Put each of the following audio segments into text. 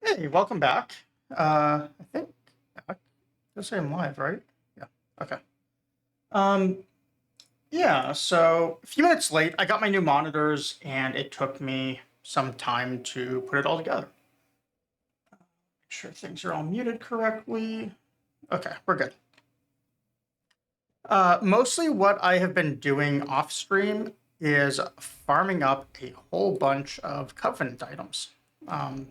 Hey, welcome back. I think I guess I'm live, right? Yeah. Okay. Um, yeah. So a few minutes late, I got my new monitors, and it took me some time to put it all together. Make sure things are all muted correctly. Okay, we're good. Mostly what I have been doing off stream is farming up a whole bunch of Covenant items. Um,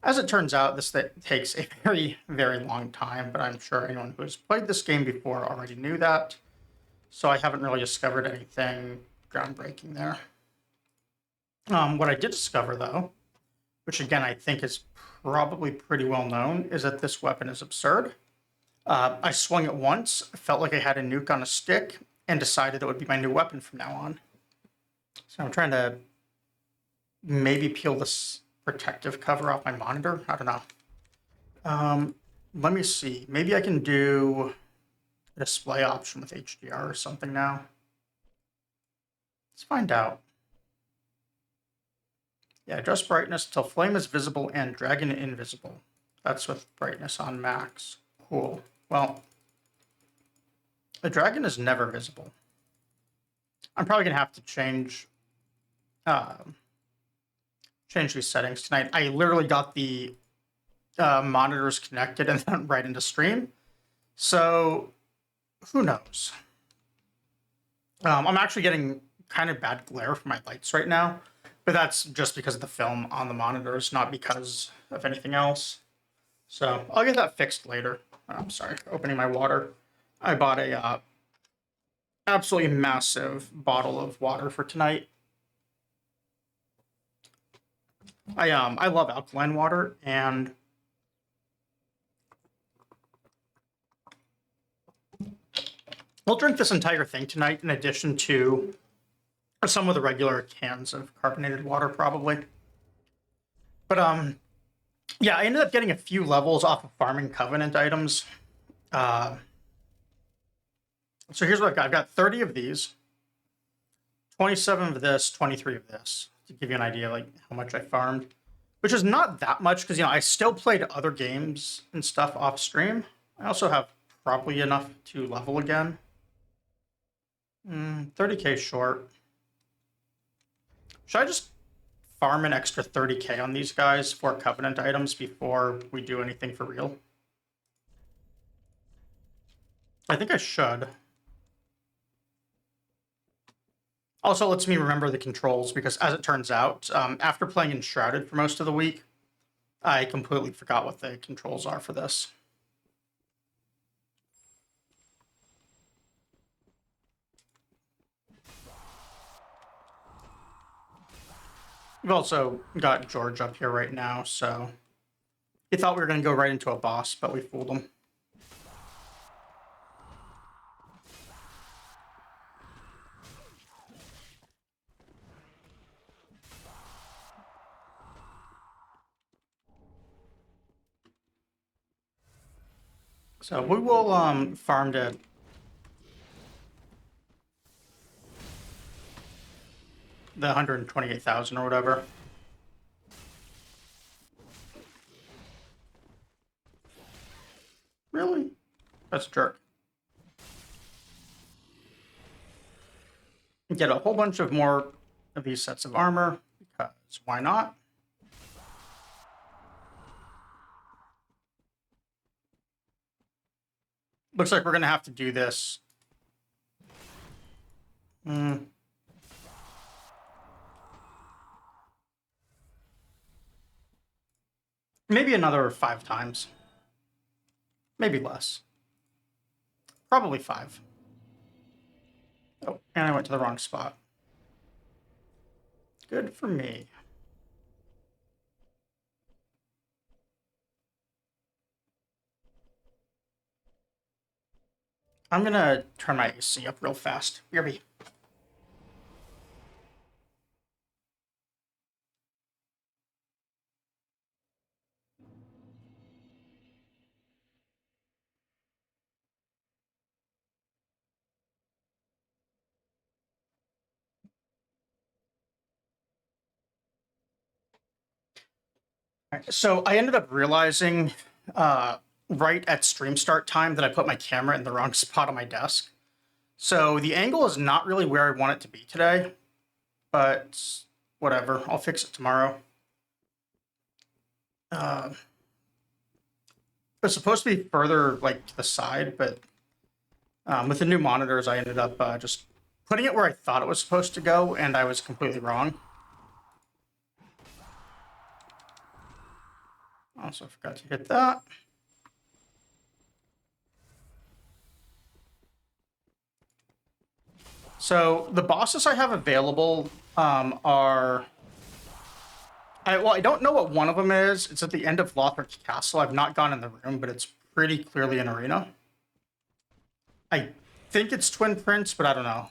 As it turns out, this takes a very, very long time, but I'm sure anyone who has played this game before already knew that. So I haven't really discovered anything groundbreaking there. What I did discover, though, which again I think is probably pretty well known, is that this weapon is absurd. I swung it once, felt like I had a nuke on a stick, and decided it would be my new weapon from now on. So I'm trying to maybe peel this protective cover off my monitor. I don't know. Let me see. Maybe I can do a display option with HDR or something now. Let's find out. Yeah, adjust brightness till flame is visible and dragon invisible. That's with brightness on max. Cool. Well, the dragon is never visible. I'm probably gonna have to change these settings tonight. I literally got the monitors connected and then right into stream. So who knows? I'm actually getting kind of bad glare from my lights right now, but that's just because of the film on the monitors, not because of anything else. So I'll get that fixed later. I'm sorry, opening my water. I bought a absolutely massive bottle of water for tonight. I love alkaline water, and we'll drink this entire thing tonight in addition to some of the regular cans of carbonated water, probably. But yeah, I ended up getting a few levels off of farming Covenant items. Uh, so here's what I've got. I've got 30 of these, 27 of this, 23 of this, to give you an idea like how much I farmed, which is not that much because I still played other games and stuff off stream. I also have probably enough to level again. 30k short. Should I just farm an extra 30k on these guys for Covenant items before we do anything for real? I think I should. Also lets me remember the controls because, as it turns out, after playing Enshrouded for most of the week, I completely forgot what the controls are for this. We've also got George up here right now, so he thought we were going to go right into a boss, but we fooled him. So we will farm to the 128,000 or whatever. Really? That's a jerk. Get a whole bunch of more of these sets of armor, because why not? Looks like we're going to have to do this. Maybe another 5 times. Maybe less. Probably 5. Oh, and I went to the wrong spot. Good for me. I'm gonna turn my AC up real fast. BRB. right, so I ended up realizing right at stream start time that I put my camera in the wrong spot on my desk. So the angle is not really where I want it to be today, but whatever, I'll fix it tomorrow. It's supposed to be further like to the side, but with the new monitors, I ended up just putting it where I thought it was supposed to go, and I was completely wrong. Also forgot to hit that. So the bosses I have available are... I don't know what one of them is. It's at the end of Lothric Castle. I've not gone in the room, but it's pretty clearly an arena. I think it's Twin Prince, but I don't know.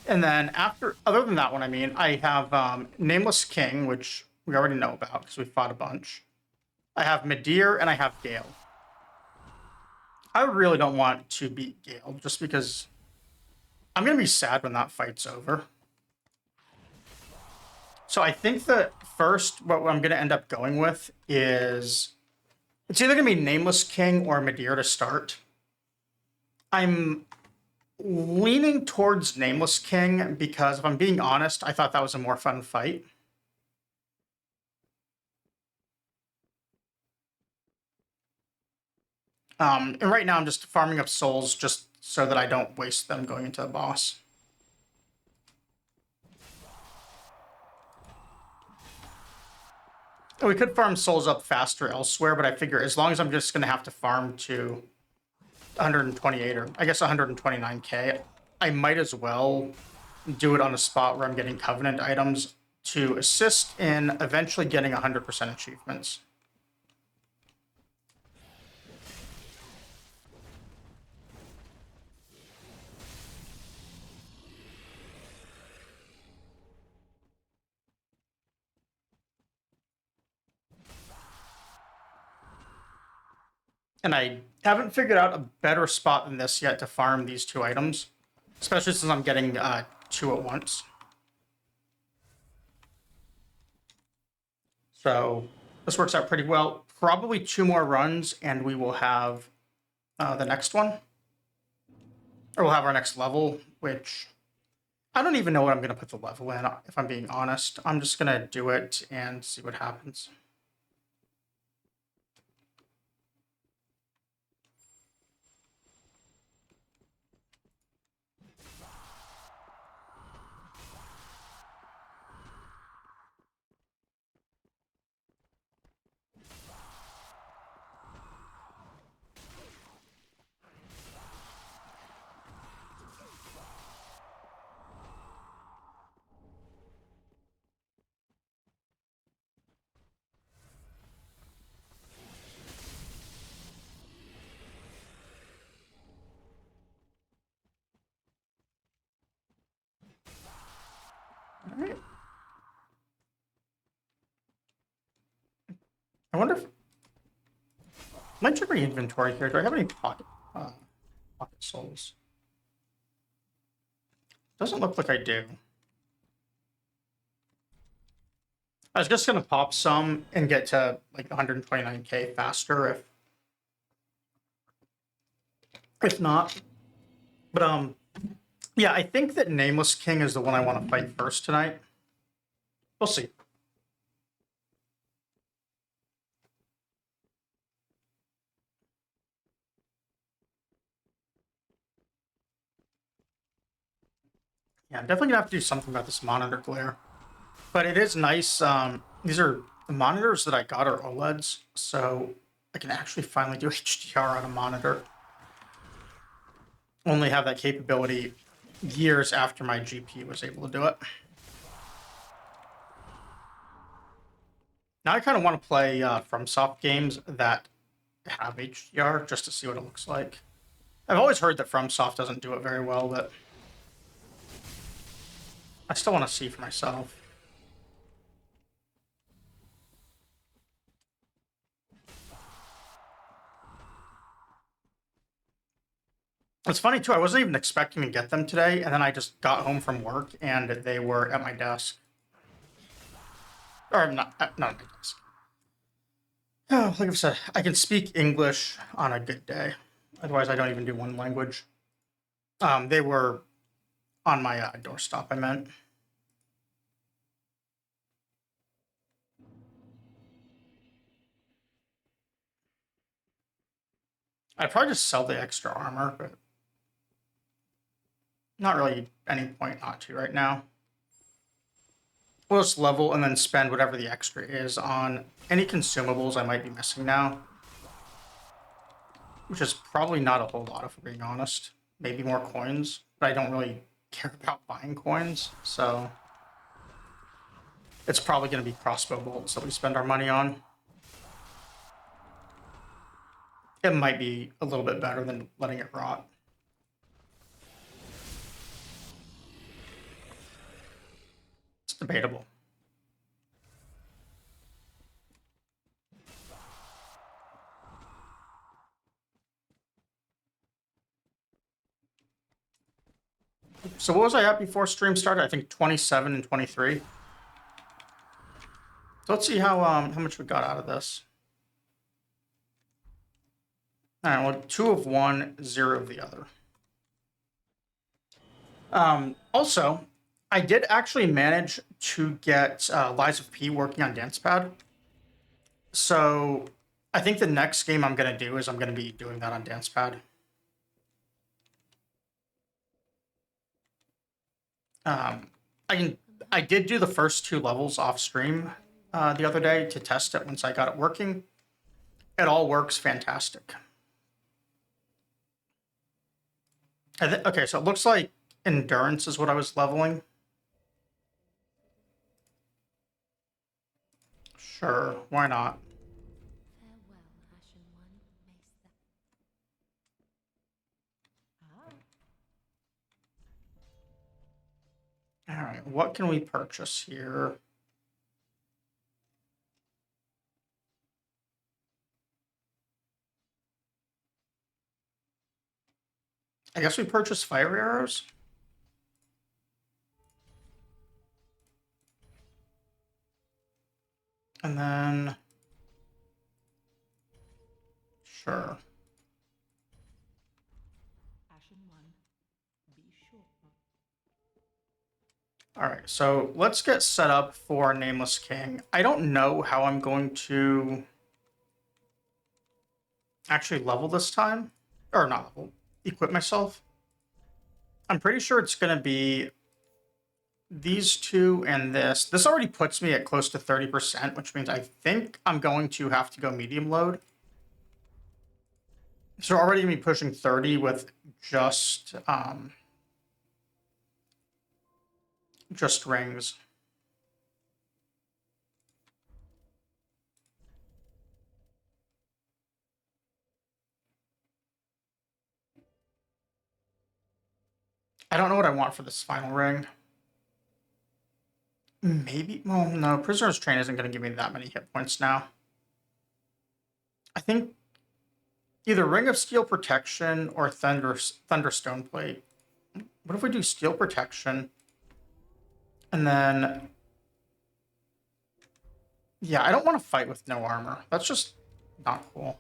And then other than that one, I mean, I have Nameless King, which we already know about because we fought a bunch. I have Midir and I have Gale. I really don't want to beat Gale just because I'm going to be sad when that fight's over. So I think that first, what I'm going to end up going with is it's either going to be Nameless King or Midir to start. I'm leaning towards Nameless King because, if I'm being honest, I thought that was a more fun fight. And right now I'm just farming up souls just so that I don't waste them going into the boss. And we could farm souls up faster elsewhere, but I figure as long as I'm just going to have to farm to 128 or I guess 129k, I might as well do it on a spot where I'm getting Covenant items to assist in eventually getting 100% achievements. And I haven't figured out a better spot than this yet to farm these two items, especially since I'm getting two at once. So this works out pretty well. Probably 2 more runs and we will have the next one. Or we'll have our next level, which I don't even know what I'm going to put the level in, if I'm being honest. I'm just going to do it and see what happens. All right. I wonder if... Might check my inventory here. Do I have any pocket souls? Doesn't look like I do. I was just going to pop some and get to like 129k faster if not. But yeah, I think that Nameless King is the one I want to fight first tonight. We'll see. Yeah, I'm definitely gonna have to do something about this monitor glare. But it is nice. These are the monitors that I got are OLEDs, so I can actually finally do HDR on a monitor. Only have that capability years after my GPU was able to do it. Now I kind of want to play FromSoft games that have HDR just to see what it looks like. I've always heard that FromSoft doesn't do it very well, but I still want to see for myself. It's funny too, I wasn't even expecting to get them today, and then I just got home from work and they were at my desk. Or not at my desk. Oh, like I said, I can speak English on a good day. Otherwise, I don't even do one language. They were on my doorstop, I meant. I'd probably just sell the extra armor, but not really any point not to right now. We'll just level and then spend whatever the extra is on any consumables I might be missing now. Which is probably not a whole lot, if we're being honest. Maybe more coins, but I don't really care about buying coins, so it's probably going to be crossbow bolts that we spend our money on. It might be a little bit better than letting it rot. It's debatable. So what was I at before stream started? I think 27 and 23. So let's see how much we got out of this. All right, well, 2 of one, 0 of the other. Also, I did actually manage to get Lies of P working on Dancepad. So I think the next game I'm going to do is I'm going to be doing that on Dancepad. I did do the first 2 levels off stream the other day to test it once I got it working. It all works fantastic. Okay, so it looks like endurance is what I was leveling. Sure, why not? All right, what can we purchase here? I guess we purchase fire arrows. And then, sure. All right, so let's get set up for Nameless King. I don't know how I'm going to actually level this time. Or not level, equip myself. I'm pretty sure it's going to be these 2 and this. This already puts me at close to 30%, which means I think I'm going to have to go medium load. So we're already going to be pushing 30 with just rings. I don't know what I want for this final ring. Maybe, well, no, Prisoner's Train isn't going to give me that many hit points now. I think either Ring of Steel Protection or Thunderstone Plate. What if we do Steel Protection? And then, yeah, I don't want to fight with no armor. That's just not cool.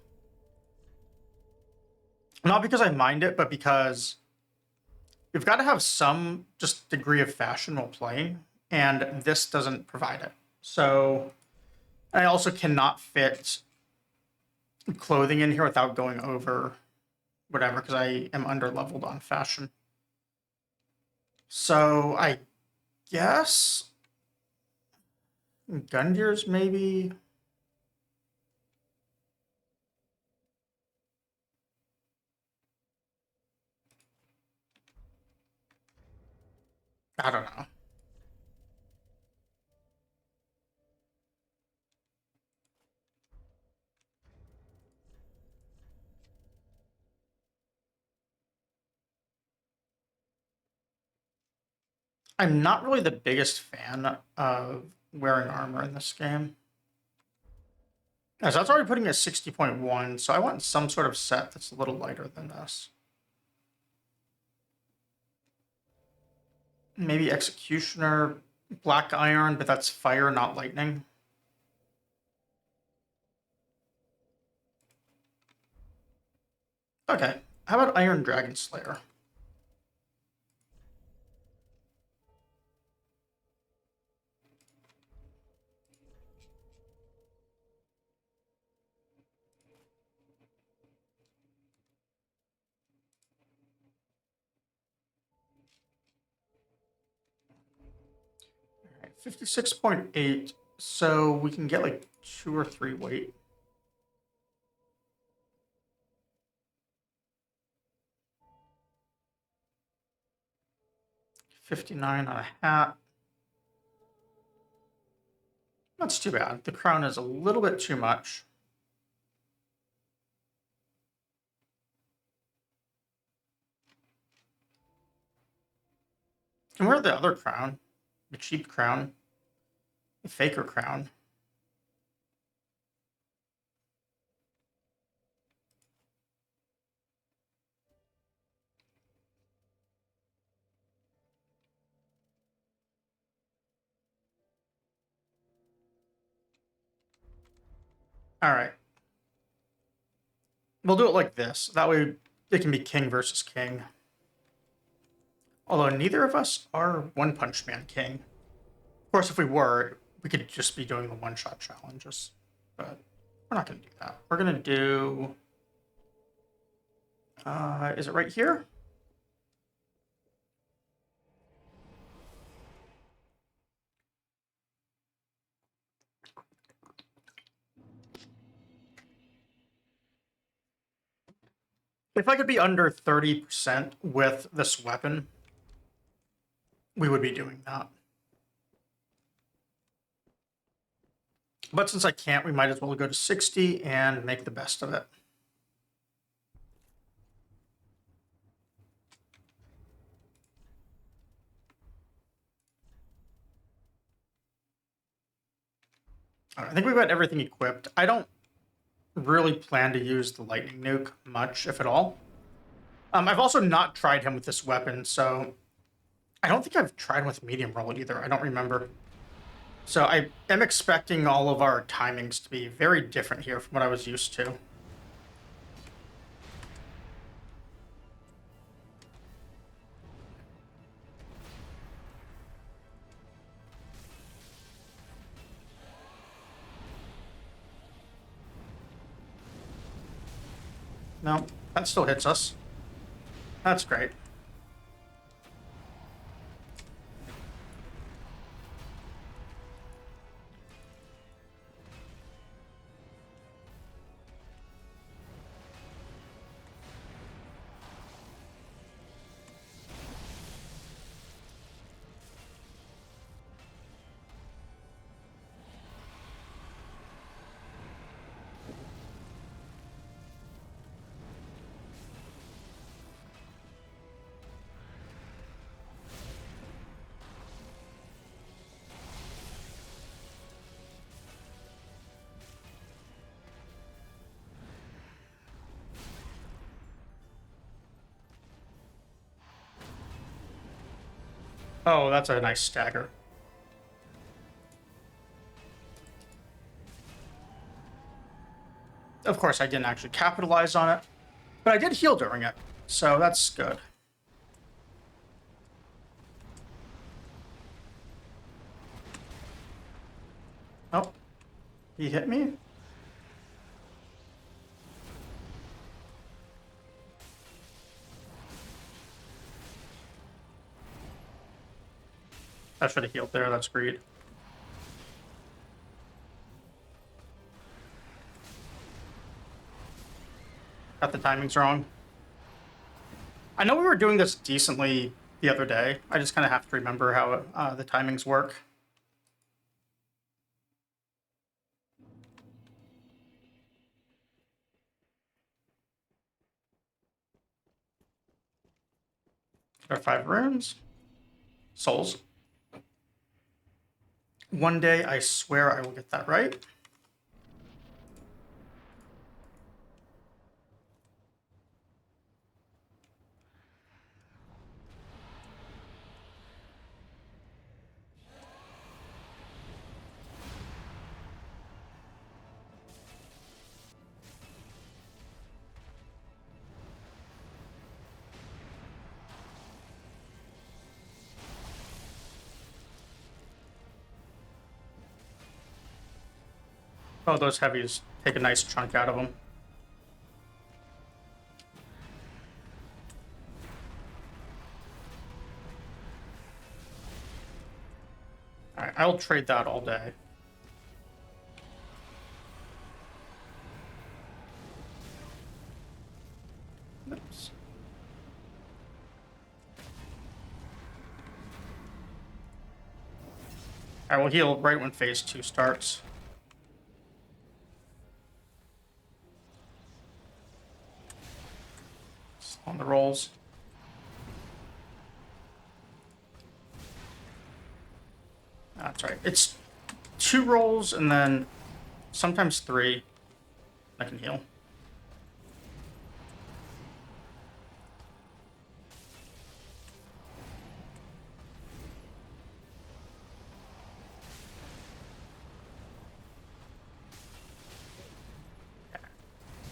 Not because I mind it, but because you've got to have some just degree of fashion while playing, and this doesn't provide it. So I also cannot fit clothing in here without going over whatever, because I am under leveled on fashion. So I guess Gundyrs maybe. I don't know. I'm not really the biggest fan of wearing armor in this game. As that's already putting me at 60.1, so I want some sort of set that's a little lighter than this. Maybe Executioner, Black Iron, but that's fire, not lightning. Okay, how about Iron Dragon Slayer? All right, 56.8, so we can get like 2 or 3 weight. $59 on a hat. That's too bad. The crown is a little bit too much. And where's the other crown? The cheap crown? The faker crown? All right. We'll do it like this. That way it can be king versus king. Although neither of us are One Punch Man king. Of course, if we were, we could just be doing the one-shot challenges. But we're not going to do that. We're going to do... is it right here? If I could be under 30% with this weapon, we would be doing that. But since I can't, we might as well go to 60 and make the best of it. I think we've got everything equipped. I don't really plan to use the lightning nuke much, if at all. I've also not tried him with this weapon, so I don't think I've tried him with medium roll either. I don't remember. So I am expecting all of our timings to be very different here from what I was used to. No, that still hits us. That's great. Oh, that's a nice stagger. Of course, I didn't actually capitalize on it, but I did heal during it, so that's good. Oh, he hit me? I should have healed there, that's greed. Got the timings wrong. I know we were doing this decently the other day. I just kind of have to remember how the timings work. There are 5 runes. Souls. One day, I swear I will get that right. Oh, those heavies take a nice chunk out of them. Alright, I'll trade that all day. Oops. I will heal right when phase 2 starts. On the rolls. That's right. It's 2 rolls and then sometimes 3. I can heal.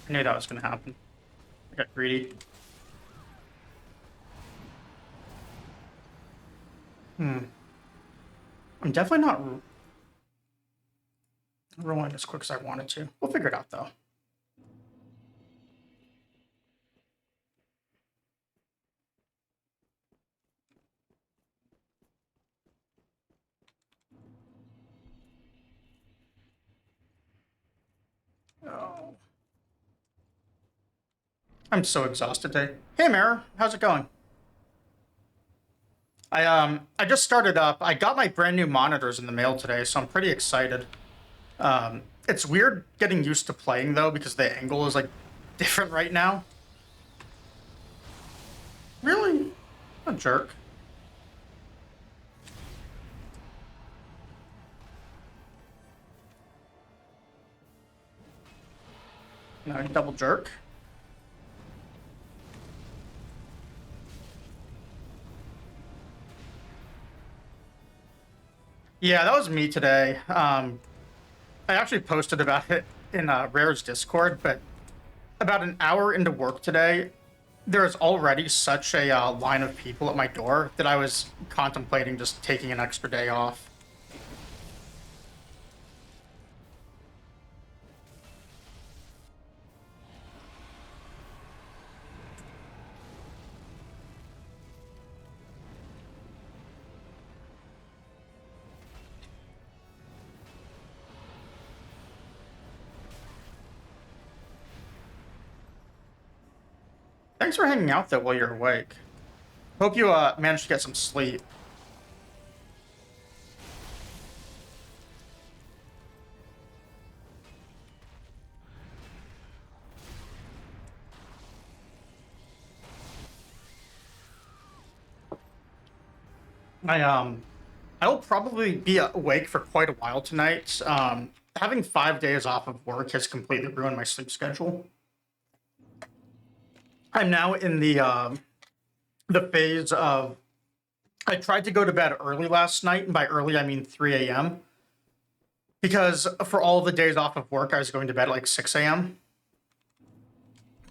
I knew that was going to happen. I got greedy. I'm definitely not rolling as quick as I wanted to. We'll figure it out, though. Oh. I'm so exhausted today. Hey, Mara, how's it going? I just started up. I got my brand new monitors in the mail today, so I'm pretty excited. It's weird getting used to playing though because the angle is like different right now. Really? A jerk. No, double jerk. Yeah, that was me today. I actually posted about it in Rare's Discord, but about an hour into work today, there's already such a line of people at my door that I was contemplating just taking an extra day off. Thanks for hanging out though while you're awake. Hope you managed to get some sleep. I will probably be awake for quite a while tonight. Having 5 days off of work has completely ruined my sleep schedule. I'm now in the phase of I tried to go to bed early last night, and by early I mean 3 a.m. Because for all the days off of work, I was going to bed at like 6 a.m.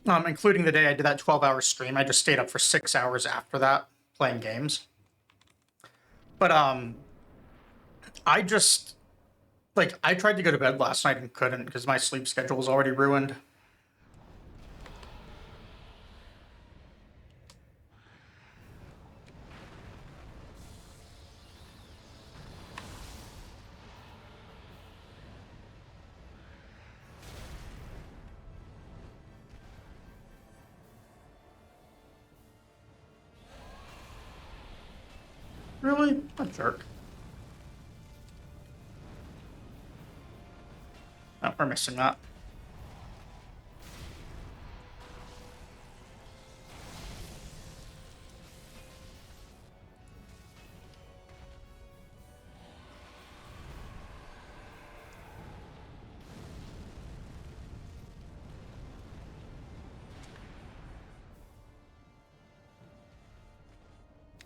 Including the day I did that 12-hour stream. I just stayed up for 6 hours after that playing games. But I just like I tried to go to bed last night and couldn't because my sleep schedule was already ruined. Really? A jerk. Oh, we're missing that.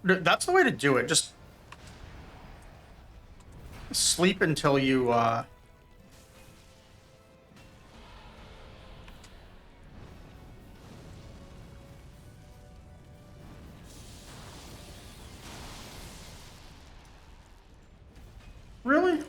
That's the way to do it. Just sleep until you really?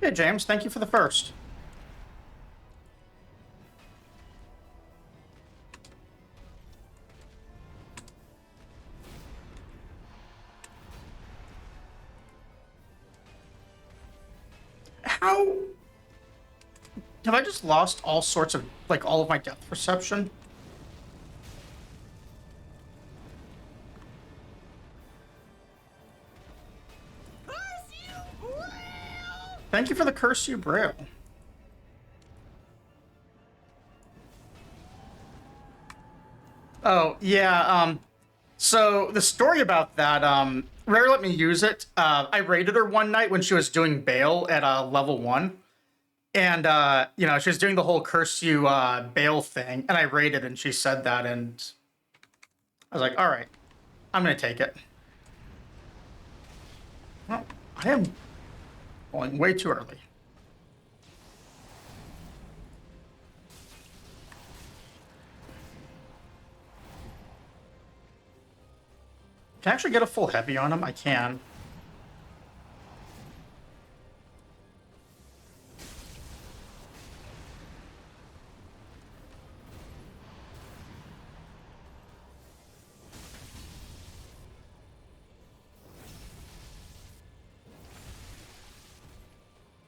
Hey, James, thank you for the first. How have I just lost all sorts of, like, all of my depth perception? Thank you for the curse you braille. Oh, yeah, so the story about that, Rare let me use it. I raided her one night when she was doing Bale at level 1. And, you know, she was doing the whole curse you Bale thing, and I raided and she said that, and I was like, all right, I'm going to take it. Well, I am going way too early. Can I actually get a full heavy on him? I can.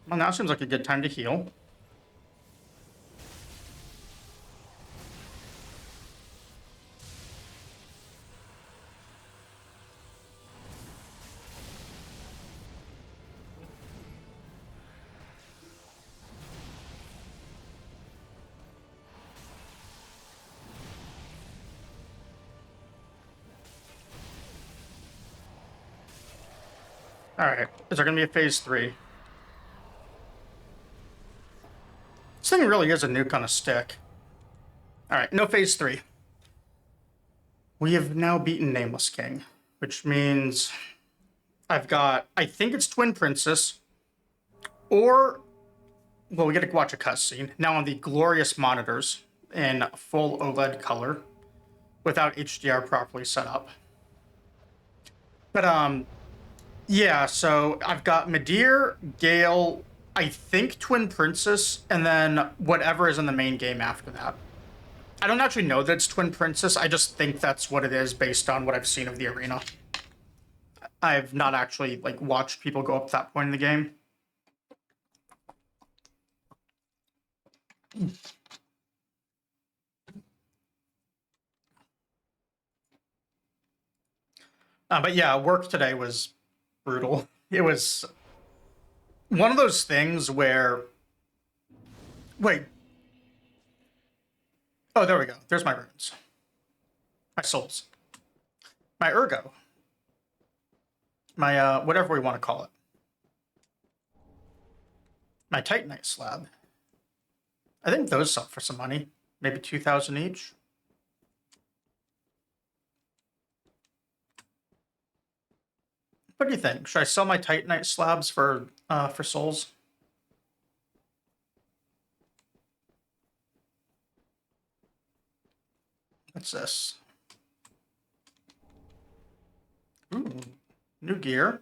Well, now seems like a good time to heal. All right, is there going to be a phase 3? This thing really is a nuke on a stick. All right, no phase 3. We have now beaten Nameless King, which means I've got, I think it's Twin Princess, or, well, we get to watch a cutscene now on the glorious monitors in full OLED color without HDR properly set up. But, yeah, so I've got Midir, Gale, I think Twin Princess, and then whatever is in the main game after that. I don't actually know that it's Twin Princess. I just think that's what it is based on what I've seen of the arena. I've not actually like watched people go up to that point in the game. But yeah, work today was brutal. It was one of those things where, wait, oh, there we go. There's my runes, my souls, my ergo, my whatever we want to call it, my titanite slab. I think those sell for some money, maybe 2,000 each. What do you think? Should I sell my titanite slabs for souls? What's this? Ooh, new gear.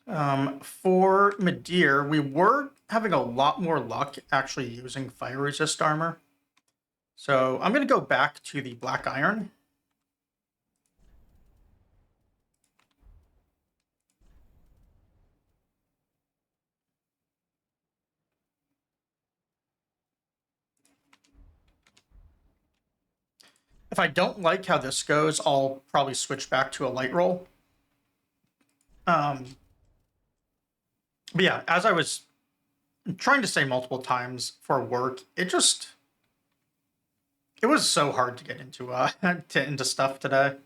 For Midir, we were having a lot more luck actually using fire resist armor. So I'm going to go back to the black iron. If I don't like how this goes, I'll probably switch back to a light roll. But yeah, as I was trying to say multiple times for work, it was so hard to get into into stuff today.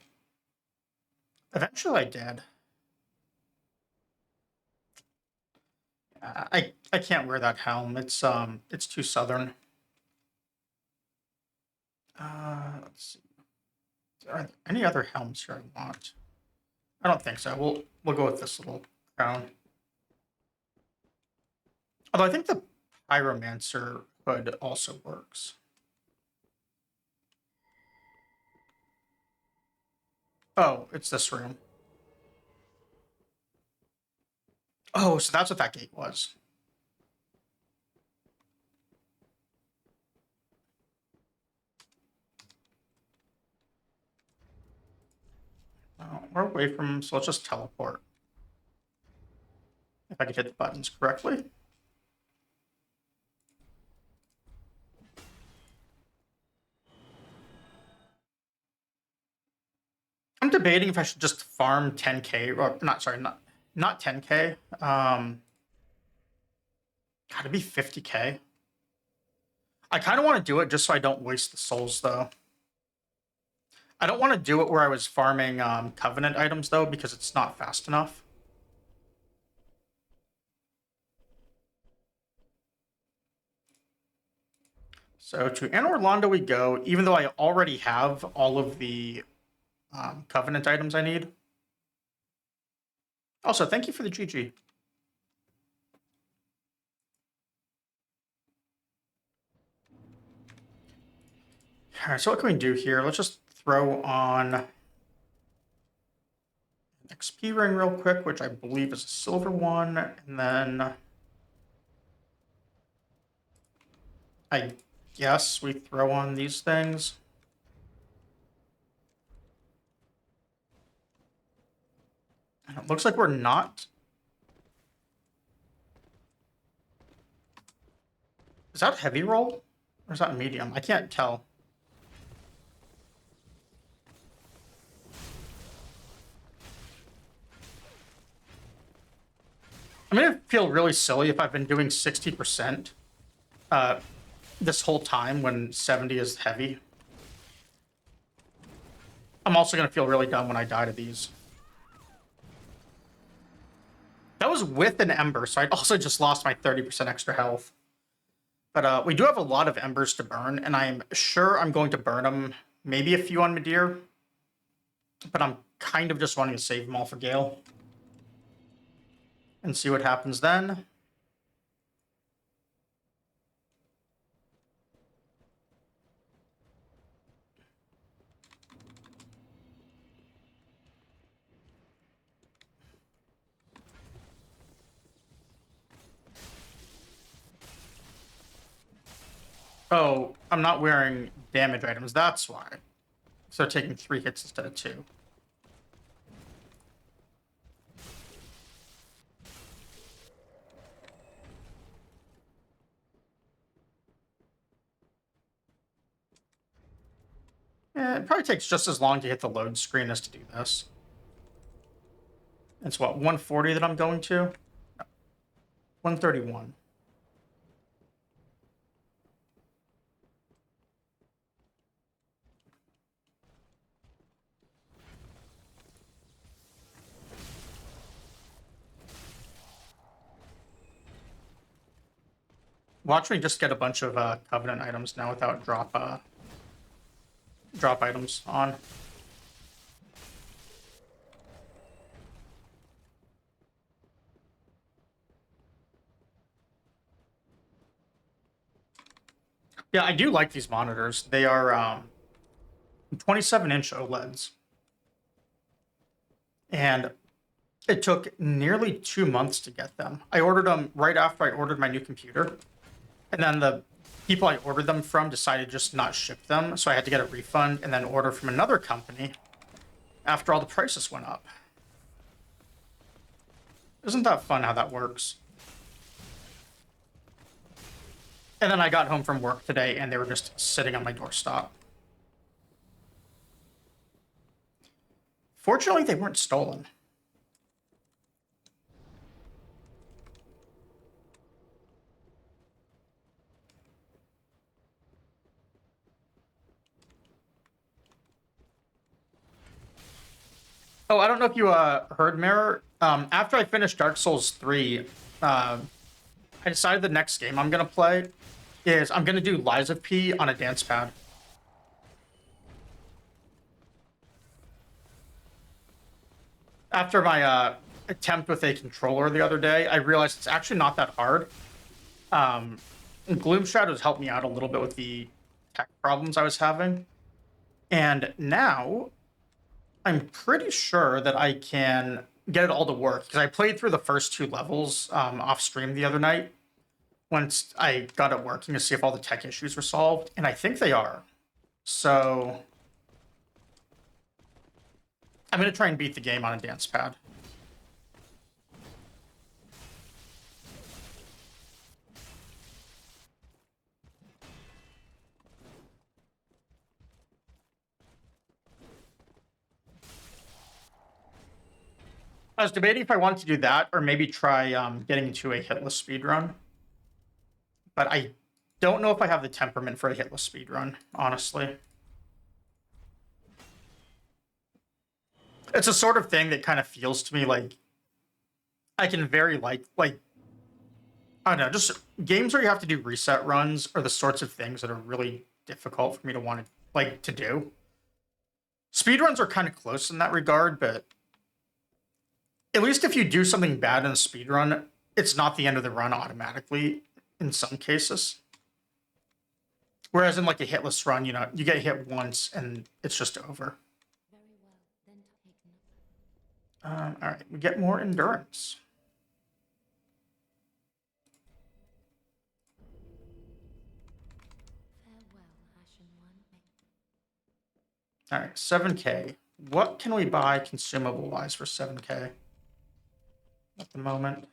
Eventually, I did. I can't wear that helm. It's too southern. Let's see. Are there any other helms here I want? I don't think so. We'll go with this little crown. Although I think the Pyromancer hood also works. Oh, it's this room. Oh, so that's what that gate was. We're away from, so let's just teleport. If I could hit the buttons correctly. I'm debating if I should just farm 10k, or not 10k. Gotta be 50k. I kind of want to do it just so I don't waste the souls, though. I don't want to do it where I was farming Covenant items, though, because it's not fast enough. So to Anor Londo we go, even though I already have all of the Covenant items I need. Also, thank you for the GG. All right, so what can we do here? Let's just throw on an XP ring real quick, which I believe is a silver one, and then I guess we throw on these things. And it looks like we're not. Is that heavy roll? Or is that medium? I can't tell. I'm gonna feel really silly if I've been doing 60% this whole time when 70 is heavy. I'm also gonna feel really dumb when I die to these. That was with an Ember, so I also just lost my 30% extra health. But we do have a lot of Embers to burn, and I'm sure I'm going to burn them. Maybe a few on Midir. But I'm kind of just wanting to save them all for Gale. And see what happens then. Oh, I'm not wearing damage items. That's why. So taking 3 hits instead of 2. It probably takes just as long to hit the load screen as to do this. It's what, 140 that I'm going to? No, 131. Watch me just get a bunch of Covenant items now without drop items on. Yeah, I do like these monitors. They are 27-inch OLEDs. And it took nearly 2 months to get them. I ordered them right after I ordered my new computer. And then the people I ordered them from decided just not ship them, so I had to get a refund and then order from another company after all the prices went up. Isn't that fun how that works? And then I got home from work today and they were just sitting on my doorstep. Fortunately, they weren't stolen. Oh, I don't know if you heard, Mirror. After I finished Dark Souls 3, I decided the next game I'm going to play is I'm going to do Lies of P on a dance pad. After my attempt with a controller the other day, I realized it's actually not that hard. Gloom Shadows helped me out a little bit with the tech problems I was having. And now I'm pretty sure that I can get it all to work, because I played through the first 2 levels off stream the other night once I got it working to see if all the tech issues were solved, and I think they are. So I'm going to try and beat the game on a dance pad. I was debating if I wanted to do that or maybe try getting into a hitless speedrun. But I don't know if I have the temperament for a hitless speedrun, honestly. It's a sort of thing that kind of feels to me like I can very like I don't know, just games where you have to do reset runs are the sorts of things that are really difficult for me to want to do. Speedruns are kind of close in that regard, but at least if you do something bad in a speedrun, it's not the end of the run automatically in some cases. Whereas in like a hitless run, you know, you get hit once and it's just over. All right, we get more endurance. All right, 7K. What can we buy consumable-wise for 7K at the moment?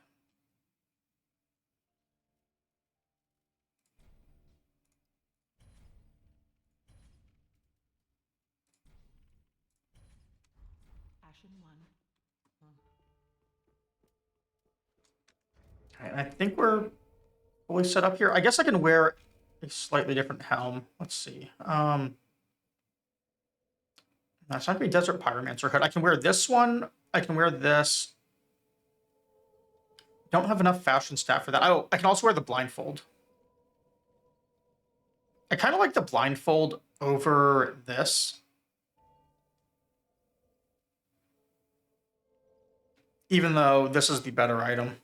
All right, I think we're fully set up here. I guess I can wear a slightly different helm. Let's see. That's not gonna be Desert Pyromancer hood. I can wear this one. I can wear this. Don't have enough fashion staff for that. Oh, I can also wear the blindfold. I kind of like the blindfold over this. Even though this is the better item.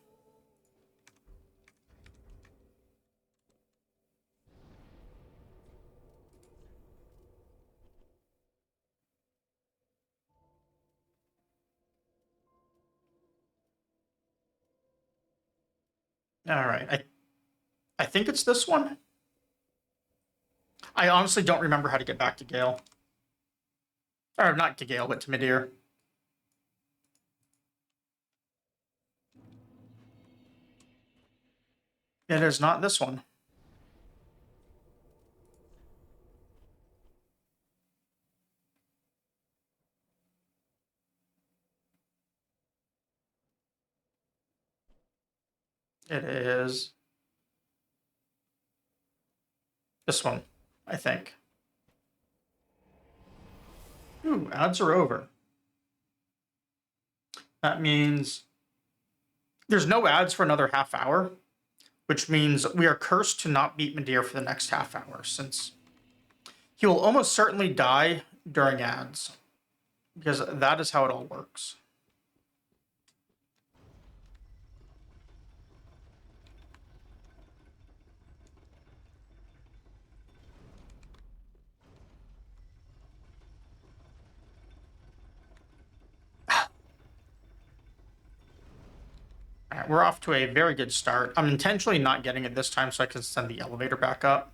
All right, I think it's this one. I honestly don't remember how to get back to Gale. Or not to Gale, but to Midir. It is not this one. It is this one, I think. Ooh, ads are over. That means there's no ads for another half hour, which means we are cursed to not beat Midir for the next half hour, since he will almost certainly die during ads, because that is how it all works. All right, we're off to a very good start. I'm intentionally not getting it this time so I can send the elevator back up.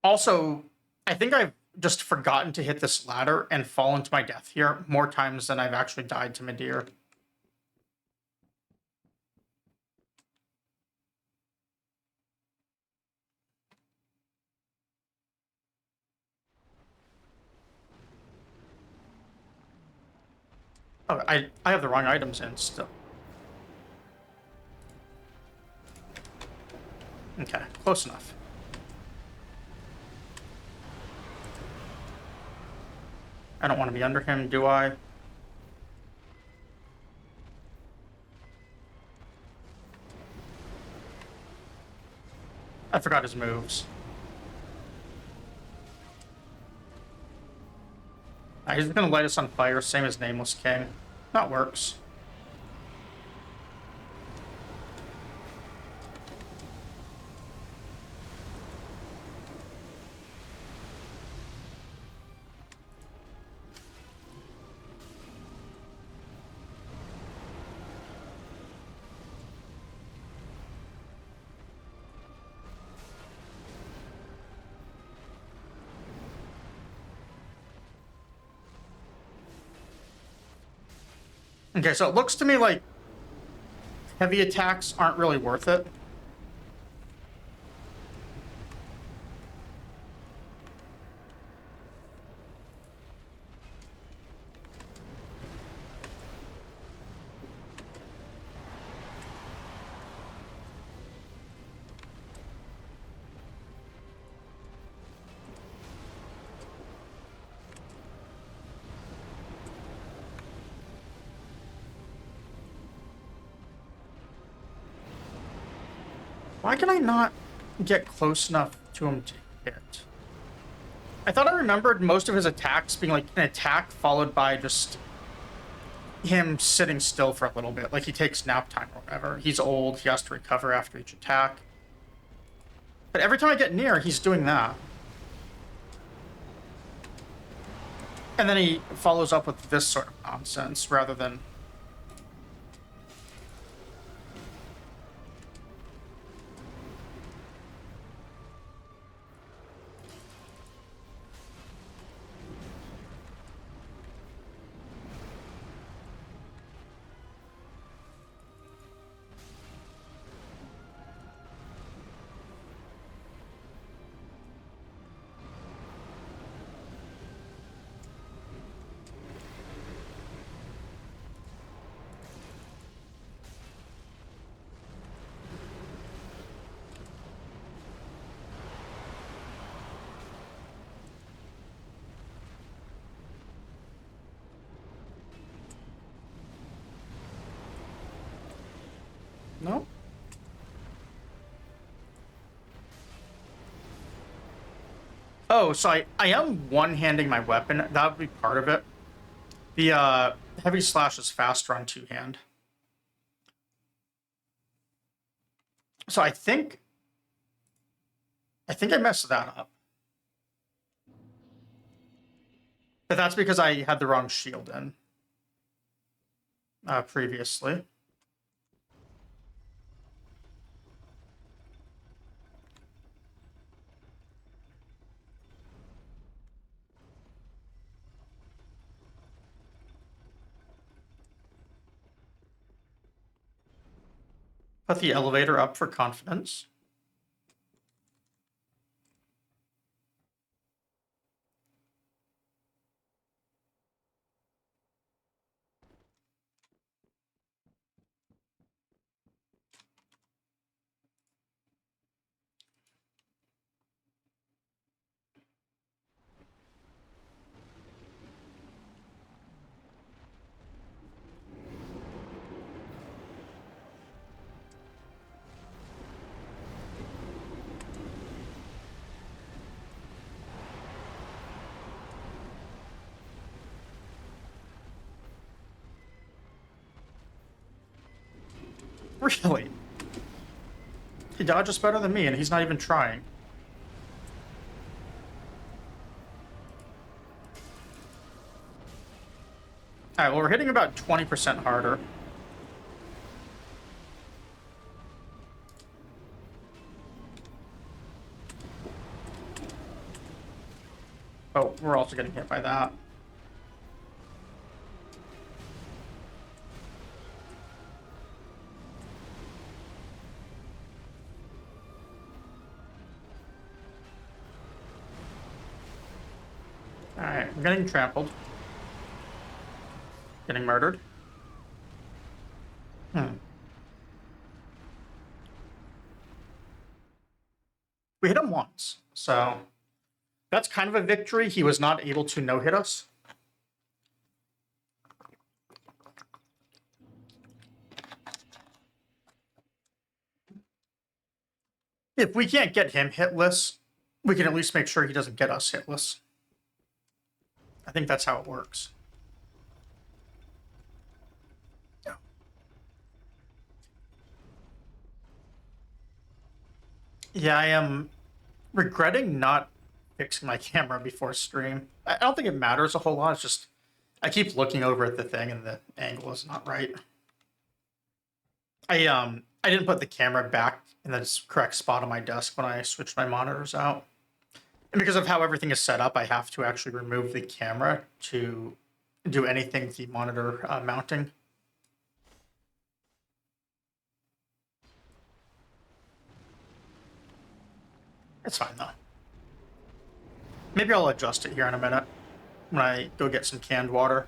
Also, I think I've just forgotten to hit this ladder and fallen to my death here more times than I've actually died to Midir. Oh, I have the wrong items in still. Okay, close enough. I don't want to be under him, do I? I forgot his moves. He's gonna light us on fire, same as Nameless King. That works. Okay, so it looks to me like heavy attacks aren't really worth it. Why can I not get close enough to him to hit? I thought I remembered most of his attacks being like an attack followed by just him sitting still for a little bit. Like he takes nap time or whatever. He's old, he has to recover after each attack. But every time I get near, he's doing that. And then he follows up with this sort of nonsense rather than... No? Oh, so I am one-handing my weapon. That would be part of it. The heavy slash is faster on two-hand. So I think I messed that up. But that's because I had the wrong shield in previously. Put the elevator up for confidence. Really? He dodges better than me, and he's not even trying. Alright, well, we're hitting about 20% harder. Oh, we're also getting hit by that. Alright, I'm getting trampled. Getting murdered. We hit him once, so that's kind of a victory. He was not able to no-hit us. If we can't get him hitless, we can at least make sure he doesn't get us hitless. I think that's how it works. Yeah, I am regretting not fixing my camera before stream. I don't think it matters a whole lot. It's just I keep looking over at the thing and the angle is not right. I didn't put the camera back in the correct spot on my desk when I switched my monitors out. And because of how everything is set up, I have to actually remove the camera to do anything with the monitor mounting. It's fine, though. Maybe I'll adjust it here in a minute when I go get some canned water.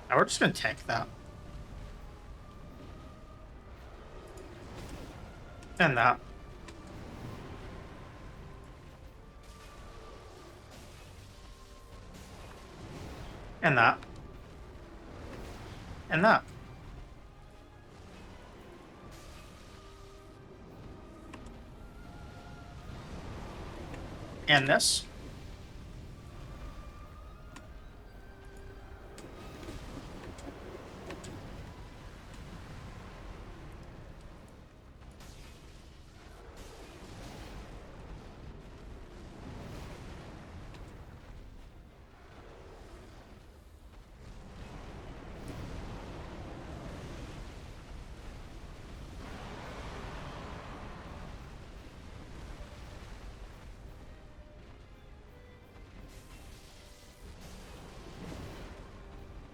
Now we're just going to tank that. And that. And that. And that. And this.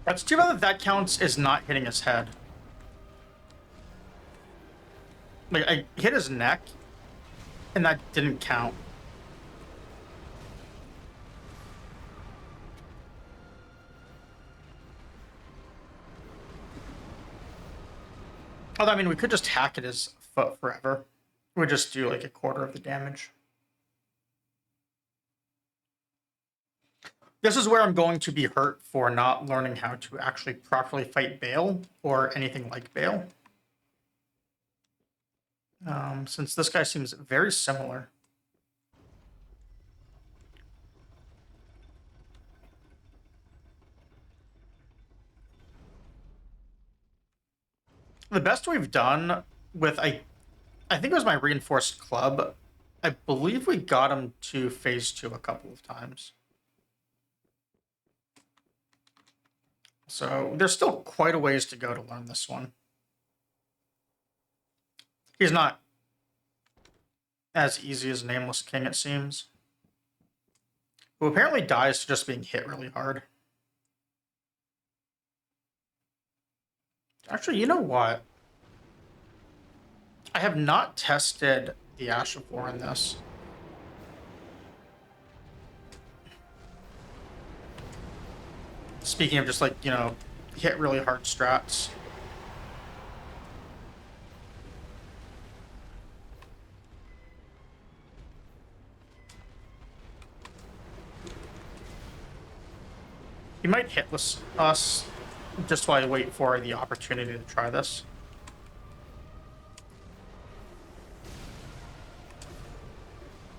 That's too bad that counts as not hitting his head. Like, I hit his neck, and that didn't count. Although, I mean, we could just hack at his foot forever. We'd just do, like, a quarter of the damage. This is where I'm going to be hurt for not learning how to actually properly fight Bale or anything like Bale. Since this guy seems very similar. The best we've done with, I think it was my reinforced club. I believe we got him to phase 2 a couple of times. So there's still quite a ways to go to learn this one. He's not as easy as Nameless King, it seems. Who apparently dies to just being hit really hard. Actually, you know what? I have not tested the Ash of War in this. Speaking of just, like, you know, hit really hard strats. He might hitless us just while I wait for the opportunity to try this.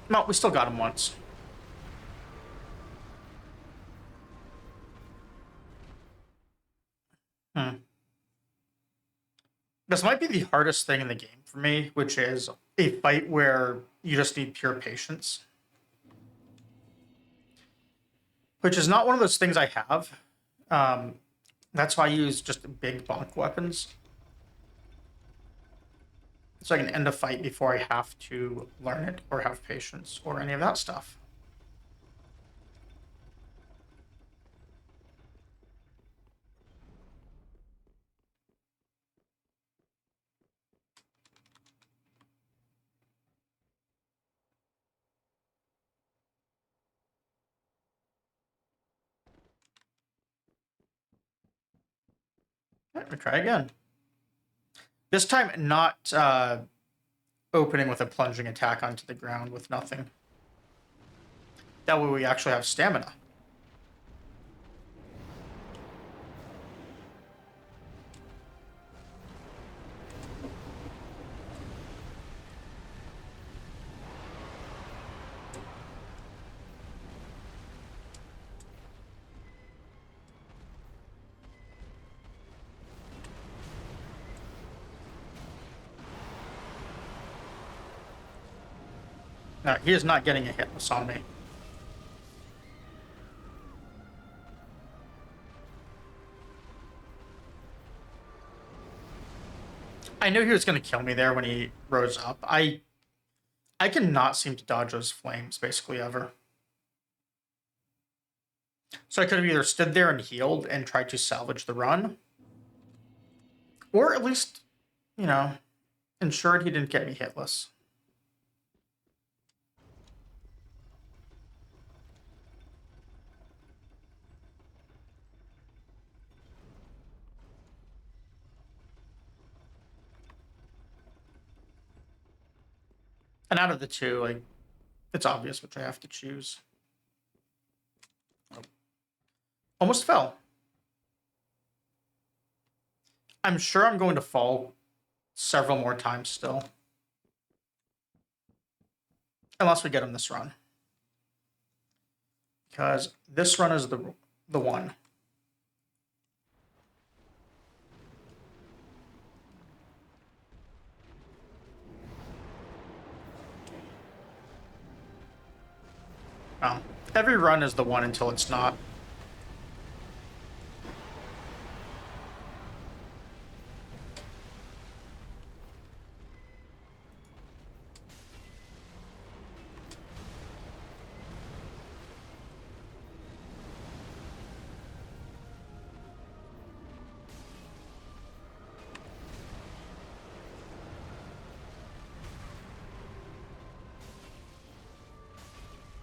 No, we still got him once. This might be the hardest thing in the game for me, which is a fight where you just need pure patience. Which is not one of those things I have. That's why I use just big bonk weapons. So I can end a fight before I have to learn it or have patience or any of that stuff. Let me try again. This time, not opening with a plunging attack onto the ground with nothing. That way we actually have stamina. No, he is not getting a hitless on me. I knew he was going to kill me there when he rose up. I cannot seem to dodge those flames basically ever. So I could have either stood there and healed and tried to salvage the run, or at least, you know, ensured he didn't get me hitless. And out of the two, like, it's obvious which I have to choose. Oh. Almost fell. I'm sure I'm going to fall several more times still. Unless we get him this run. Because this run is the one. Every run is the one until it's not.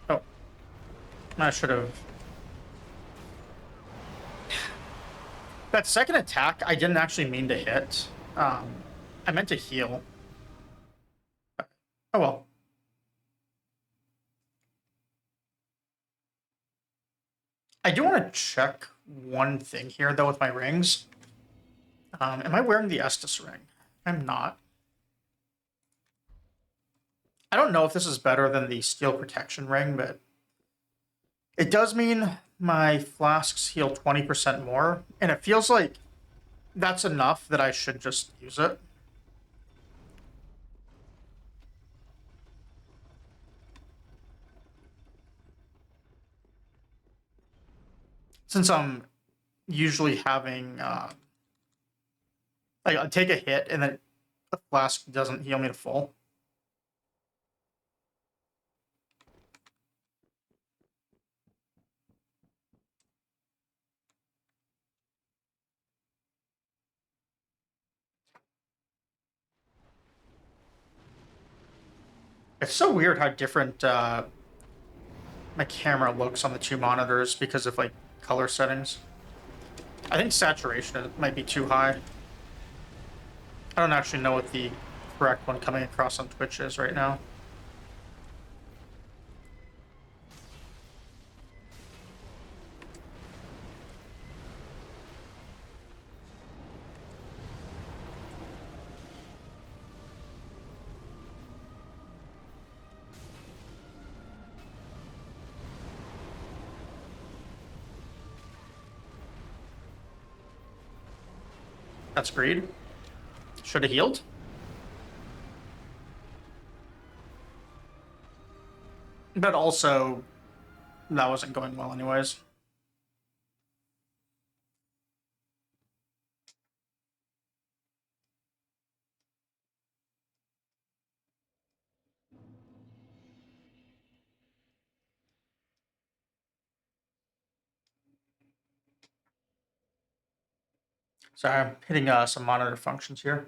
Oh, I should have. That second attack, I didn't actually mean to hit. I meant to heal. Oh well. I do want to check one thing here, though, with my rings. Am I wearing the Estus ring? I'm not. I don't know if this is better than the Steel Protection ring, but it does mean my flasks heal 20% more, and it feels like that's enough that I should just use it. Since I'm usually having, like, I take a hit and then the flask doesn't heal me to full. It's so weird how different my camera looks on the two monitors because of like color settings. I think saturation might be too high. I don't actually know what the correct one coming across on Twitch is right now. That's greed. Should have healed. But also, that wasn't going well anyways. Sorry, I'm hitting some monitor functions here.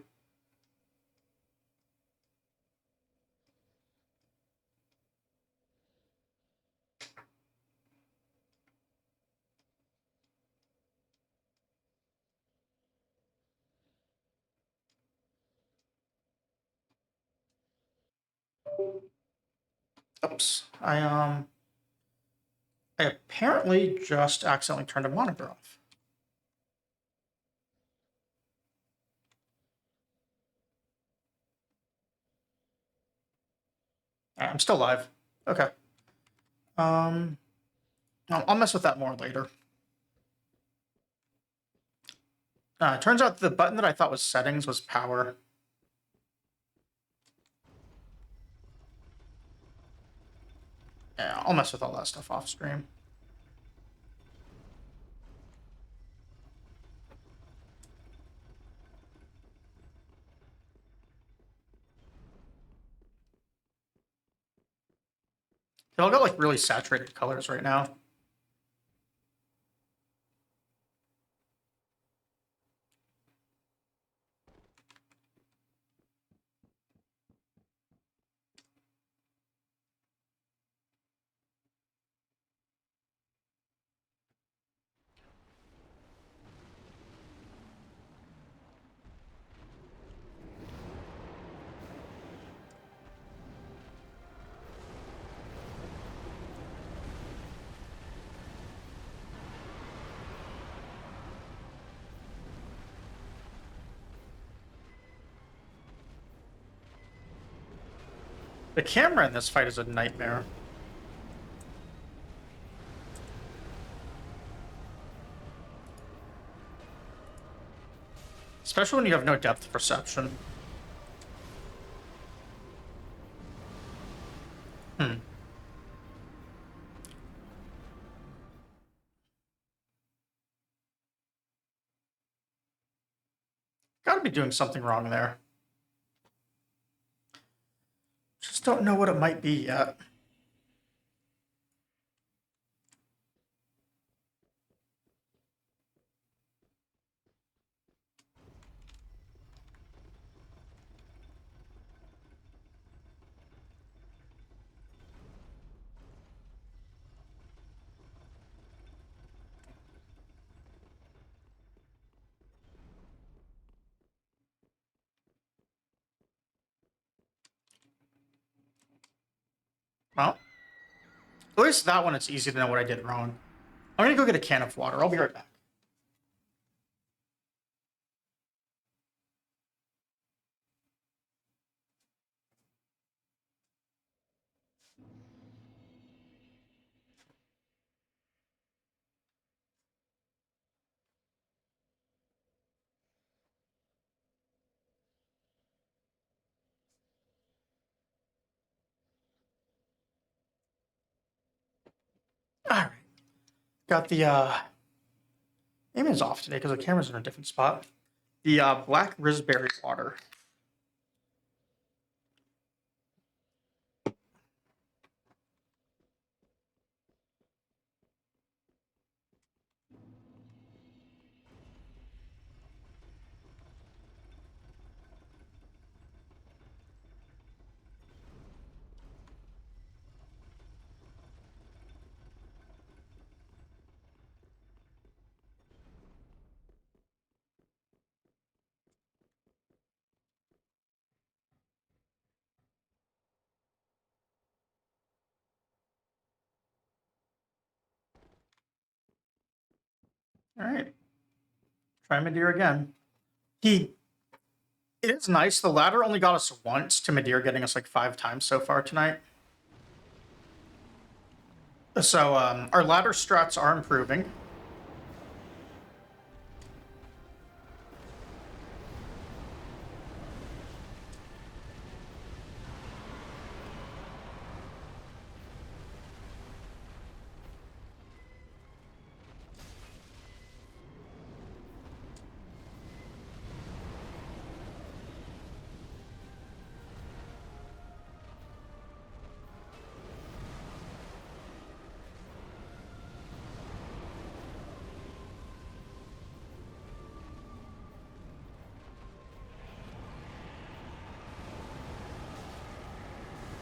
Oops. I apparently just accidentally turned a monitor off. I'm still live. Okay. I'll mess with that more later. Turns out the button that I thought was settings was power. Yeah, I'll mess with all that stuff off stream. They'll got like really saturated colors right now. The camera in this fight is a nightmare. Especially when you have no depth perception. Gotta be doing something wrong there. Just don't know what it might be yet. Well, at least that one it's easy to know what I did wrong. I'm gonna go get a can of water. I'll be right back. Alright. Got the aim is off today because the camera's in a different spot. The black raspberry water. Alright. Try Madeir again. It is nice. The ladder only got us once to Madeir getting us like 5 times so far tonight. So our ladder strats are improving.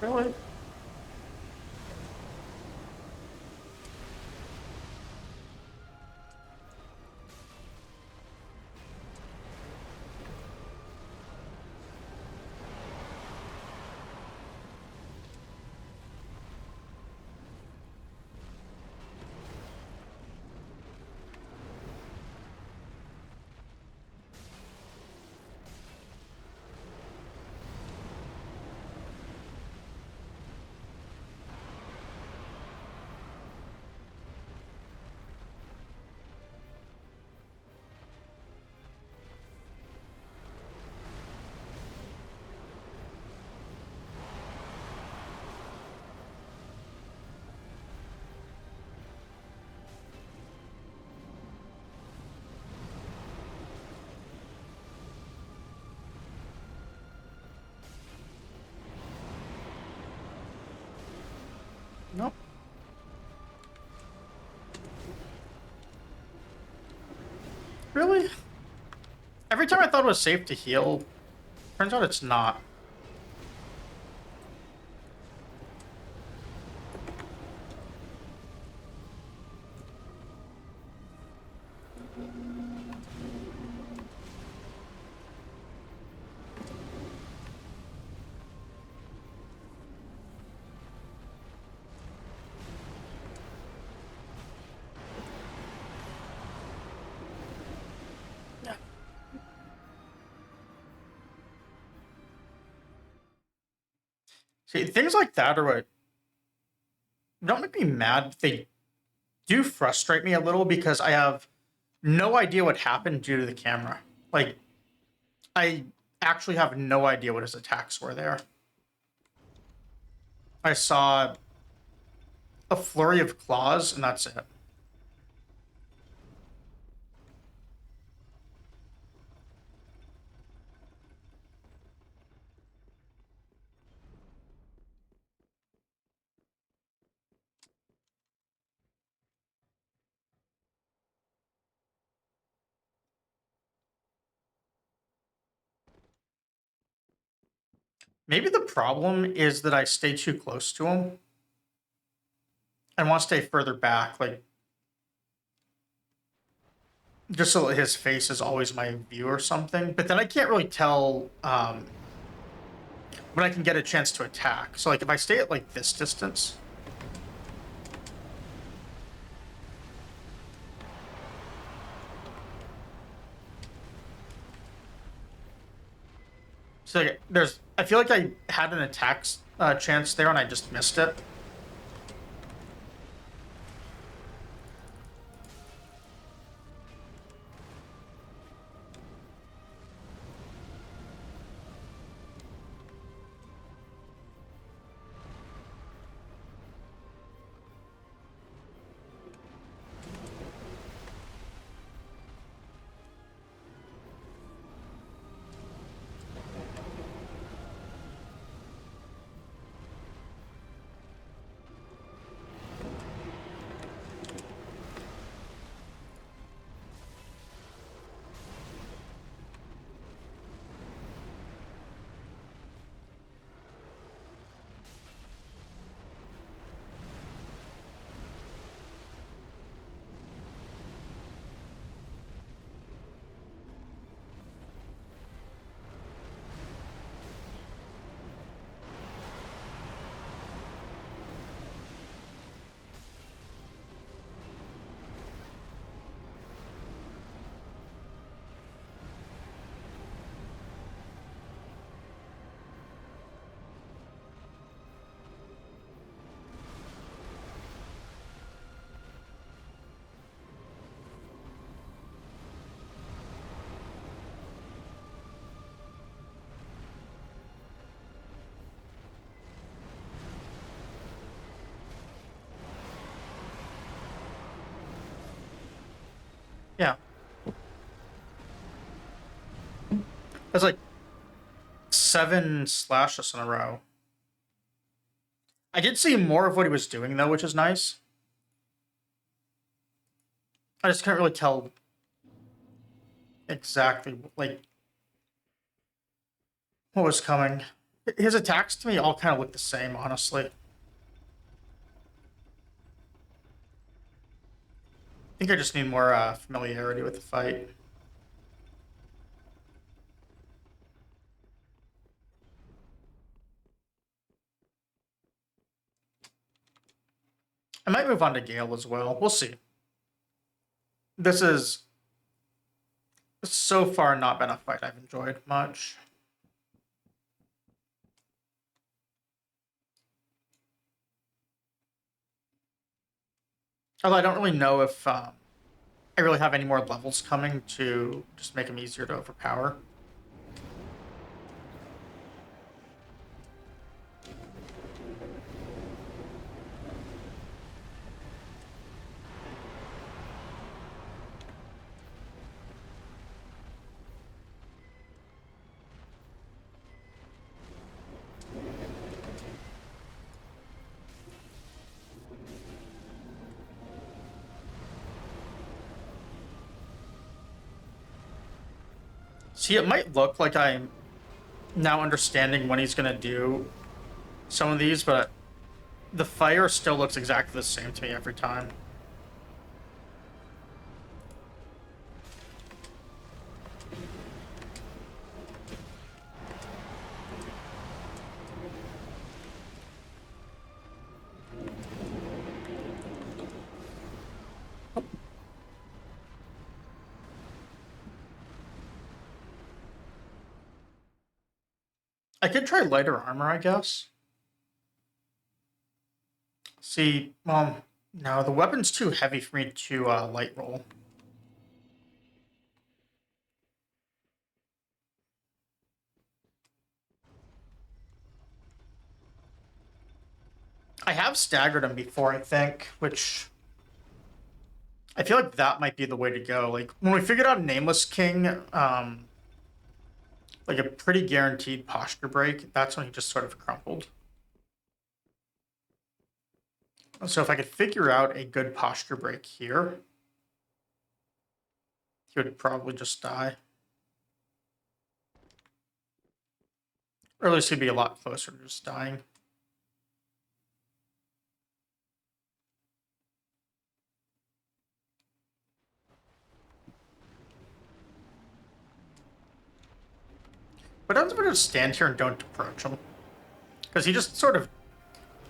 Really? Nope. Really? Every time I thought it was safe to heal, turns out it's not. See, things like that are what don't make me mad. They do frustrate me a little because I have no idea what happened due to the camera. Like, I actually have no idea what his attacks were there. I saw a flurry of claws, and that's it. Maybe the problem is that I stay too close to him. I want to stay further back, like just so that his face is always my view or something. But then I can't really tell when I can get a chance to attack. So like if I stay at like this distance. So like, I feel like I had an attack chance there and I just missed it. Yeah. That's like 7 slashes in a row. I did see more of what he was doing though, which is nice. I just can't really tell exactly like what was coming. His attacks to me all kind of look the same, honestly. I think I just need more familiarity with the fight. I might move on to Gale as well. We'll see. This is so far not been a fight I've enjoyed much. Although I don't really know if I really have any more levels coming to just make him easier to overpower. See, it might look like I'm now understanding when he's gonna do some of these, but the fire still looks exactly the same to me every time. I could try lighter armor, I guess. See, no, the weapon's too heavy for me to light roll. I have staggered him before, I think, which I feel like that might be the way to go. Like when we figured out Nameless King, like a pretty guaranteed posture break, that's when he just sort of crumpled. So if I could figure out a good posture break here, he would probably just die. Or at least he'd be a lot closer to just dying. But I'm going to stand here and don't approach him. Because he just sort of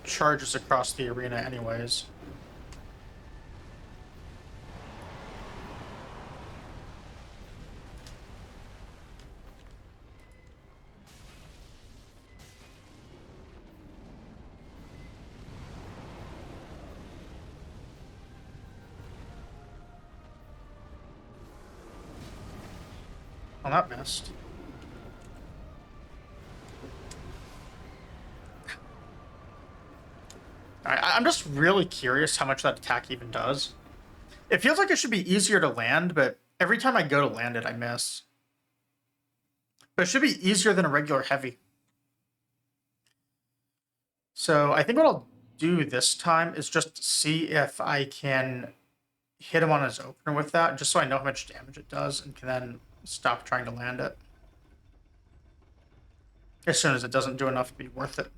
charges across the arena anyways. Oh, that missed. I'm just really curious how much that attack even does. It feels like it should be easier to land, but every time I go to land it, I miss. But it should be easier than a regular heavy. So I think what I'll do this time is just see if I can hit him on his opener with that, just so I know how much damage it does, and can then stop trying to land it. As soon as it doesn't do enough to be worth it.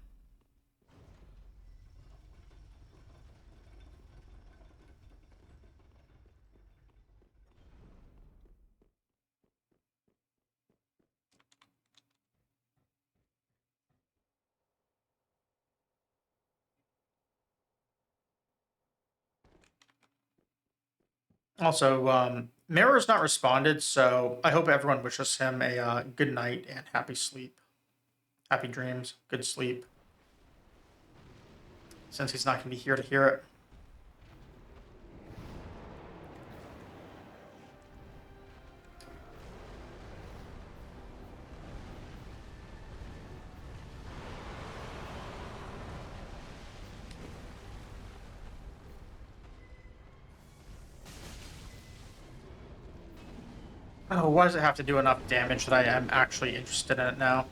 Also, Mirror's not responded, so I hope everyone wishes him a good night and happy sleep. Happy dreams, good sleep. Since he's not going to be here to hear it. Oh, why does it have to do enough damage that I am actually interested in it now?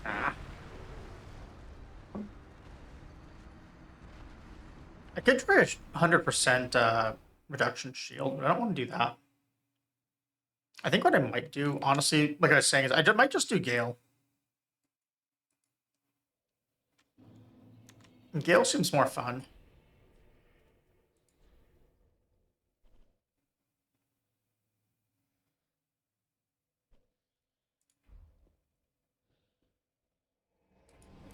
Ah. I could try a 100% reduction shield, but I don't want to do that. I think what I might do, honestly, like I was saying, is I might just do Gale. Gale seems more fun.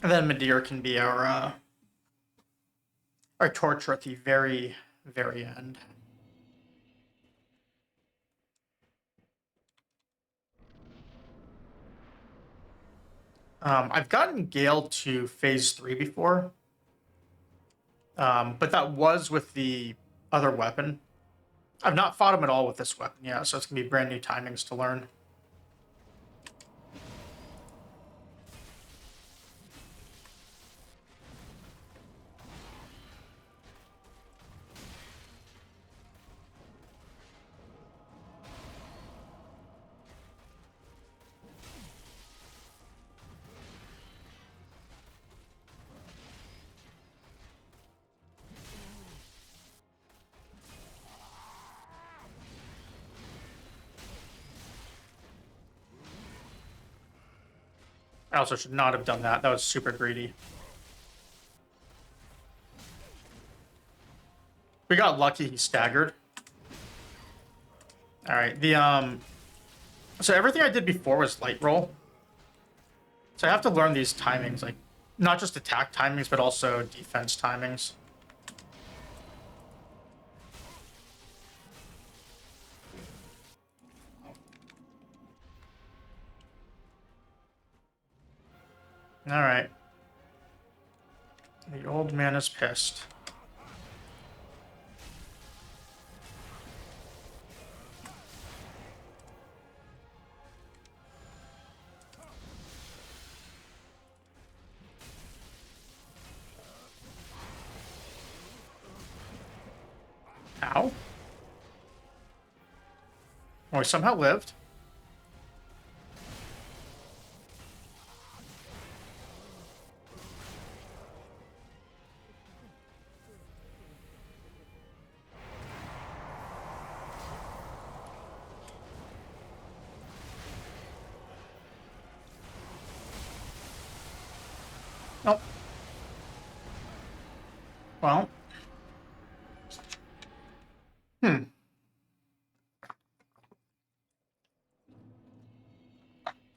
And then Midir can be our torture at the very, very end. I've gotten Gale to phase 3 before. But that was with the other weapon. I've not fought him at all with this weapon yet, so it's going to be brand new timings to learn. I also should not have done that. That was super greedy. We got lucky he staggered. Alright, so everything I did before was light roll. So I have to learn these timings, like, not just attack timings, but also defense timings. Alright. The old man is pissed. Ow. Oh, he somehow lived. Nope. Well.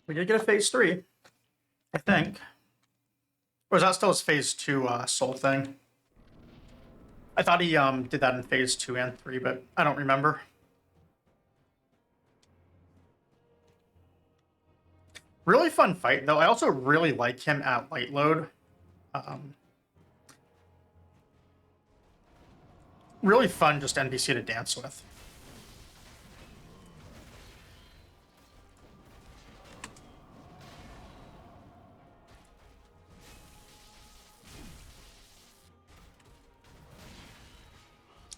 We did get a phase 3, I think. Or is that still his phase 2 soul thing? I thought he did that in phase 2 and 3, but I don't remember. Really fun fight, though. I also really like him at light load. Really fun just NPC to dance with.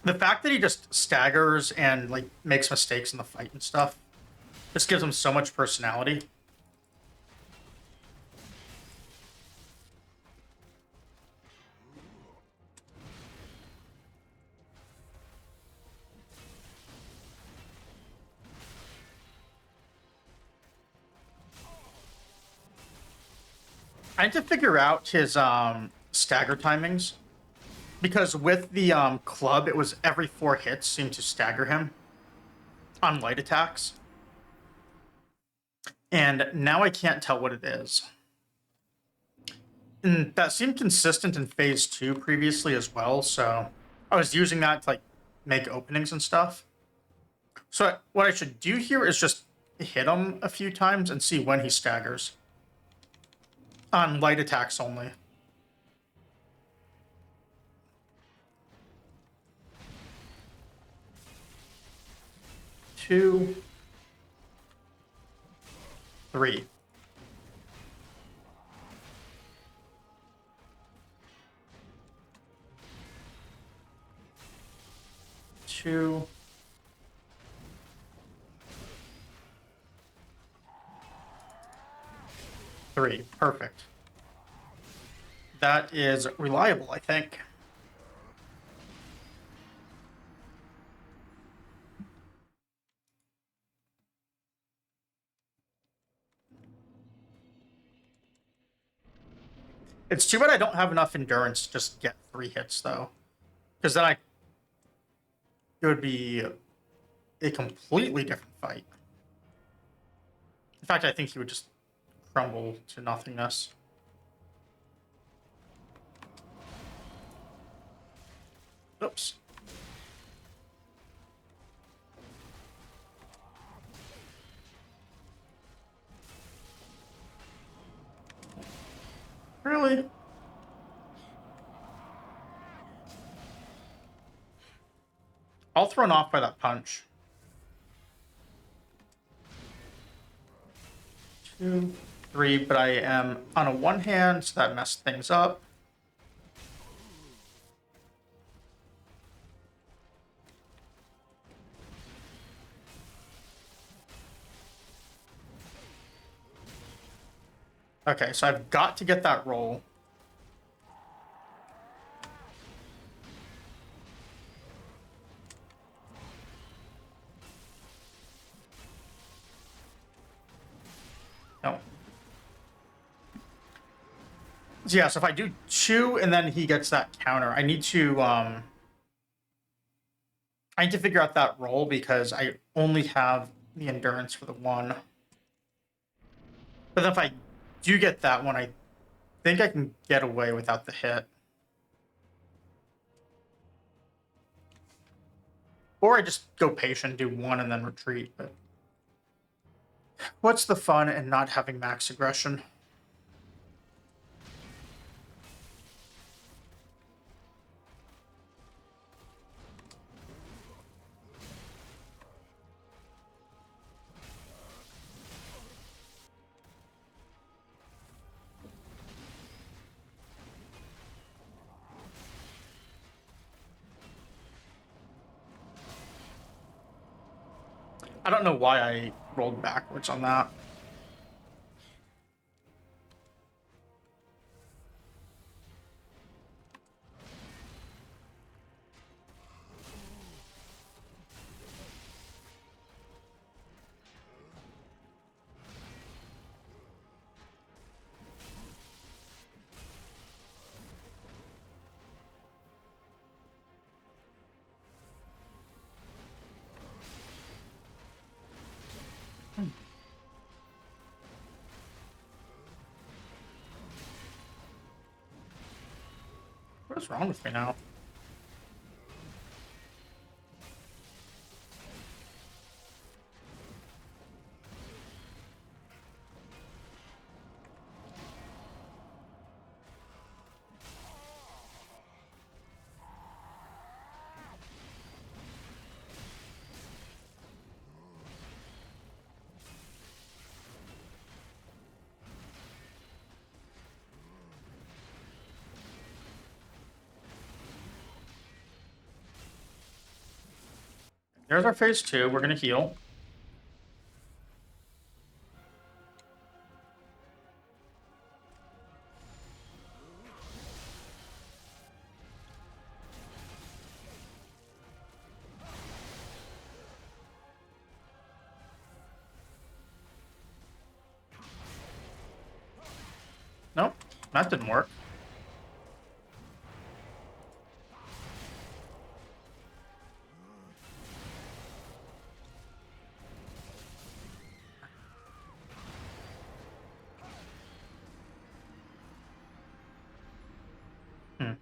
The fact that he just staggers and like makes mistakes in the fight and stuff just gives him so much personality. I need to figure out his stagger timings, because with the club, it was every 4 hits seemed to stagger him on light attacks. And now I can't tell what it is. And that seemed consistent in phase 2 previously as well, so I was using that to like make openings and stuff. So what I should do here is just hit him a few times and see when he staggers. On light attacks only. Two, 3. Two. 3. Perfect. That is reliable, I think. It's too bad I don't have enough endurance to just get 3 hits, though. Because then it would be a completely different fight. In fact, I think he would just crumble to nothingness. Oops. Really? all thrown off by that punch. 2, 3, but I am on a one hand, so that messed things up. Okay, so I've got to get that roll. No. So yeah, so if I do 2 and then he gets that counter, I need to figure out that roll because I only have the endurance for the 1. But then if I do get that one, I think I can get away without the hit. Or I just go patient, do 1, and then retreat. But what's the fun in not having max aggression? I don't know why I rolled backwards on that. What's wrong with me now? There's our phase 2. We're going to heal. Nope, that didn't work. Hmm.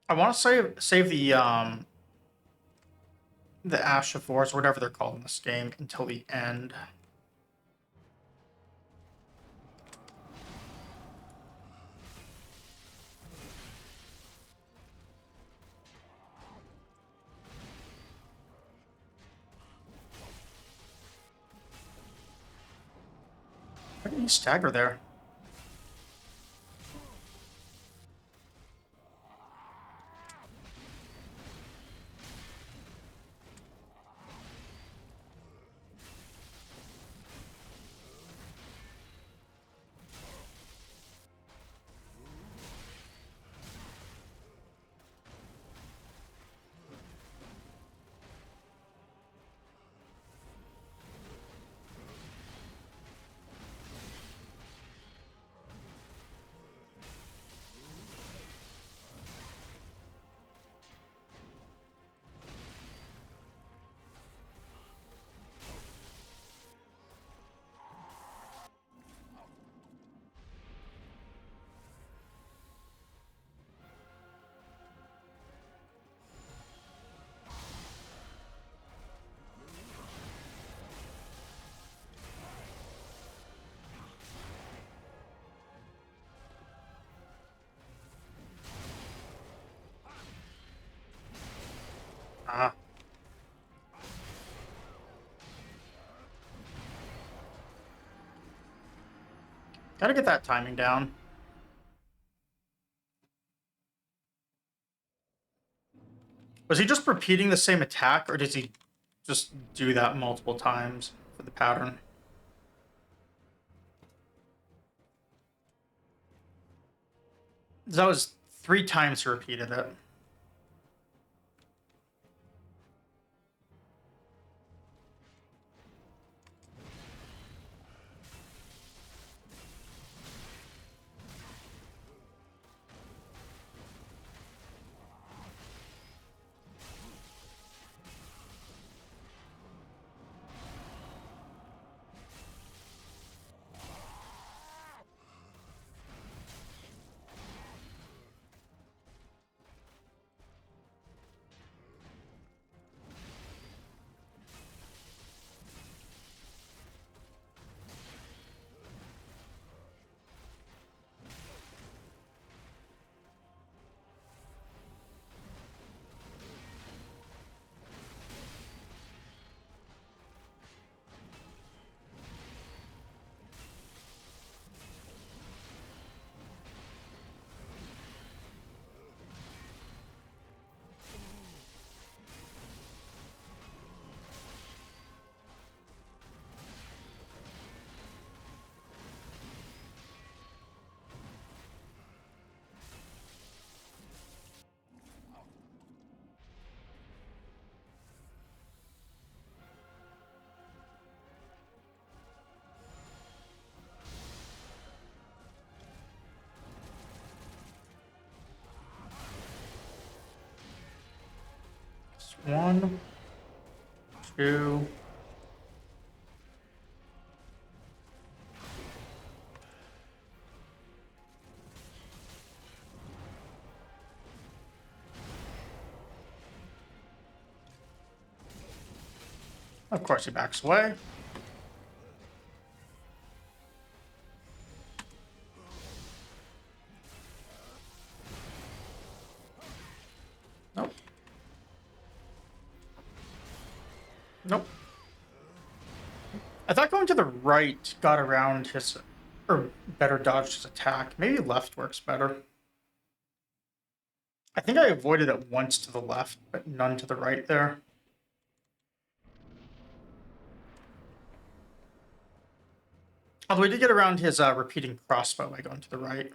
I want to save the Ash of Wars, or whatever they're called in this game, until the end. Why did he stagger there? Ah. Gotta get that timing down. Was he just repeating the same attack, or does he just do that multiple times for the pattern? That was 3 times he repeated it. Just 1, 2. Of course, he backs away. Nope. Nope. I thought going to the right got around his, or better dodged his attack. Maybe left works better. I think I avoided it once to the left, but none to the right there. Although we did get around his repeating crossbow by going to the right.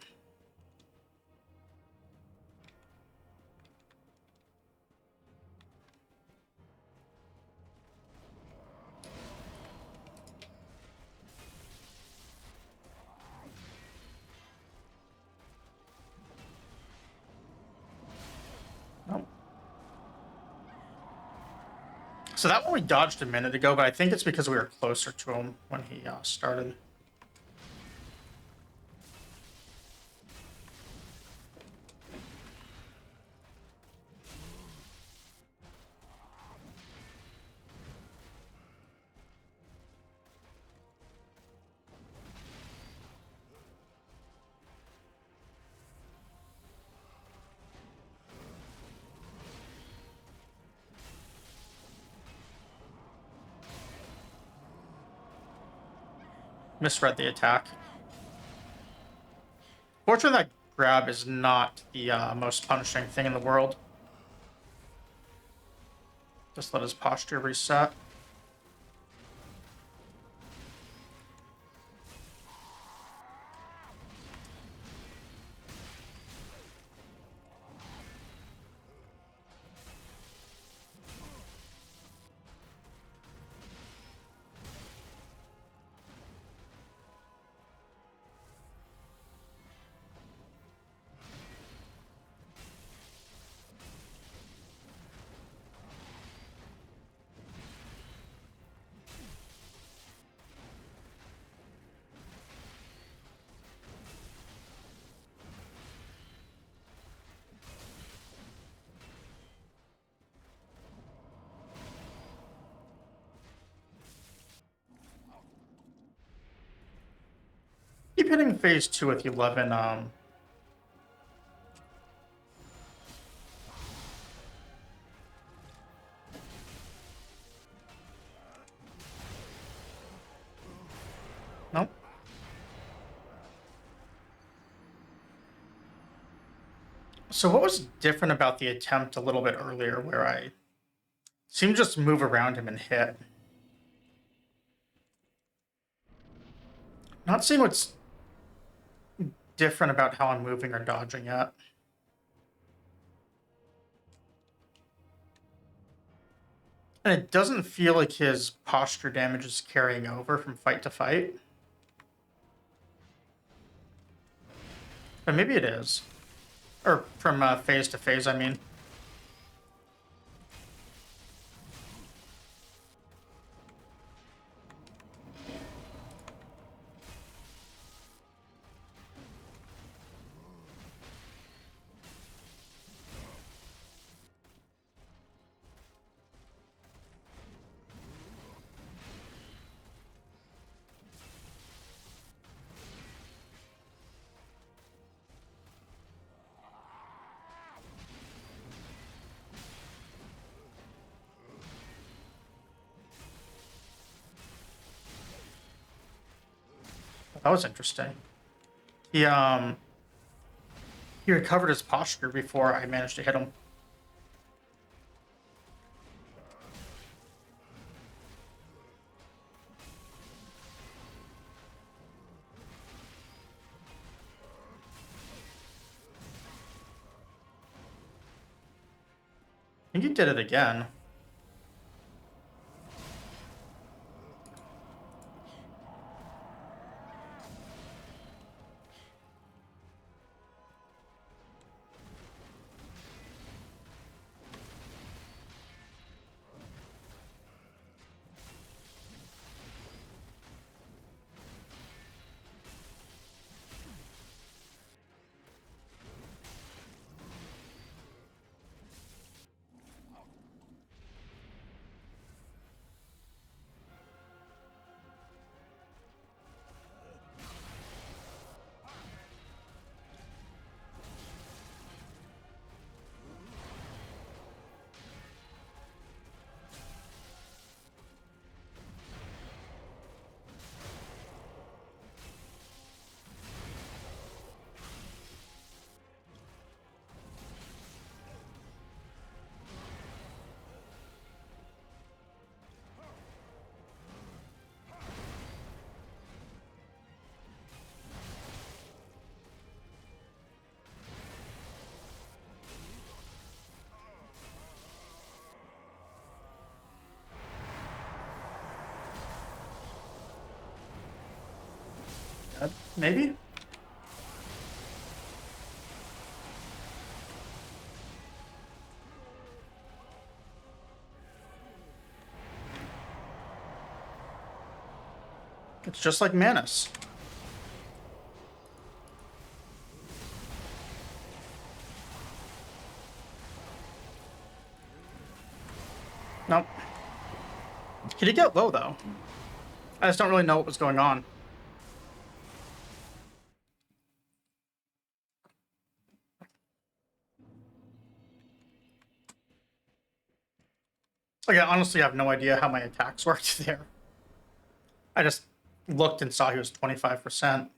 Nope. So that one we dodged a minute ago, but I think it's because we were closer to him when he started. Misread the attack. Fortunately, that grab is not the most punishing thing in the world. Just let his posture reset. Keep hitting phase 2 with 11. So what was different about the attempt a little bit earlier where I seemed to just move around him and hit? Not seeing what's different about how I'm moving or dodging yet. And it doesn't feel like his posture damage is carrying over from fight to fight. But maybe it is. Or from phase to phase, I mean. That was interesting. He recovered his posture before I managed to hit him. I think he did it again. Maybe? It's just like Manus. Nope. He did get low, though. I just don't really know what was going on. Like, I honestly have no idea how my attacks worked there. I just looked and saw he was 25%.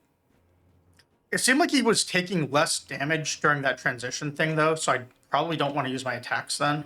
It seemed like he was taking less damage during that transition thing, though, so I probably don't want to use my attacks then.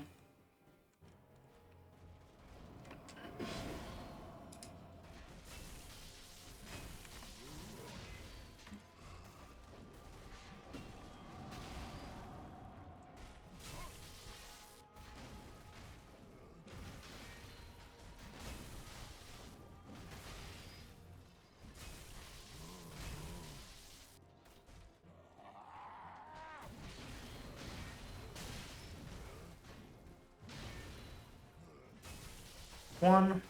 One.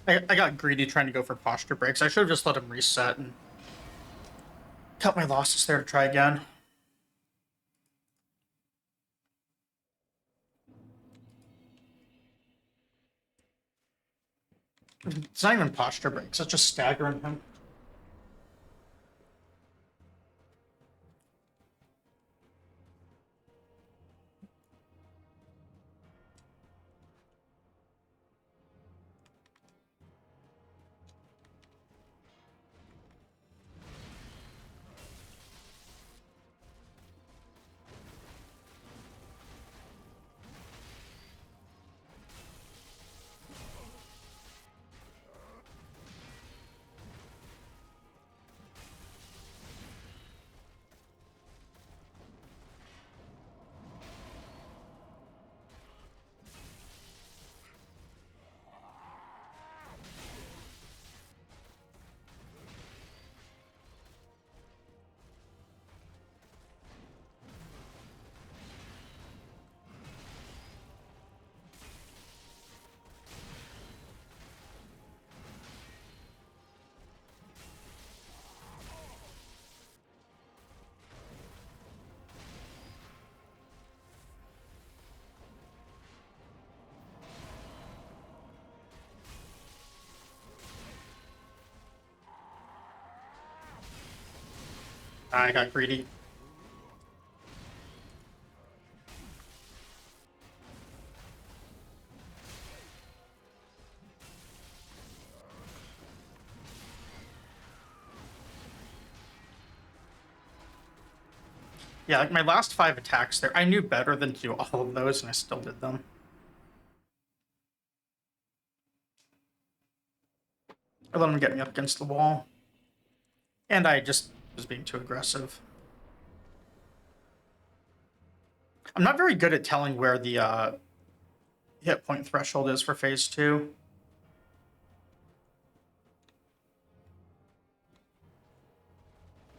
I got greedy trying to go for posture breaks. I should have just let him reset and cut my losses there to try again. It's not even posture breaks, it's just staggering him. I got greedy. Yeah, like my last 5 attacks there, I knew better than to do all of those, and I still did them. I let him get me up against the wall. And I just was being too aggressive. I'm not very good at telling where the hit point threshold is for phase 2.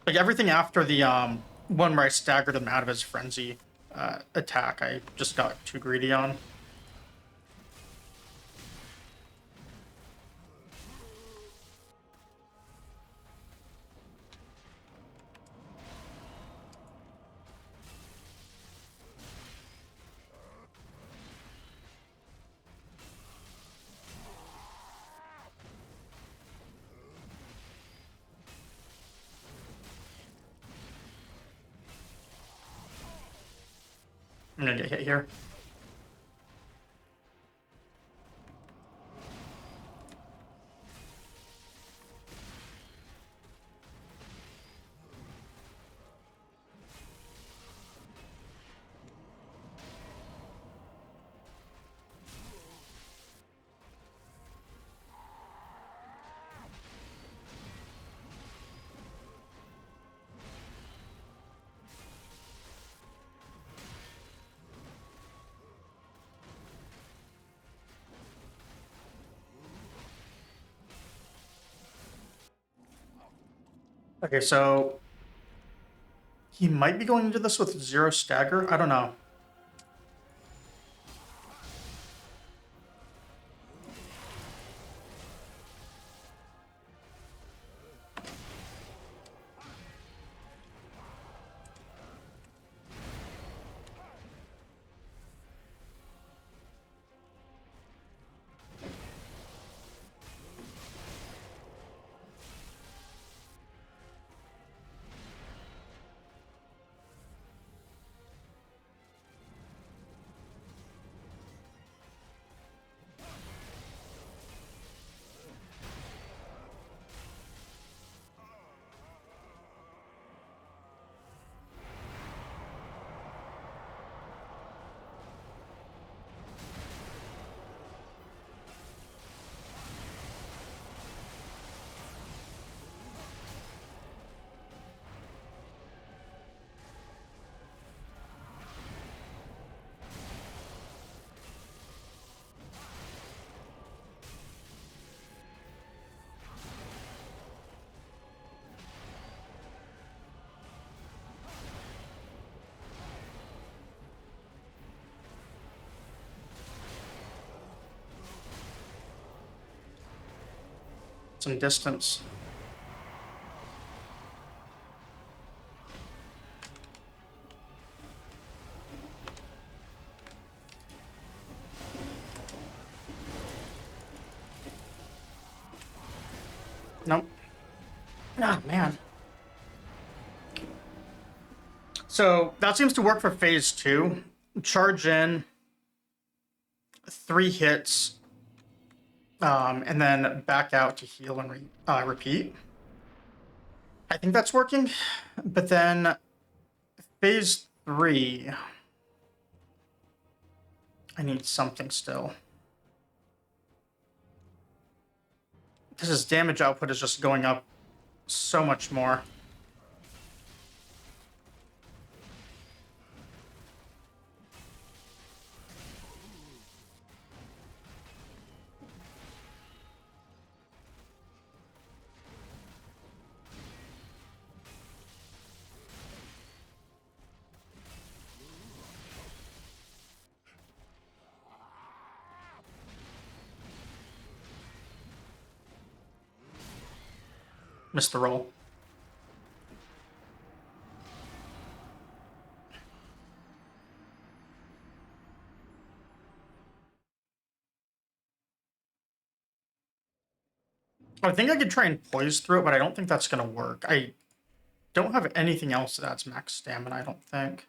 Like everything after the one where I staggered him out of his frenzy attack, I just got too greedy on. I'm gonna get hit here. Okay, so he might be going into this with 0 stagger. I don't know. some distance. Nope. Ah, man. So that seems to work for phase 2. Charge in, 3 hits, and then back out to heal and repeat. I think that's working. But then phase 3, I need something still. Because his damage output is just going up so much more. Missed the roll. I think I could try and poise through it, but I don't think that's going to work. I don't have anything else that's max stamina, I don't think.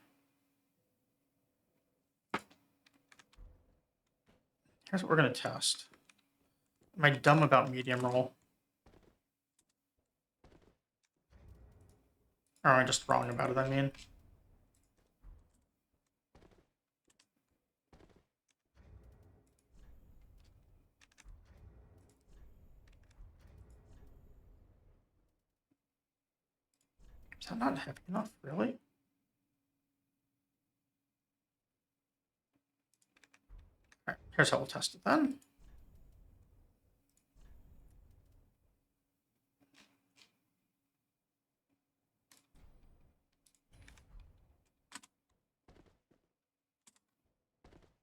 Here's what we're going to test. Am I dumb about medium roll? Or am I just wrong about it, I mean? Is that not heavy enough, really? Alright, here's how we'll test it then.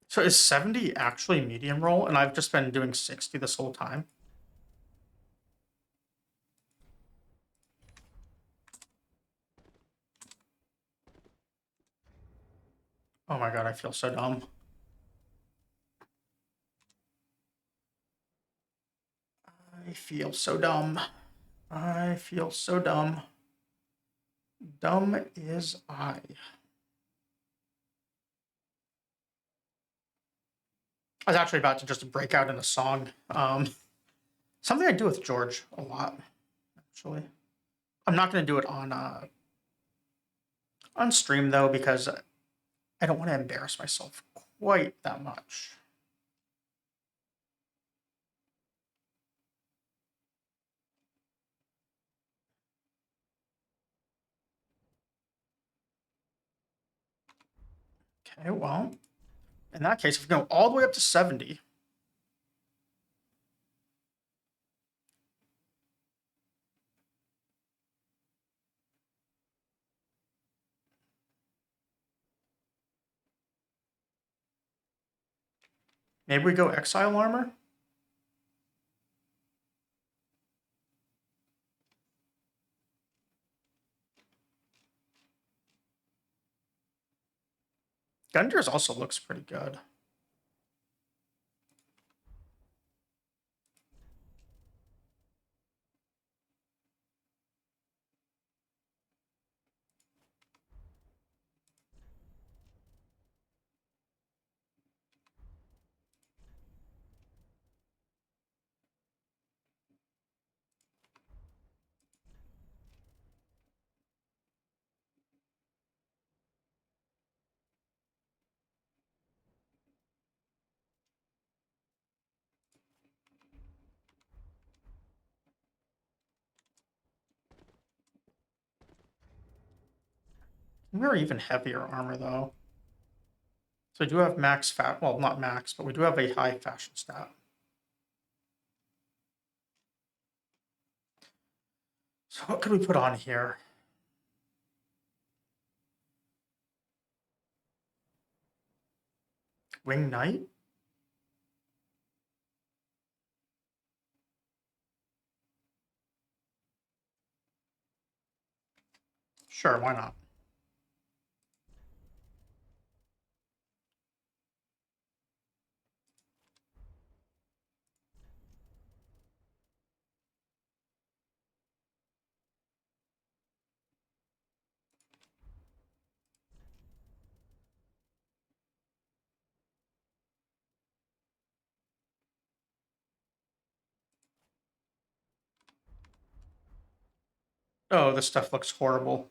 So is 70 actually medium roll? And I've just been doing 60 this whole time? Oh my god, I feel so dumb. I feel so dumb. I feel so dumb. Dumb is I. I was actually about to just break out in a song. Something I do with George a lot, actually. I'm not going to do it on stream though, because I don't want to embarrass myself quite that much. Okay, well, in that case, if we go all the way up to 70, maybe we go Exile Armor? Gundyrs also looks pretty good. We're even heavier armor though. So we do have max fat, well, not max, but we do have a high fashion stat. So what could we put on here? Wing Knight? Sure, why not? Oh, this stuff looks horrible.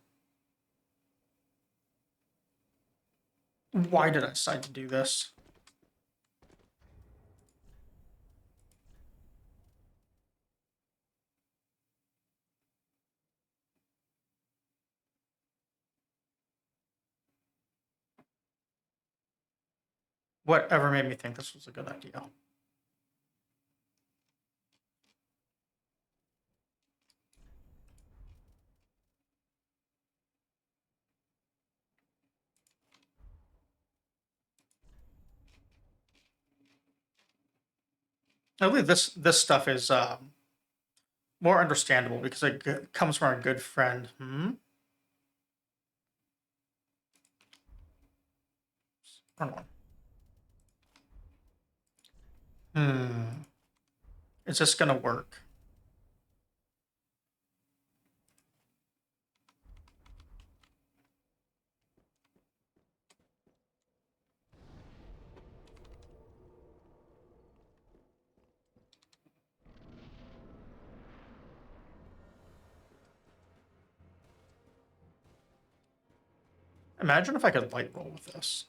Why did I decide to do this? Whatever made me think this was a good idea? I believe this stuff is more understandable because it comes from a good friend. Hold on. Is this gonna work? Imagine if I could light roll with this.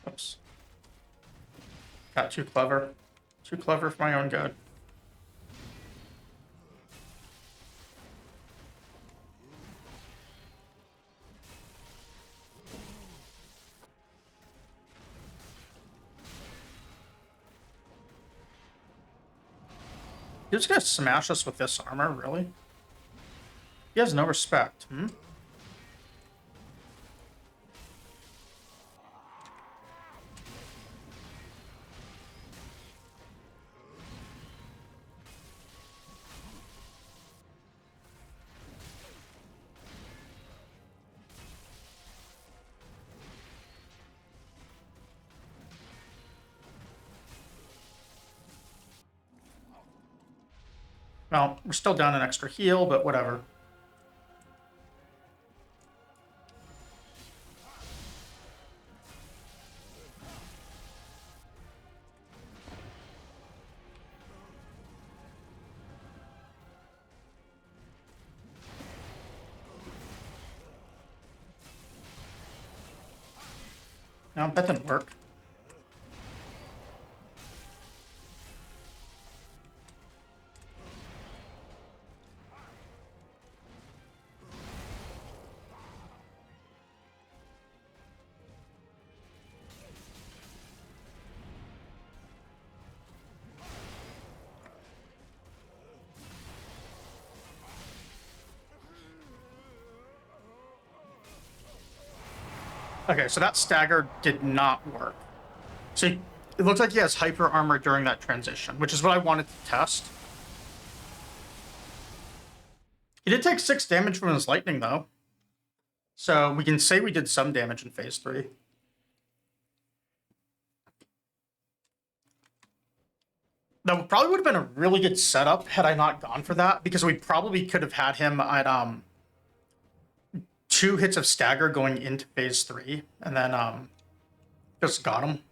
Oops. Got too clever. Too clever for my own good. You're just gonna smash us with this armor, really? He has no respect. Well, we're still down an extra heal, but whatever. No, that didn't work. Okay, so that stagger did not work. So it looks like he has hyper armor during that transition, which is what I wanted to test. He did take 6 damage from his lightning, though. So we can say we did some damage in phase 3. That probably would have been a really good setup had I not gone for that, because we probably could have had him at 2 hits of stagger going into phase 3, and then just got him.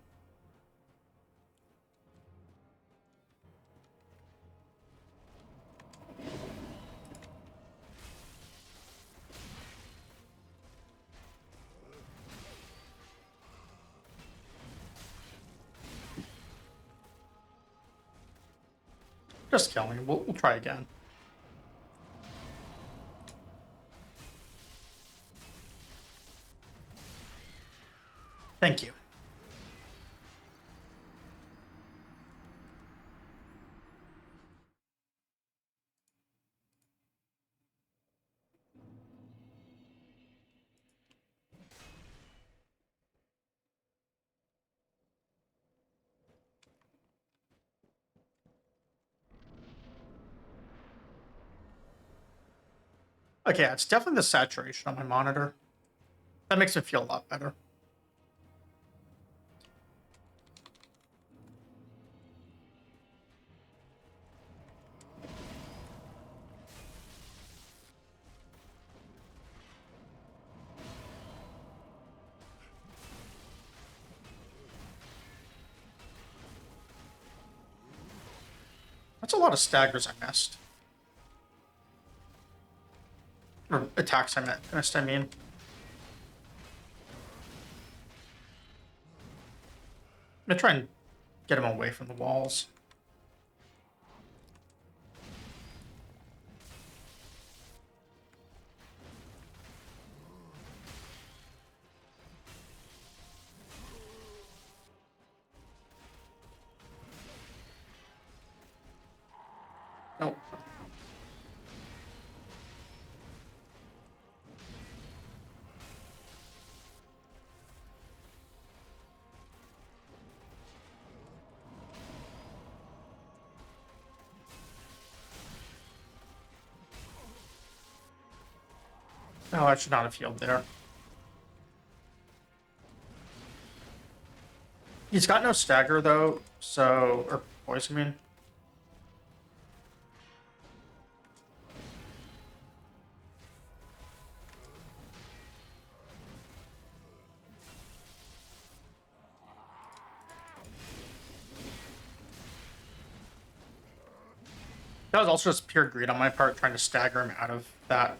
Just killing. We'll try again. Thank you. Okay, yeah, it's definitely the saturation on my monitor. That makes me feel a lot better. That's a lot of staggers I missed. Or attacks I missed, I mean. I'm gonna try and get him away from the walls. Nope. No, I should not have healed there. He's got no stagger though, so or poison, I mean. That was also just pure greed on my part, trying to stagger him out of that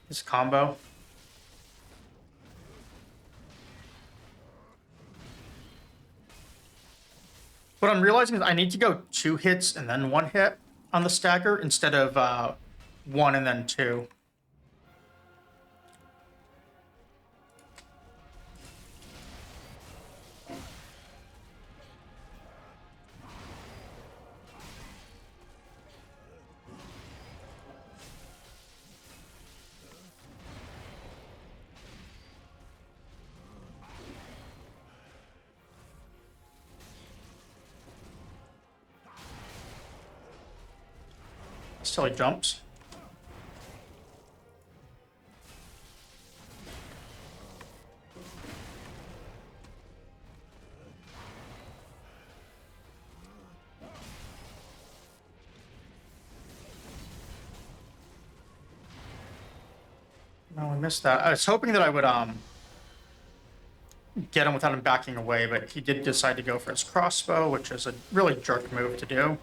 his combo. What I'm realizing is I need to go 2 hits and then 1 hit on the stagger instead of 1 and then 2. Still he jumps. No, I missed that. I was hoping that I would get him without him backing away, but he did decide to go for his crossbow, which is a really jerk move to do.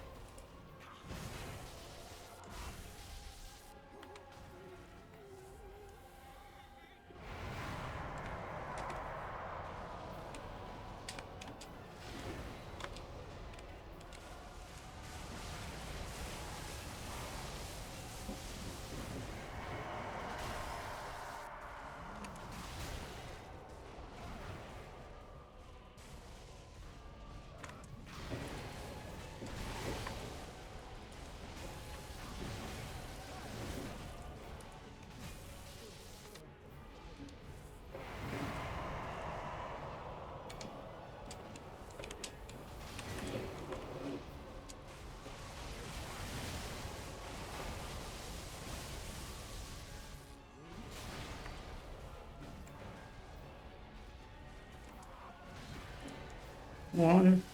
One.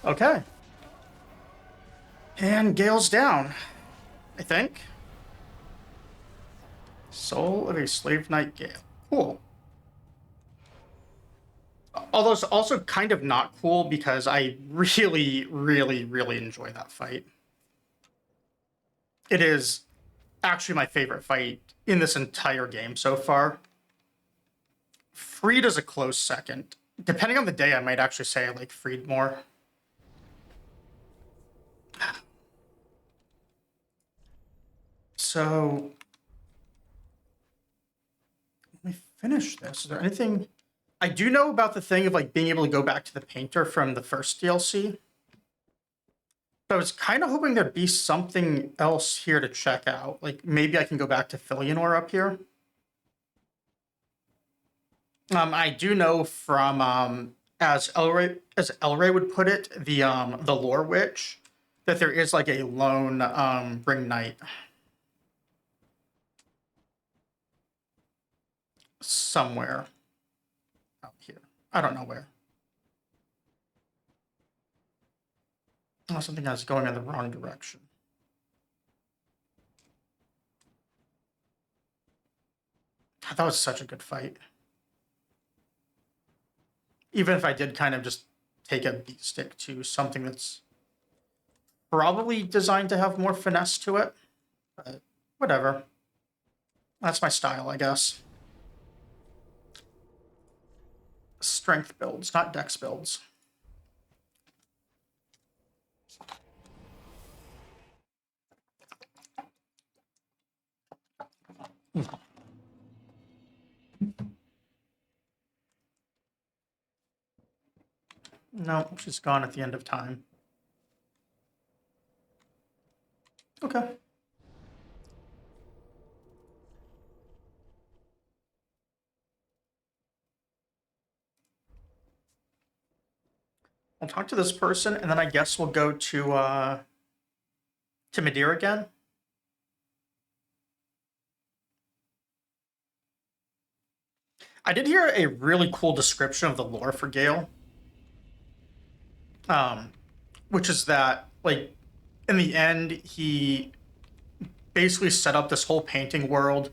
Okay. And Gale's down, I think. Soul of a Slave Knight Gale. Cool. Although it's also kind of not cool because I really, really, really enjoy that fight. It is actually my favorite fight in this entire game so far. Freed is a close second. Depending on the day, I might actually say I like Freed more. So, let me finish this. Is there anything... I do know about the thing of like being able to go back to the painter from the first DLC. But I was kind of hoping there'd be something else here to check out. Like maybe I can go back to Filianor up here. I do know from as Elray would put it, the lore witch, that there is like a lone ring knight somewhere out here. I don't know where. Oh, something I was going in the wrong direction. That was such a good fight. Even if I did kind of just take a beat stick to something that's probably designed to have more finesse to it, but whatever. That's my style, I guess. Strength builds, not dex builds. No, she's gone at the end of time. Okay. I'll talk to this person, and then I guess we'll go to Midir again. I did hear a really cool description of the lore for Gale. Which is that, like, in the end, he basically set up this whole painting world.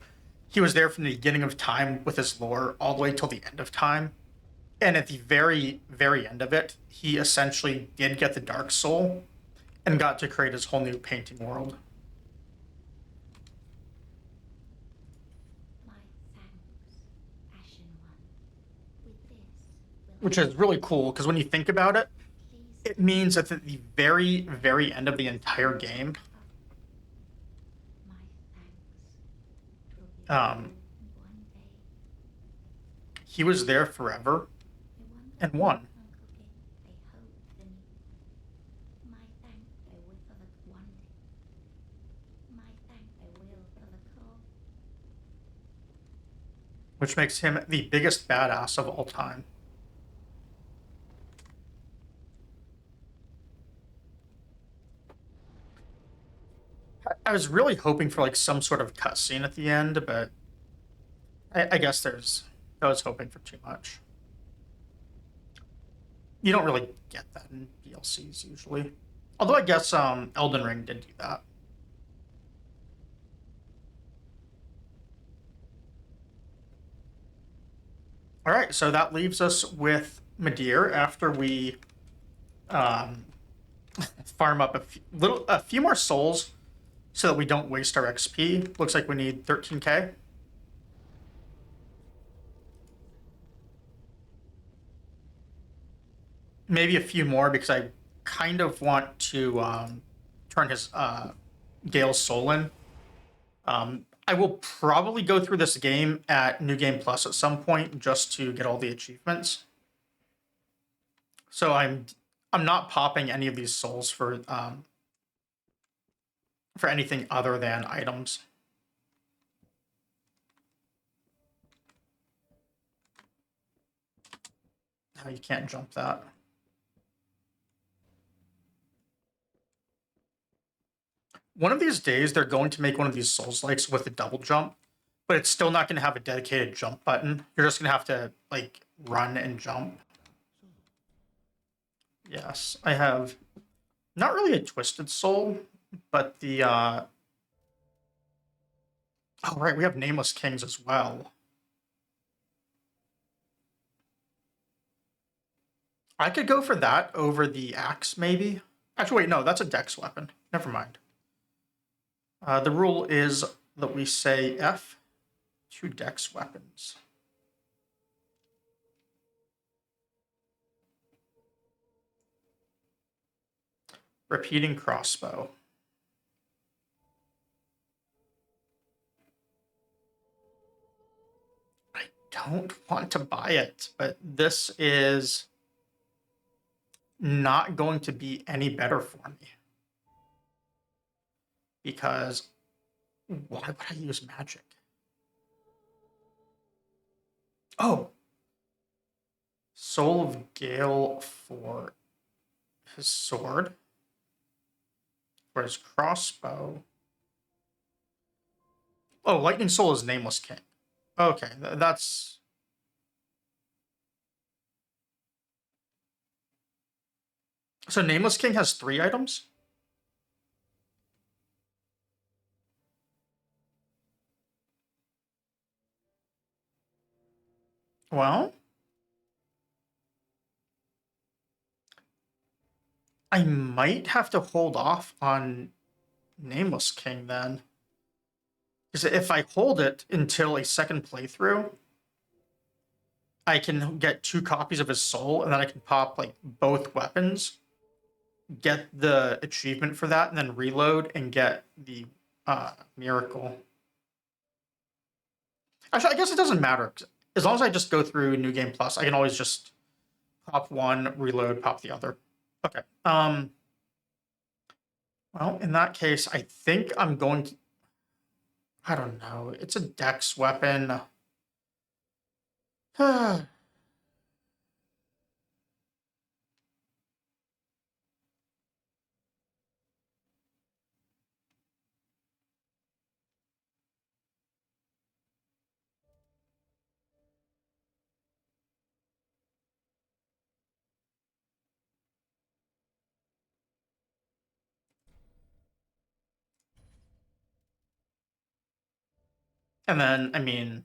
He was there from the beginning of time with his lore all the way till the end of time. And at the very, very end of it, he essentially did get the Dark Soul and got to create his whole new painting world. Which is really cool because when you think about it, it means that at the very, very end of the entire game, he was there forever and won. Which makes him the biggest badass of all time. I was really hoping for like some sort of cutscene at the end, but I guess I was hoping for too much. You don't really get that in DLCs usually. Although I guess Elden Ring did do that. All right, so that leaves us with Midir after we um, farm up a few more souls so that we don't waste our XP. Looks like we need 13k. Maybe a few more because I kind of want to turn his Gale's soul in. I will probably go through this game at New Game Plus at some point just to get all the achievements. So I'm not popping any of these souls for anything other than items. No, you can't jump that. One of these days, they're going to make one of these Souls-likes with a double jump, but it's still not going to have a dedicated jump button. You're just going to have to, like, run and jump. Yes, I have not really a Twisted Soul, but the, oh, right, we have Nameless Kings as well. I could go for that over the axe, maybe. Actually, wait, no, that's a dex weapon. Never mind. The rule is that we say F to dex weapons. Repeating crossbow. I don't want to buy it, but this is not going to be any better for me. Because why would I use magic? Oh, Soul of Gale for his sword. For his crossbow. Oh, Lightning Soul is Nameless King. Okay, that's... So Nameless King has 3 items? Well, I might have to hold off on Nameless King then. Because if I hold it until a second playthrough, I can get 2 copies of his soul, and then I can pop like both weapons, get the achievement for that, and then reload and get the miracle. Actually, I guess it doesn't matter. As long as I just go through New Game Plus, I can always just pop one, reload, pop the other. Okay. Well, in that case, I think I'm going to... I don't know. It's a dex weapon. And then, I mean,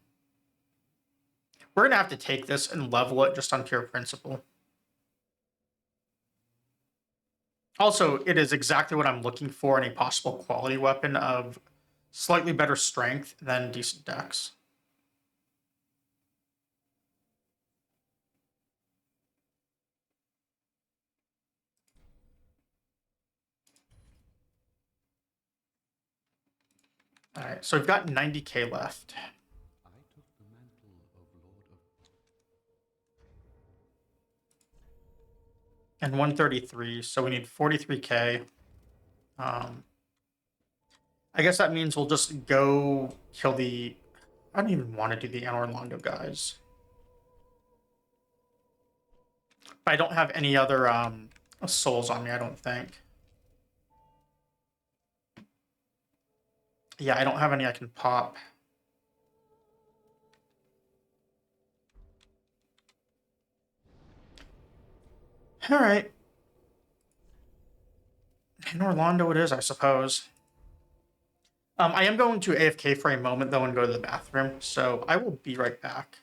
we're going to have to take this and level it just on pure principle. Also, it is exactly what I'm looking for in a possible quality weapon of slightly better strength than decent dex. All right, so we've got 90k left. And 133, so we need 43k. I guess that means we'll just go kill the... I don't even want to do the Anor Londo guys. But I don't have any other souls on me, I don't think. Yeah, I don't have any I can pop. All right. Anor Londo it is, I suppose. I am going to AFK for a moment, though, and go to the bathroom, so I will be right back.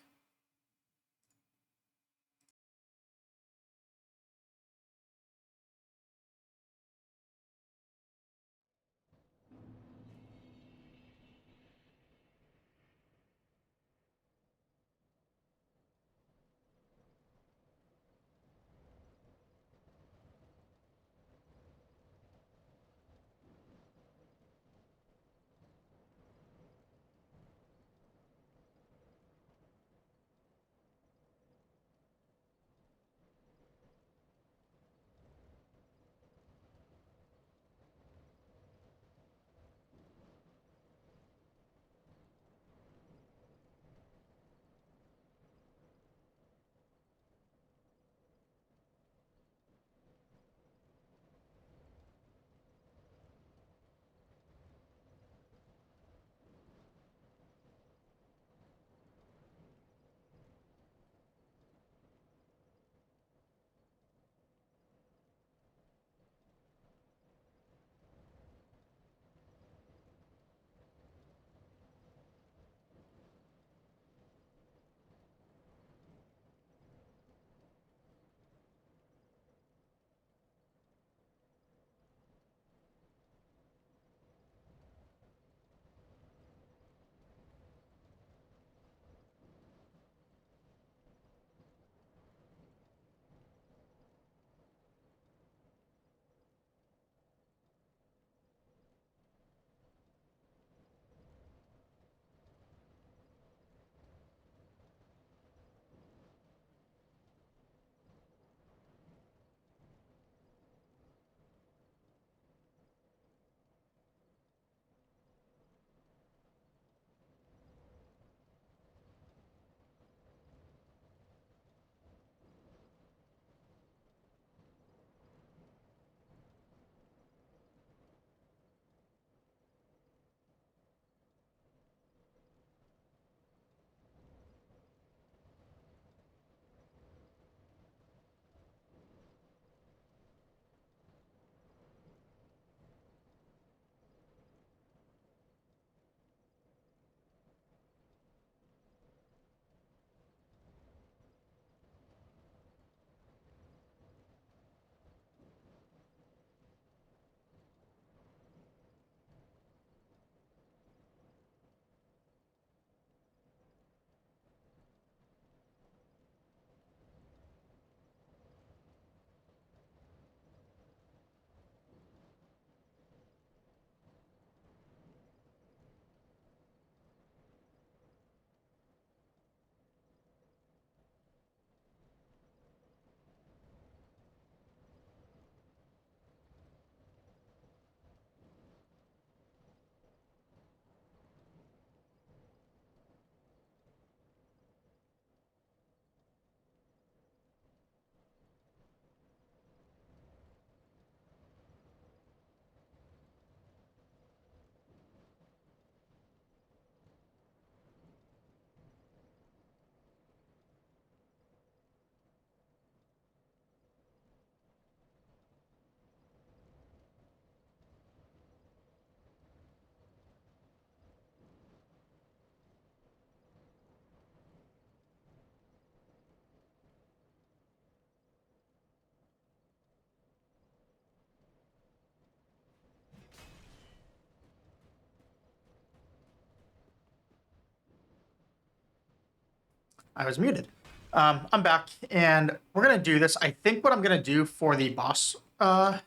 I was muted. I'm back, and we're gonna do this. I think what I'm gonna do for the boss that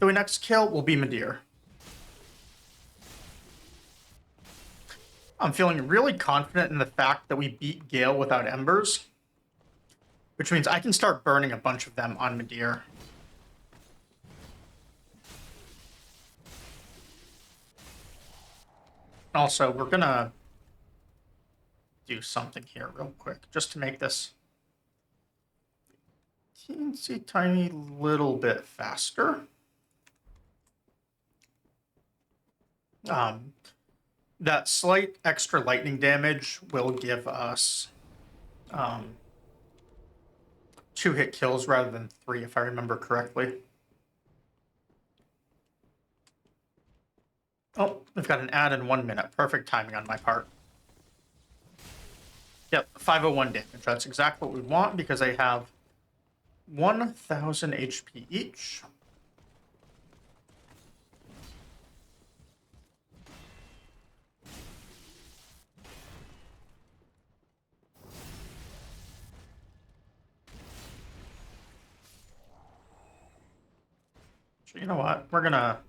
we next kill will be Midir. I'm feeling really confident in the fact that we beat Gale without embers, which means I can start burning a bunch of them on Midir. Also, we're gonna do something here real quick just to make this teensy tiny little bit faster. That slight extra lightning damage will give us 2-hit kills rather than 3, if I remember correctly. Oh, we've got an ad in 1 minute. Perfect timing on my part. Yep, 501 damage. That's exactly what we want because they have 1,000 HP each. So you know what? We're gonna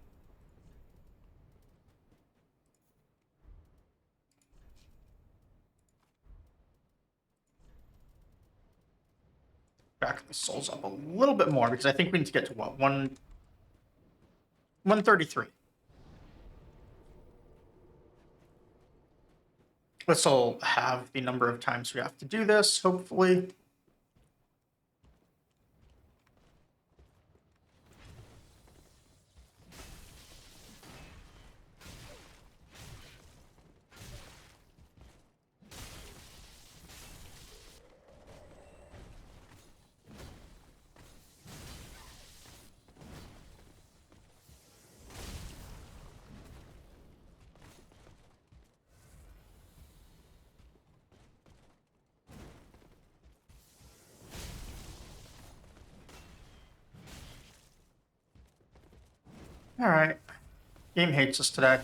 back the souls up a little bit more because I think we need to get to what? 133. This will have the number of times we have to do this, hopefully. All right. Game hates us today.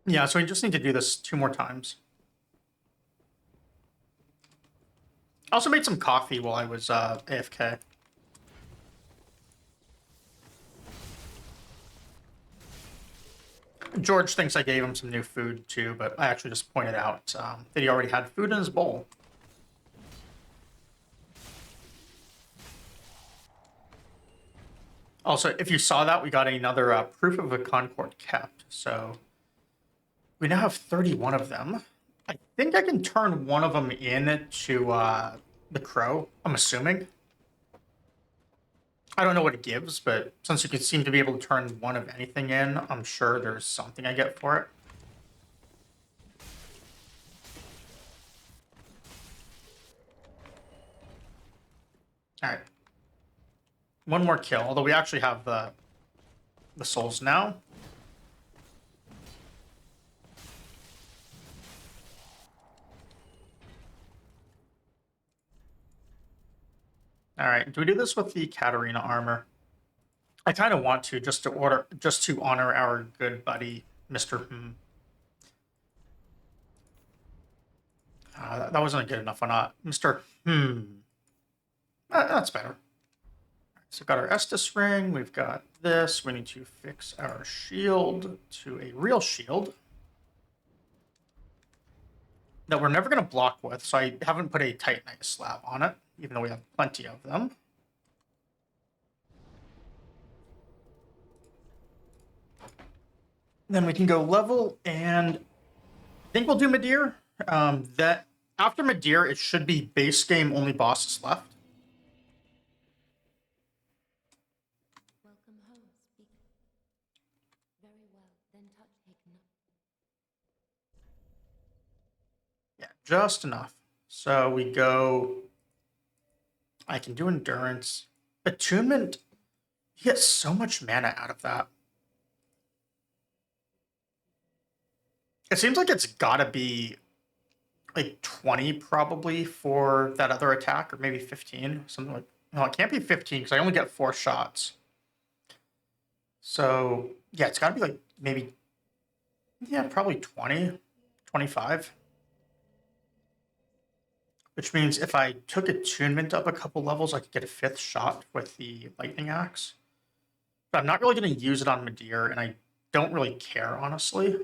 Yeah, so we just need to do this 2 more times. I also made some coffee while I was AFK. George thinks I gave him some new food too, but I actually just pointed out that he already had food in his bowl. Also, if you saw that, we got another proof of a Concord kept. So we now have 31 of them. I think I can turn one of them in to the crow, I'm assuming. I don't know what it gives, but since you can seem to be able to turn one of anything in, I'm sure there's something I get for it. All right. One more kill, although we actually have the souls now. All right, do we do this with the Katarina armor? I kind of want to, just to honor our good buddy, Mr. That wasn't good enough or not. Mr. That's better. So we've got our Estus ring, we've got this. We need to fix our shield to a real shield that we're never going to block with, so I haven't put a Titanite slab on it, even though we have plenty of them. Then we can go level, and I think we'll do Midir. That after Midir, it should be base game only bosses left. Welcome home, speaker. Very well, then touch taken up. Yeah, just enough. So we go. I can do endurance. Attunement. You get so much mana out of that. It seems like it's gotta be like 20 probably for that other attack, or maybe 15. Something like, no, it can't be 15 because I only get 4 shots. So yeah, it's got to be like maybe, yeah, probably 20, 25. Which means if I took attunement up a couple levels, I could get a 5th shot with the lightning axe. But I'm not really going to use it on Midir, and I don't really care, honestly. So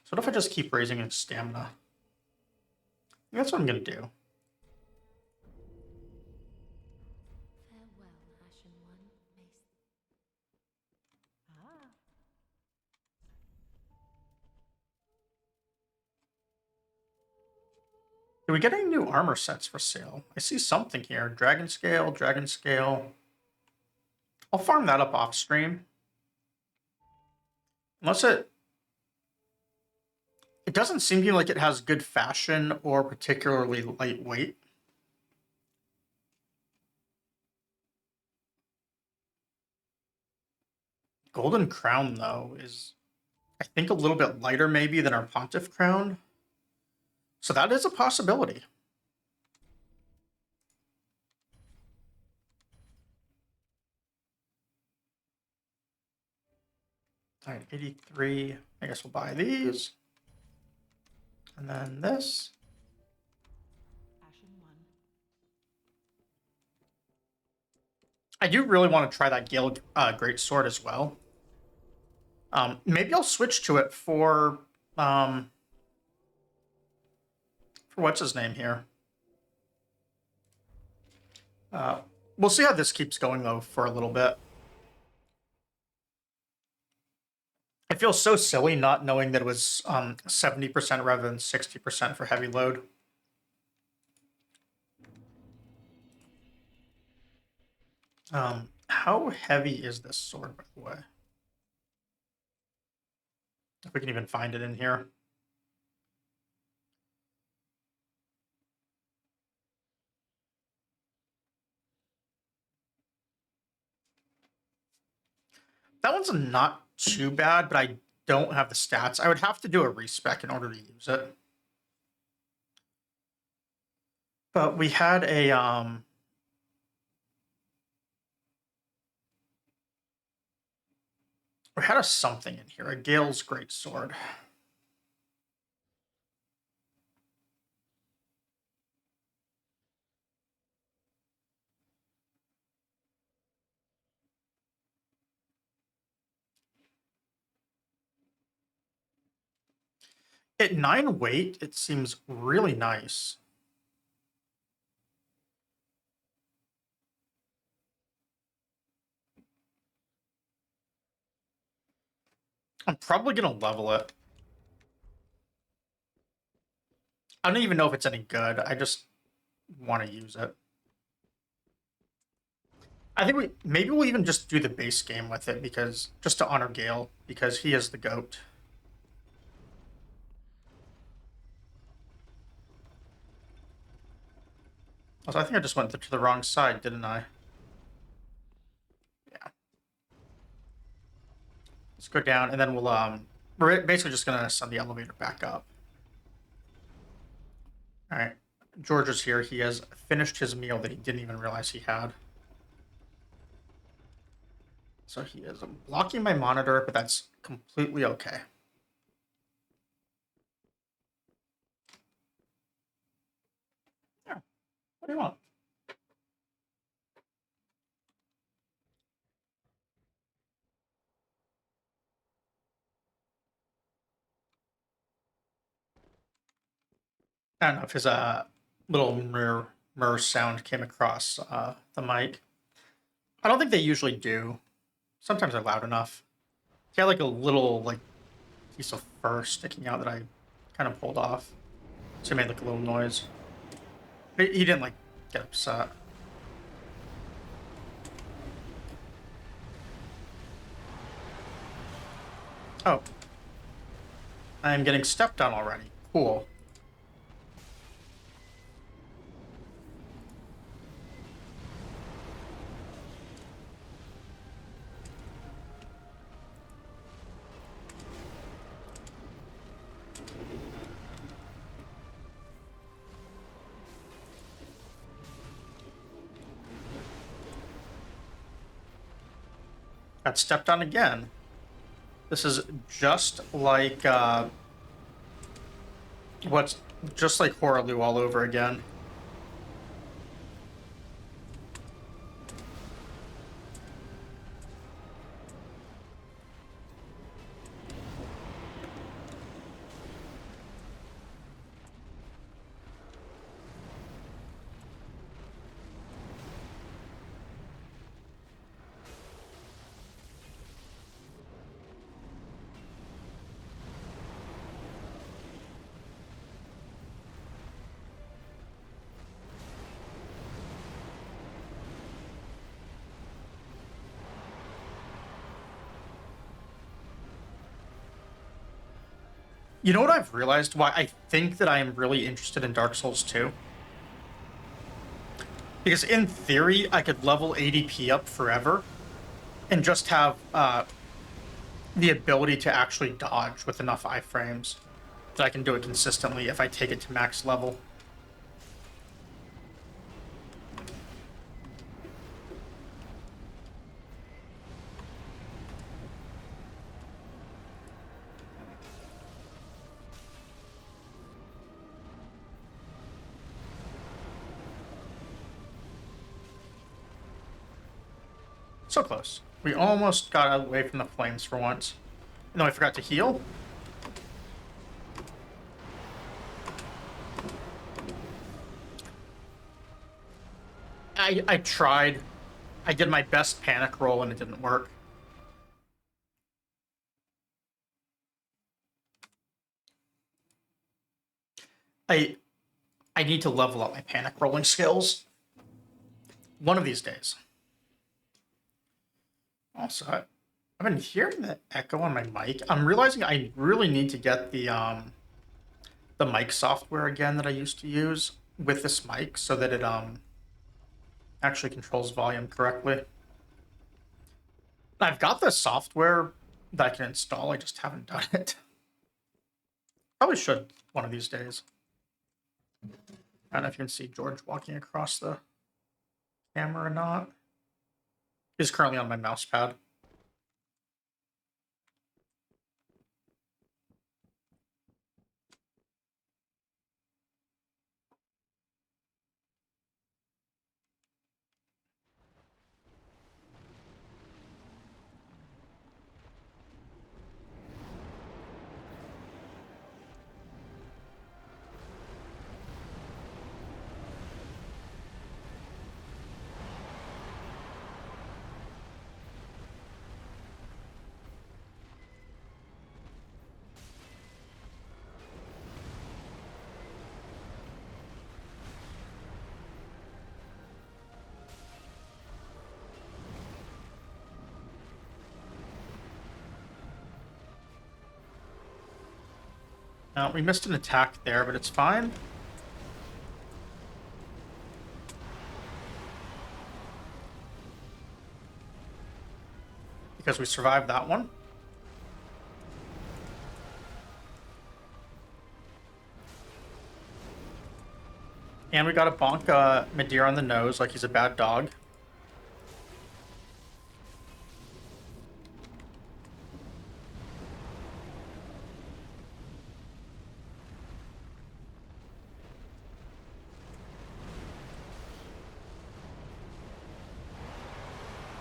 what if I just keep raising his stamina? I think that's what I'm going to do. Farewell, Ashen One. Do we get any new armor sets for sale? I see something here. Dragon Scale, Dragon Scale. I'll farm that up off stream. Unless it doesn't seem to me like it has good fashion or particularly lightweight. Golden Crown, though, is, I think, a little bit lighter maybe than our Pontiff Crown. So that is a possibility. All right, 83. I guess we'll buy these. And then this. I do really want to try that Gale Great Sword as well. Maybe I'll switch to it for what's his name here. We'll see how this keeps going though for a little bit. I feel so silly not knowing that it was 70% rather than 60% for heavy load. How heavy is this sword, by the way? If we can even find it in here. That one's not too bad, but I don't have the stats. I would have to do a respec in order to use it. But we had a something in here, a Gale's Great Sword. At 9 weight, it seems really nice. I'm probably going to level it. I don't even know if it's any good. I just want to use it. I think maybe we'll even just do the base game with it because just to honor Gale because he is the GOAT. Also, I think I just went to the wrong side, didn't I? Yeah. Let's go down and then we're basically just gonna send the elevator back up. All right. George is here. He has finished his meal that he didn't even realize he had. So he is blocking my monitor, but that's completely okay. Yeah. What do you want? I don't know if his little mirror sound came across the mic. I don't think they usually do. Sometimes they're loud enough. He had like a little like piece of fur sticking out that I kind of pulled off, so he made like a little noise. He didn't like get upset. Oh, I am getting stepped on already. Cool. Got stepped on again. This is just like what's just like Horaloo all over again. You know what I've realized? Why I think that I am really interested in Dark Souls 2? Because in theory, I could level ADP up forever and just have the ability to actually dodge with enough iframes that I can do it consistently if I take it to max level. So close. We almost got away from the flames for once. And then I forgot to heal. I tried. I did my best panic roll and it didn't work. I need to level up my panic rolling skills. One of these days. Also, I've been hearing the echo on my mic. I'm realizing I really need to get the mic software again that I used to use with this mic so that it actually controls volume correctly. I've got the software that I can install, I just haven't done it. Probably should one of these days. I don't know if you can see George walking across the camera or not. He's currently on my mouse pad. We missed an attack there, but it's fine. Because we survived that one. And we got to bonk Midir on the nose like he's a bad dog.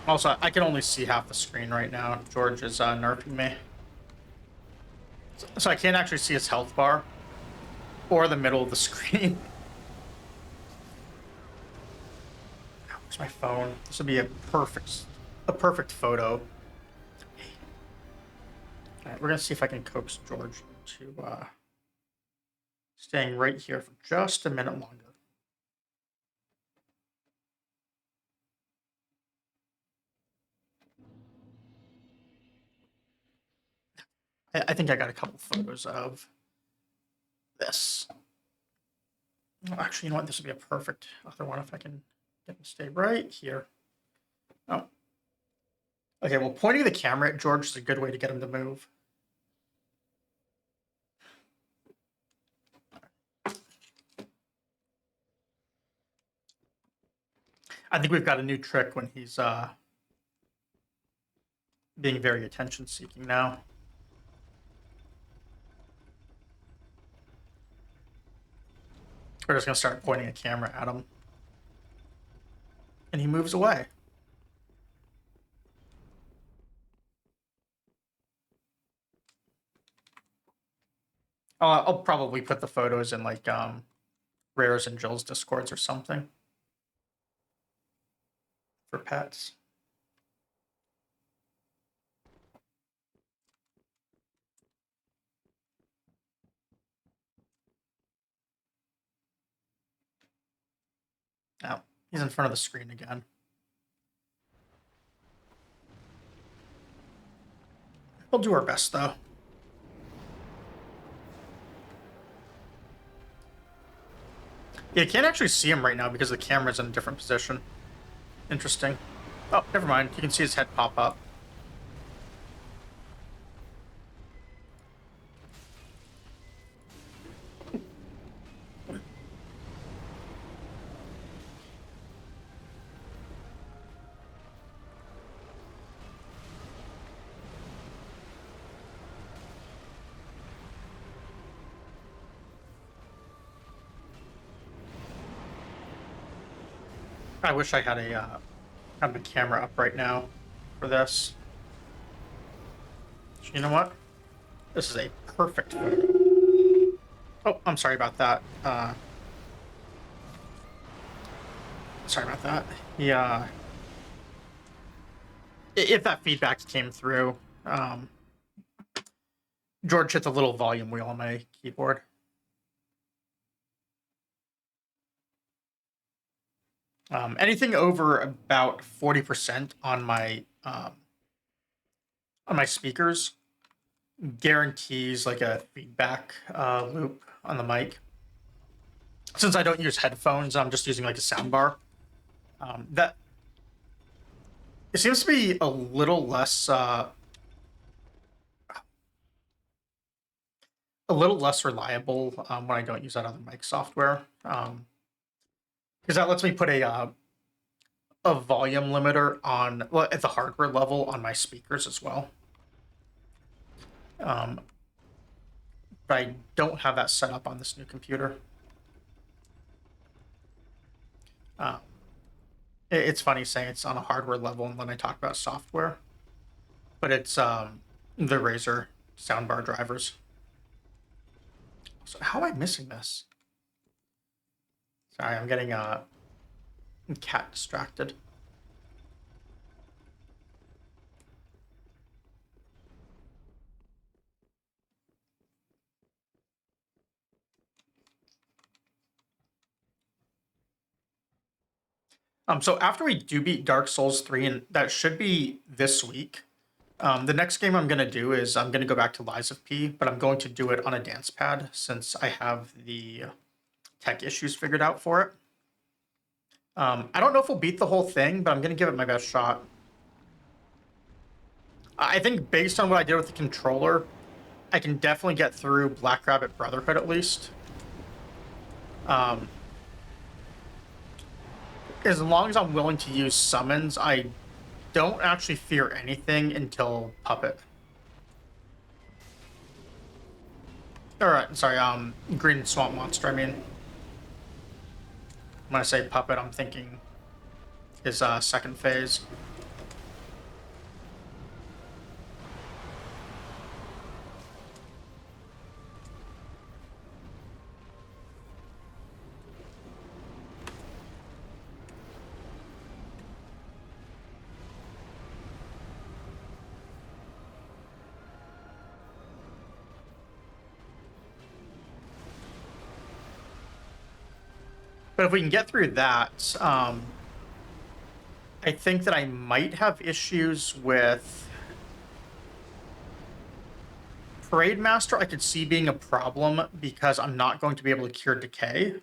Also, I can only see half the screen right now. George is nerfing me. So I can't actually see his health bar or the middle of the screen. Where's my phone? This would be a perfect photo. All right, we're gonna see if I can coax George to staying right here for just a minute longer. I think I got a couple photos of this. Well, actually, you know what? This would be a perfect other one if I can get him to stay right here. Oh. Okay, well, pointing the camera at George is a good way to get him to move. I think we've got a new trick when he's being very attention-seeking now. We're just gonna start pointing a camera at him. And he moves away. I'll probably put the photos in like Rares and Jill's Discords or something for pets. Oh, he's in front of the screen again. We'll do our best though. Yeah, you can't actually see him right now because the camera's in a different position. Interesting. Oh, never mind. You can see his head pop up. I wish I had have the camera up right now for this. You know what? This is a perfect photo. Oh, I'm sorry about that. Sorry about that. Yeah. If that feedback came through, George hit the little volume wheel on my keyboard. Anything over about 40% on my speakers guarantees like a feedback loop on the mic. Since I don't use headphones, I'm just using like a sound bar. That it seems to be a little less reliable when I don't use that other mic software. Because that lets me put a volume limiter on at the hardware level on my speakers as well. But I don't have that set up on this new computer. It's funny saying it's on a hardware level and then I talk about software, but it's the Razer soundbar drivers. So how am I missing this? Sorry, I'm getting cat distracted. So after we do beat Dark Souls 3, and that should be this week, the next game I'm going to do is I'm going to go back to Lies of P, but I'm going to do it on a dance pad since I have the tech issues figured out for it. I don't know if we'll beat the whole thing, but I'm going to give it my best shot. I think based on what I did with the controller, I can definitely get through Black Rabbit Brotherhood at least. As long as I'm willing to use summons, I don't actually fear anything until Puppet. Alright, sorry, Green Swamp Monster, I mean. When I say Puppet, I'm thinking his second phase. But if we can get through that, I think that I might have issues with Parade Master. I could see being a problem because I'm not going to be able to cure Decay.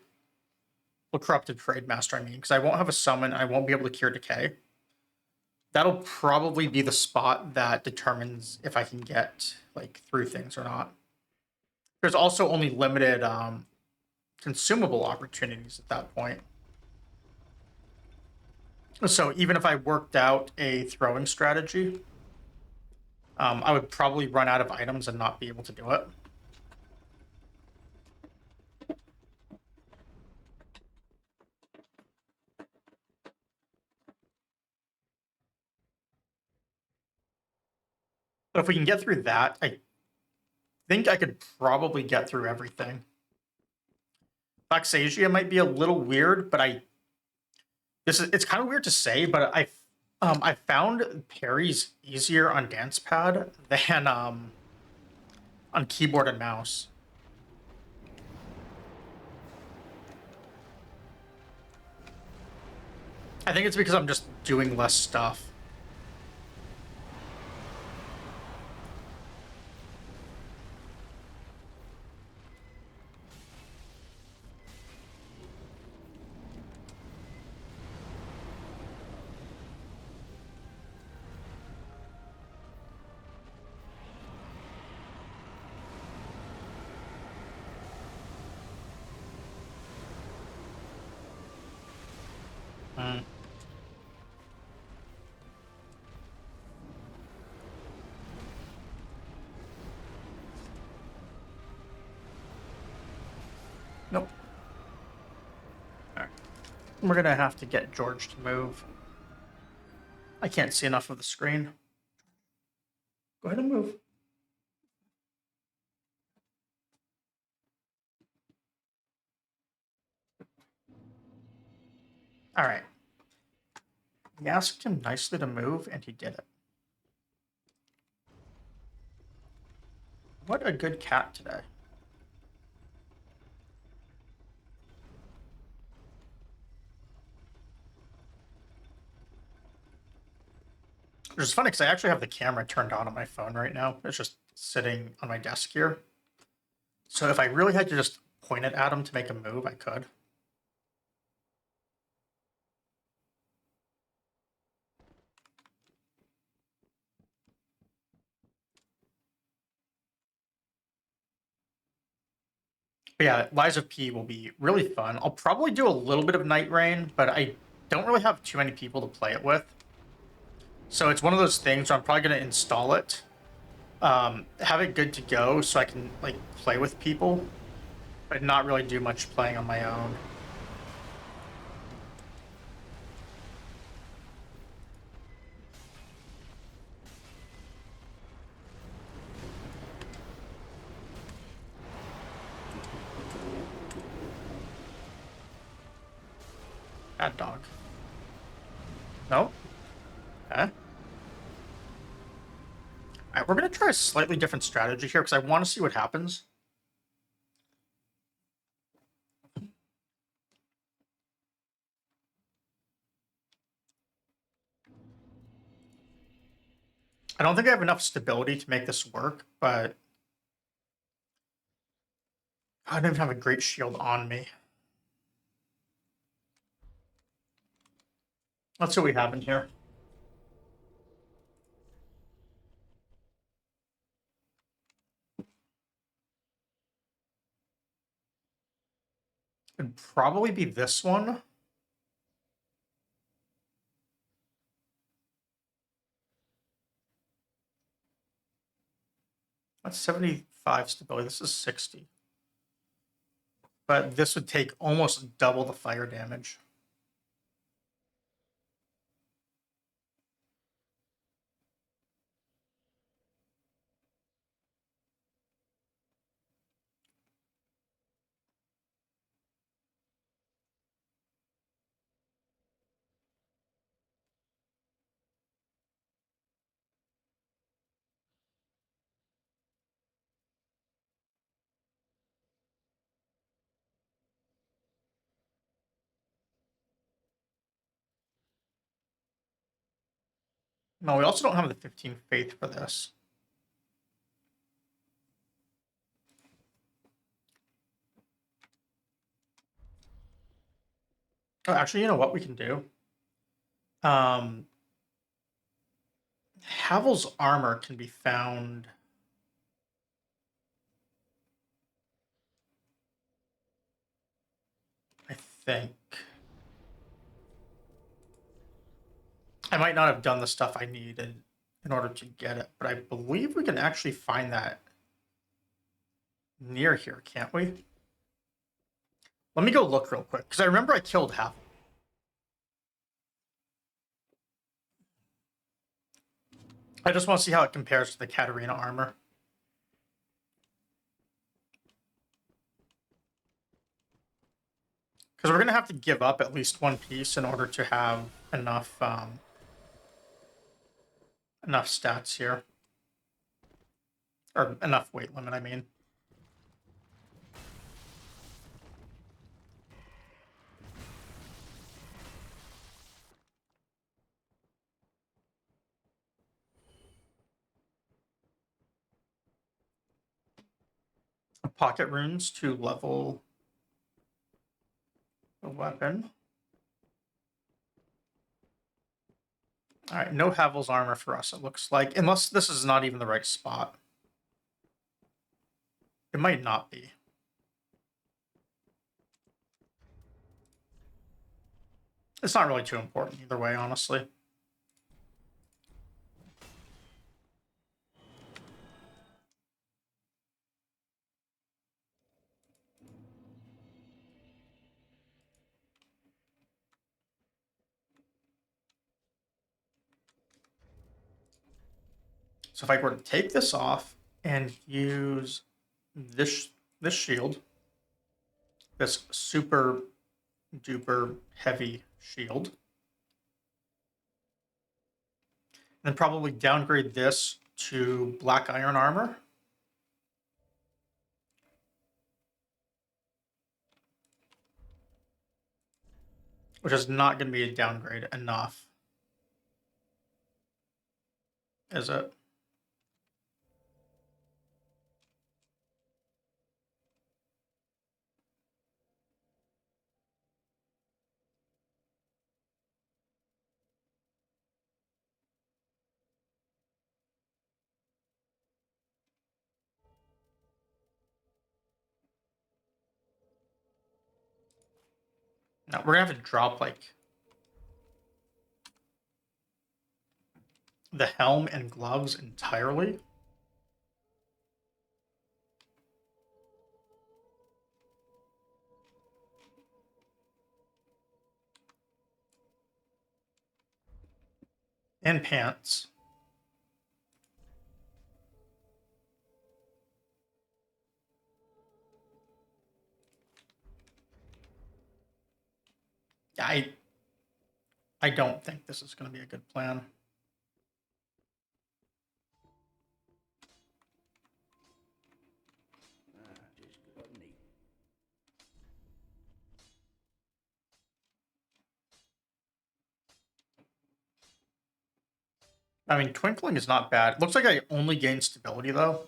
Well, Corrupted Parade Master, I mean, because I won't have a summon, I won't be able to cure Decay. That'll probably be the spot that determines if I can get like through things or not. There's also only limited consumable opportunities at that point. So even if I worked out a throwing strategy, I would probably run out of items and not be able to do it. But if we can get through that, I think I could probably get through everything. Foxasia might be a little weird, but it's kind of weird to say, but I found parries easier on dance pad than on keyboard and mouse. I think it's because I'm just doing less stuff. Mm. Nope. All right. We're gonna have to get George to move. I can't see enough of the screen. Go ahead and move. All right. We asked him nicely to move, and he did it. What a good cat today. Which is funny because I actually have the camera turned on my phone right now. It's just sitting on my desk here. So if I really had to just point it at him to make a move, I could. But yeah, Lies of P will be really fun. I'll probably do a little bit of Night Rain, but I don't really have too many people to play it with. So it's one of those things where I'm probably going to install it, have it good to go so I can like play with people, but not really do much playing on my own. Bad dog. No? Okay. All right, we're going to try a slightly different strategy here because I want to see what happens. I don't think I have enough stability to make this work, but I don't even have a great shield on me. Let's see what we have in here. It'd probably be this one. That's 75 stability. This is 60. But this would take almost double the fire damage. No, we also don't have the 15 faith for this. Oh, actually, you know what we can do? Havel's armor can be found. I think. I might not have done the stuff I needed in order to get it. But I believe we can actually find that near here, can't we? Let me go look real quick, because I remember I killed half. I just want to see how it compares to the Katarina armor. Because we're going to have to give up at least one piece in order to have enough enough stats here. Or enough weight limit, I mean. Pocket runes to level the weapon. All right, no Havel's armor for us, it looks like. Unless this is not even the right spot. It might not be. It's not really too important either way, honestly. So if I were to take this off and use this shield, this super duper heavy shield, then probably downgrade this to black iron armor. Which is not going to be a downgrade enough. Is it? No, we're going to have to drop, like, the helm and gloves entirely. And pants. I don't think this is going to be a good plan. I mean, twinkling is not bad. Looks like I only gain stability, though.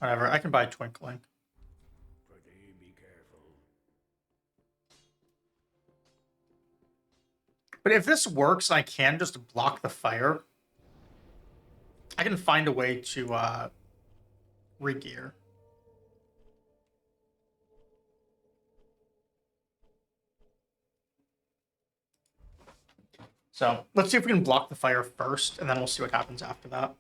Whatever, I can buy twinkling. But if this works, I can just block the fire. I can find a way to re-gear. So let's see if we can block the fire first, and then we'll see what happens after that.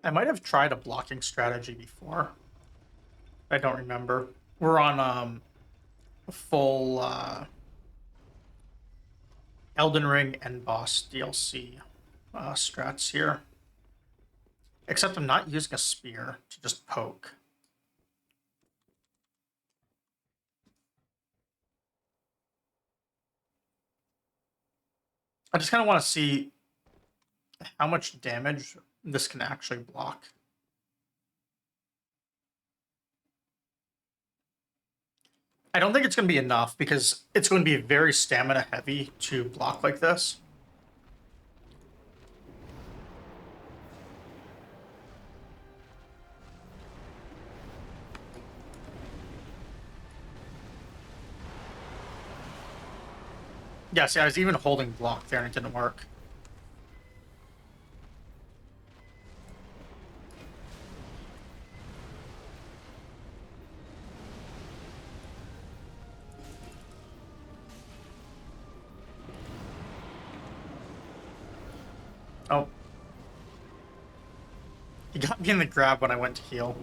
I might have tried a blocking strategy before. I don't remember. We're on full Elden Ring and boss DLC strats here. Except I'm not using a spear to just poke. I just kind of want to see how much damage this can actually block. I don't think it's going to be enough because it's going to be very stamina heavy to block like this. Yeah, see, I was even holding block there and it didn't work. Oh. He got me in the grab when I went to heal.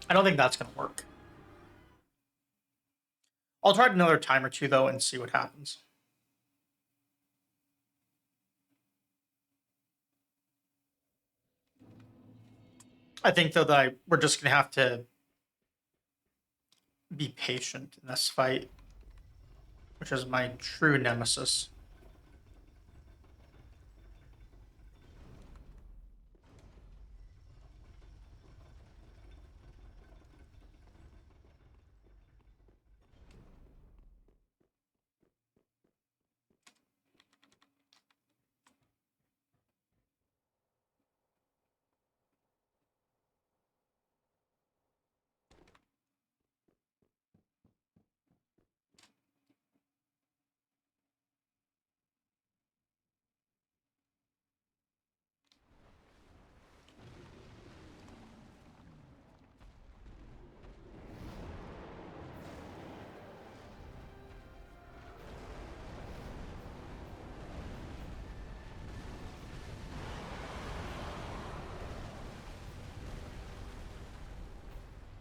I don't think that's going to work. I'll try another time or two, though, and see what happens. I think, though, that we're just going to have to be patient in this fight, which is my true nemesis.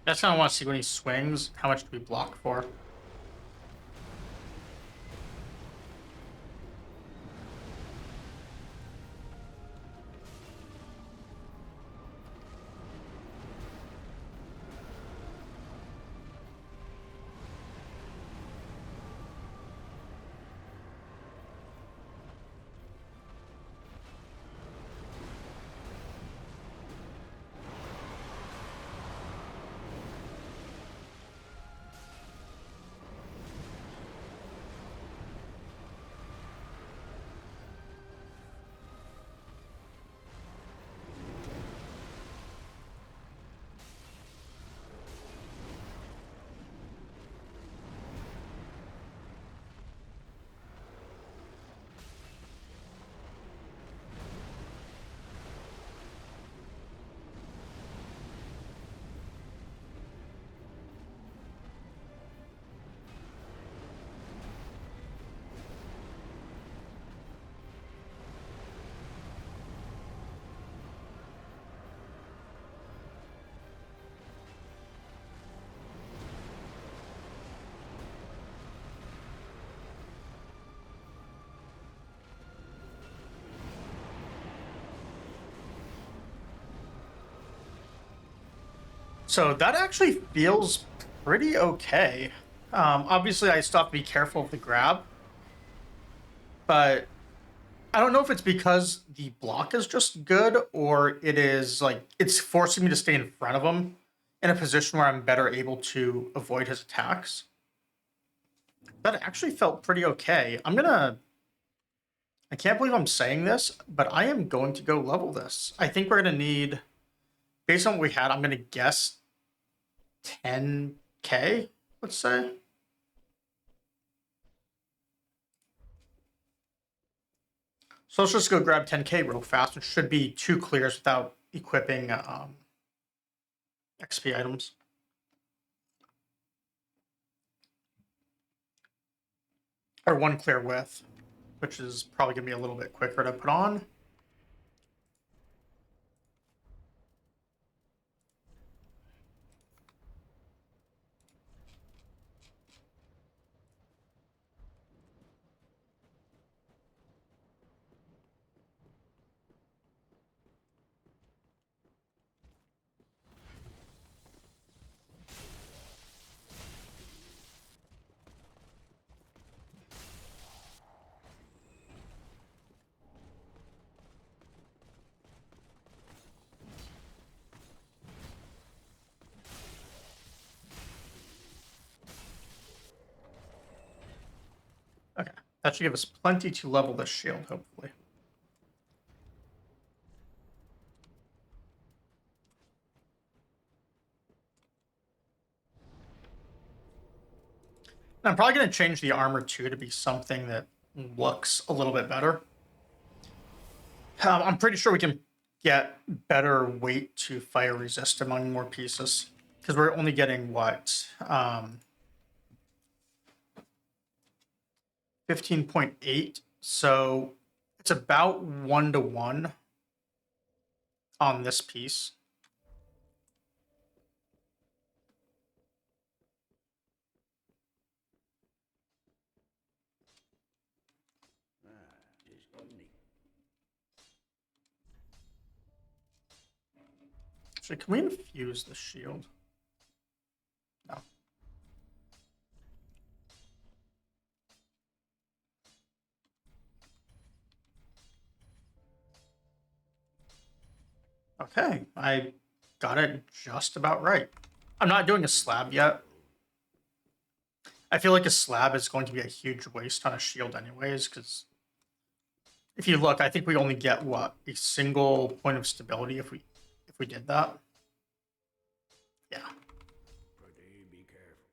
That's kind of want to see when he swings, how much do we block for? So that actually feels pretty okay. Obviously, I still have to be careful of the grab, but I don't know if it's because the block is just good or it is like it's forcing me to stay in front of him in a position where I'm better able to avoid his attacks. That actually felt pretty okay. I can't believe I'm saying this, but I am going to go level this. I think we're going to need, based on what we had, I'm going to guess 10K, let's say. So let's just go grab 10K real fast, which should be 2 clears without equipping XP items. Or 1 clear with, which is probably going to be a little bit quicker to put on. Okay, that should give us plenty to level this shield, hopefully. I'm probably going to change the armor too to be something that looks a little bit better. I'm pretty sure we can get better weight to fire resist among more pieces because we're only getting what 15.8, so it's about 1-to-1 on this piece. Actually, can we infuse the shield? No. Okay, I got it just about right. I'm not doing a slab yet. I feel like a slab is going to be a huge waste on a shield anyways, because if you look, I think we only get, what, a single point of stability if we did that? Yeah. Be careful.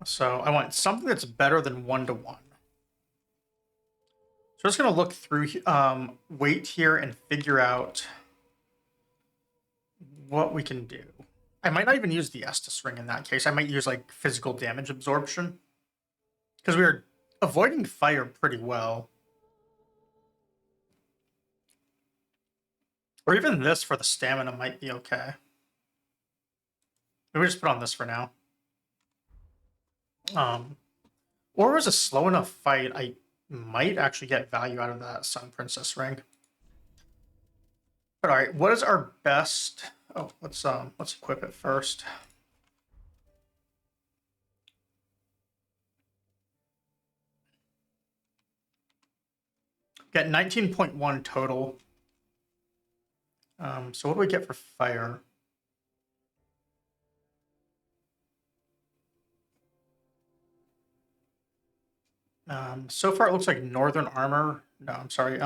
So I want something that's better than 1-to-1. So I'm just going to look through weight here and figure out what we can do. I might not even use the Estus ring in that case. I might use like physical damage absorption because we were avoiding fire pretty well. Or even this for the stamina might be okay. Maybe just put on this for now. Or it was a slow enough fight. I might actually get value out of that Sun Princess ring. But all right, what is our best? Oh, let's equip it first. Get 19.1 total. So what do we get for fire? So far it looks like Northern Armor. No, I'm sorry.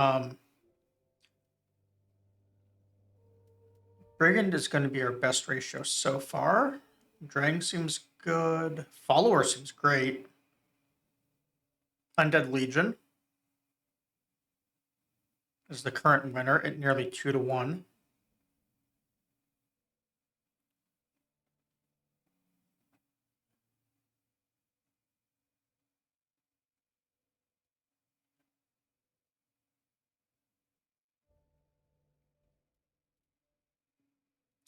Brigand is going to be our best ratio so far. Drang seems good. Follower seems great. Undead Legion is the current winner at nearly 2-to-1.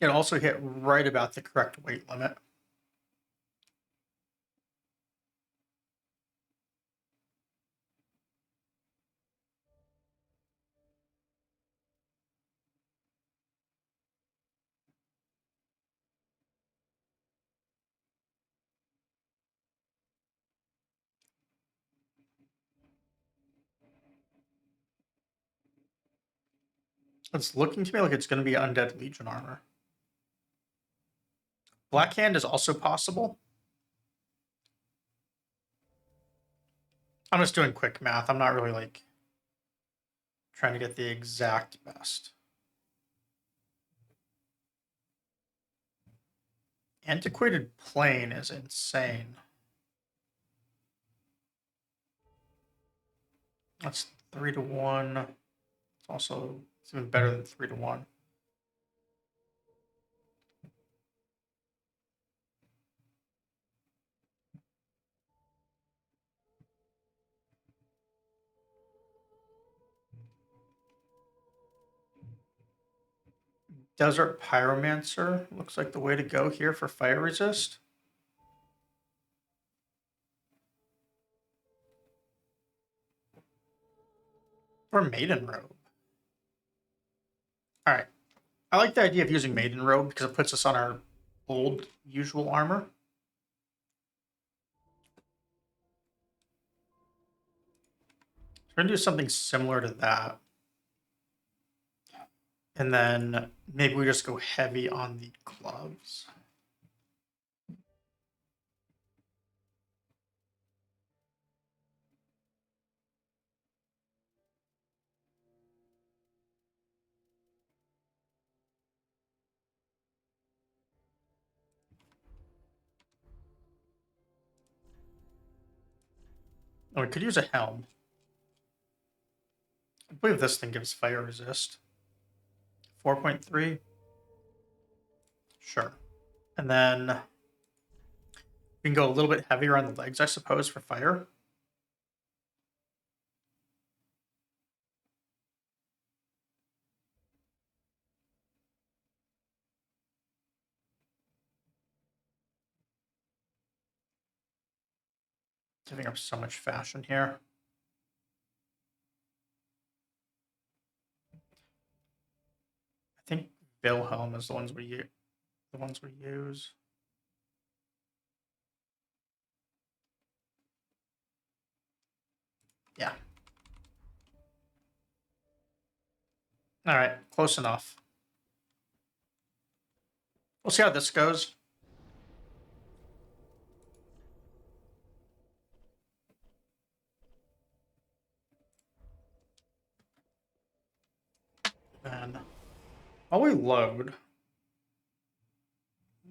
It also hit right about the correct weight limit. It's looking to me like it's going to be Undead Legion armor. Black Hand is also possible. I'm just doing quick math. I'm not really like trying to get the exact best. Antiquated Plane is insane. That's 3-to-1. It's even better than 3-to-1. Desert Pyromancer looks like the way to go here for fire resist. Or Maiden Robe. All right. I like the idea of using Maiden Robe because it puts us on our old usual armor. We're going to do something similar to that. And then maybe we just go heavy on the gloves. Oh, we could use a helm. I believe this thing gives fire resist. 4.3. Sure. And then we can go a little bit heavier on the legs, I suppose, for fire. Giving up so much fashion here. I think Wilhelm is the ones we use. Yeah. All right, close enough. We'll see how this goes. And while we load,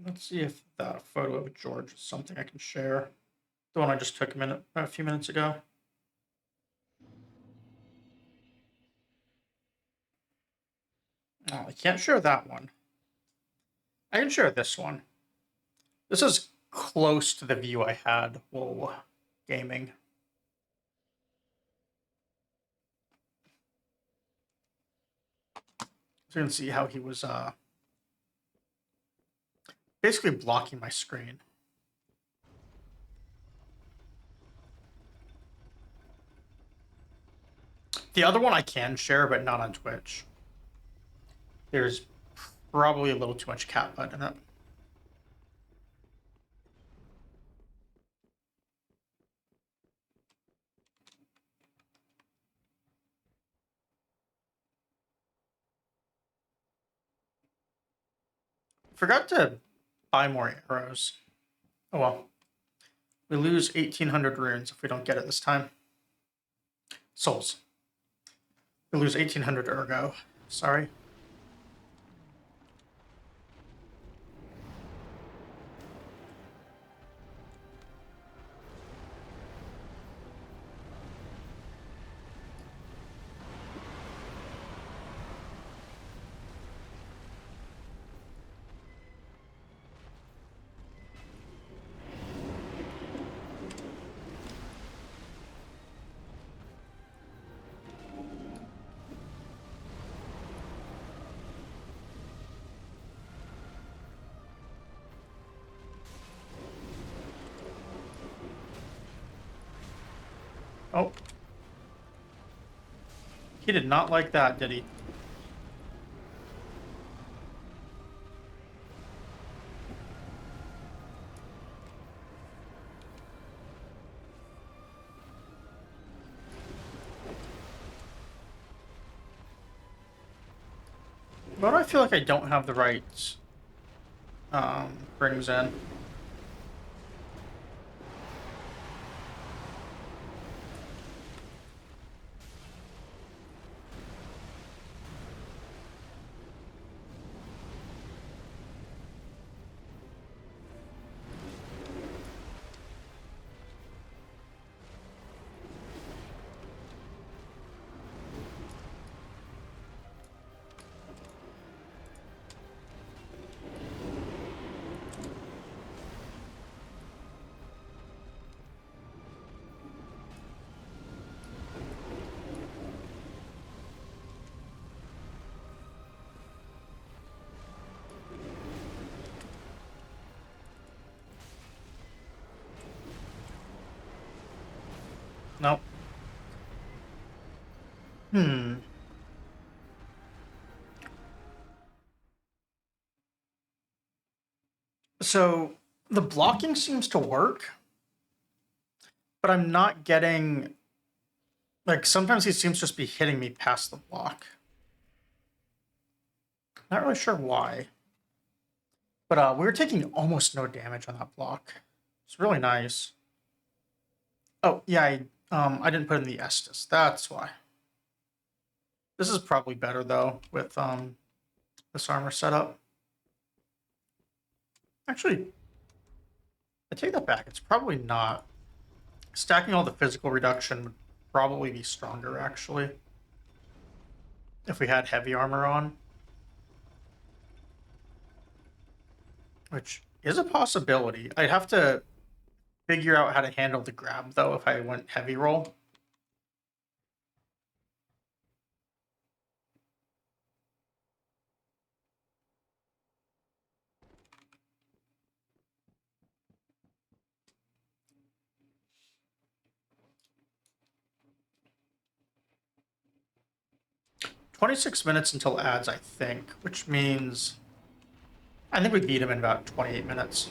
let's see if that photo of George is something I can share. The one I just took a few minutes ago. Oh, I can't share that one. I can share this one. This is close to the view I had while gaming. So you can see how he was basically blocking my screen. The other one I can share, but not on Twitch. There's probably a little too much cat butt in it. Forgot to buy more arrows. Oh well. We lose 1,800 runes if we don't get it this time. Souls. We lose 1,800 ergo. Sorry. Oh. He did not like that, did he? Why do I feel like I don't have the right rings in? Nope. So the blocking seems to work, but I'm not getting, like, sometimes he seems to just be hitting me past the block. Not really sure why. But we were taking almost no damage on that block. It's really nice. Oh, yeah, I didn't put in the Estus. That's why. This is probably better, though, with this armor setup. Actually, I take that back. It's probably not Stacking all the physical reduction would probably be stronger, actually, if we had heavy armor on. Which is a possibility. I'd have to figure out how to handle the grab, though, if I went heavy roll. "26 minutes until ads, I think, which means I think we beat him in about 28 minutes.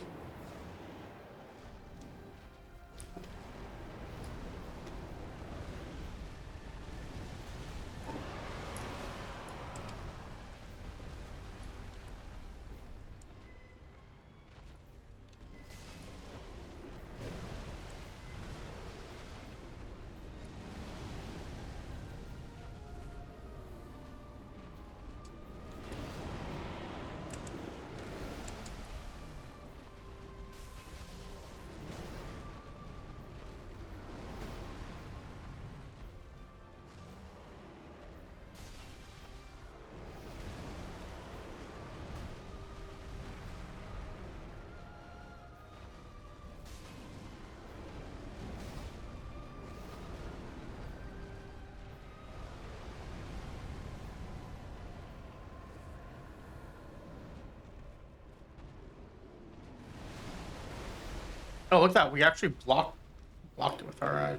Oh, look at that. We actually blocked it with our...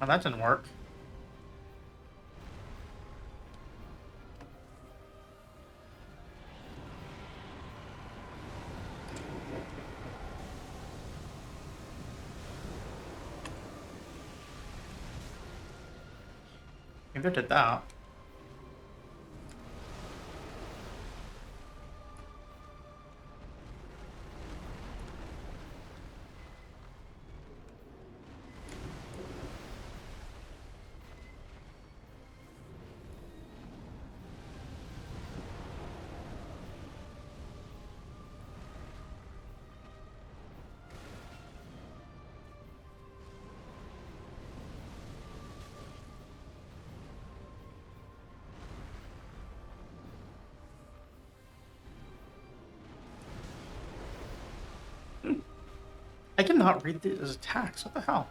Oh, that didn't work. Neither did that. I cannot read his attacks. What the hell?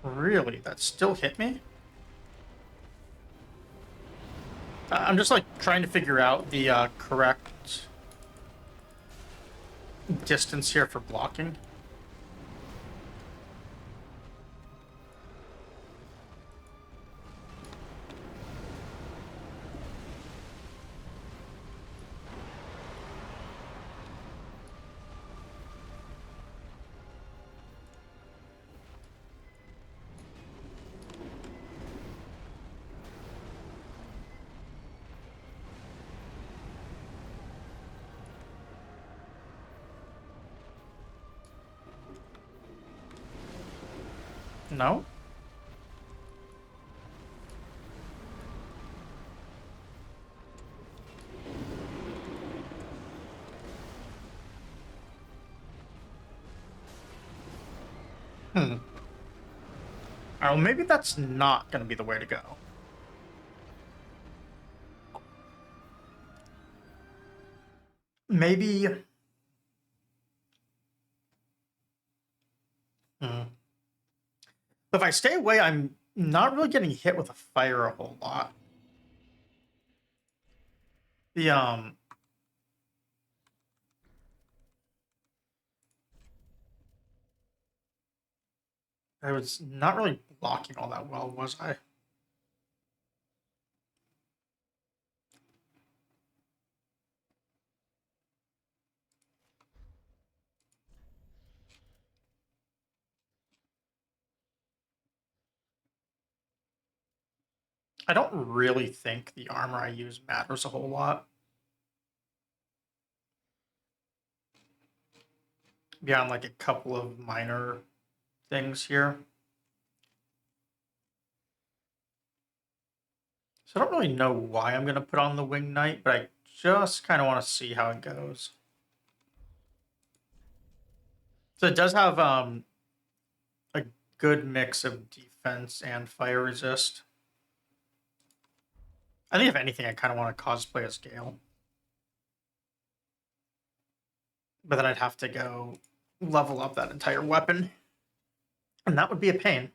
Really? That still hit me? I'm just like trying to figure out the correct distance here for blocking. No? Hmm. Oh, maybe that's not going to be the way to go. Maybe... Hmm. If I stay away, I'm not really getting hit with a fire a whole lot. The, I was not really blocking all that well, was I? I don't really think the armor I use matters a whole lot. Beyond like a couple of minor things here. So I don't really know why I'm going to put on the Wing Knight, but I just kind of want to see how it goes. So it does have a good mix of defense and fire resist. I think if anything, I kind of want to cosplay as Gale. But then I'd have to go level up that entire weapon. And that would be a pain.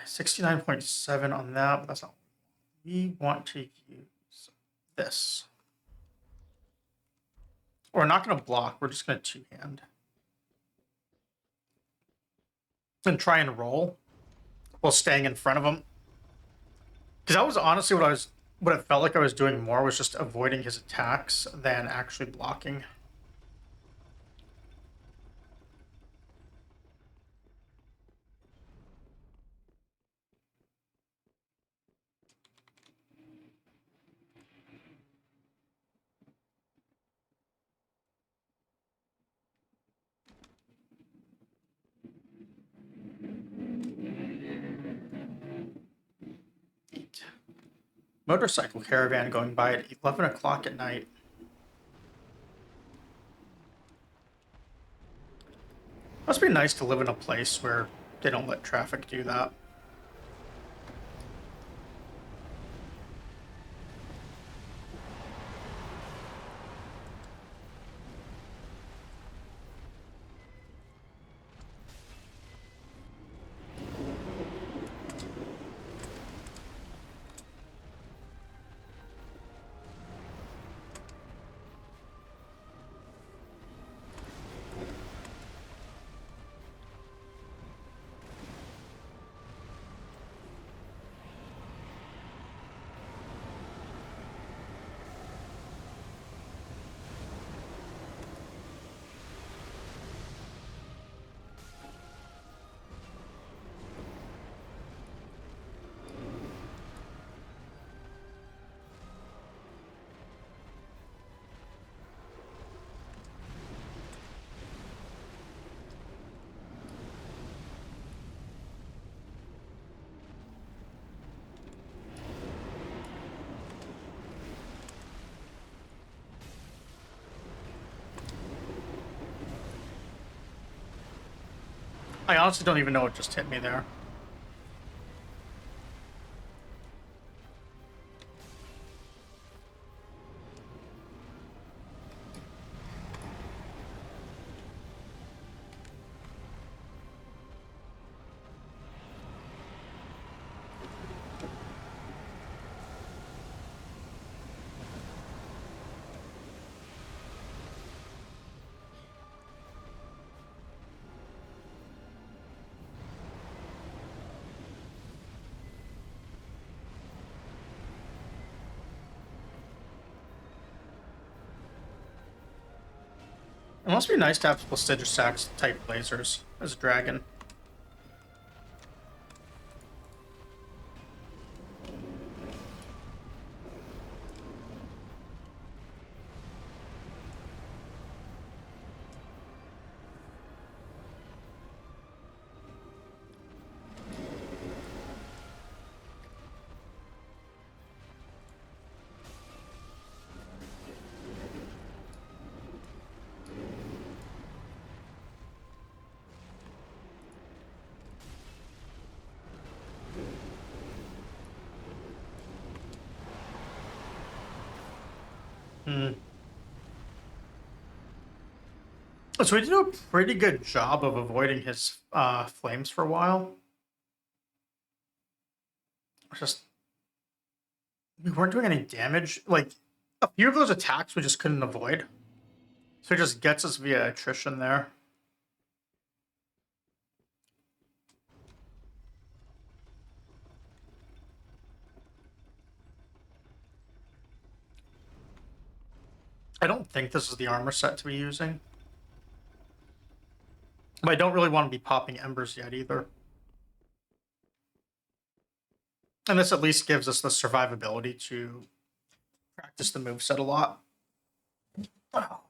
69.7 on that, but that's not. We want to use this. We're not going to block, we're just going to two-hand. And try and roll while staying in front of him. Because that was honestly what it felt like I was doing more, was just avoiding his attacks than actually blocking. Motorcycle caravan going by at 11 o'clock at night. Must be nice to live in a place where they don't let traffic do that. I honestly don't even know what just hit me there. It must be nice to have Plastigisax type lasers as a dragon. So we did a pretty good job of avoiding his flames for a while. Just we weren't doing any damage. Like a few of those attacks we just couldn't avoid. So it just gets us via attrition there. I don't think this is the armor set to be using. But I don't really want to be popping embers yet either. And this at least gives us the survivability to practice the moveset a lot. Oh.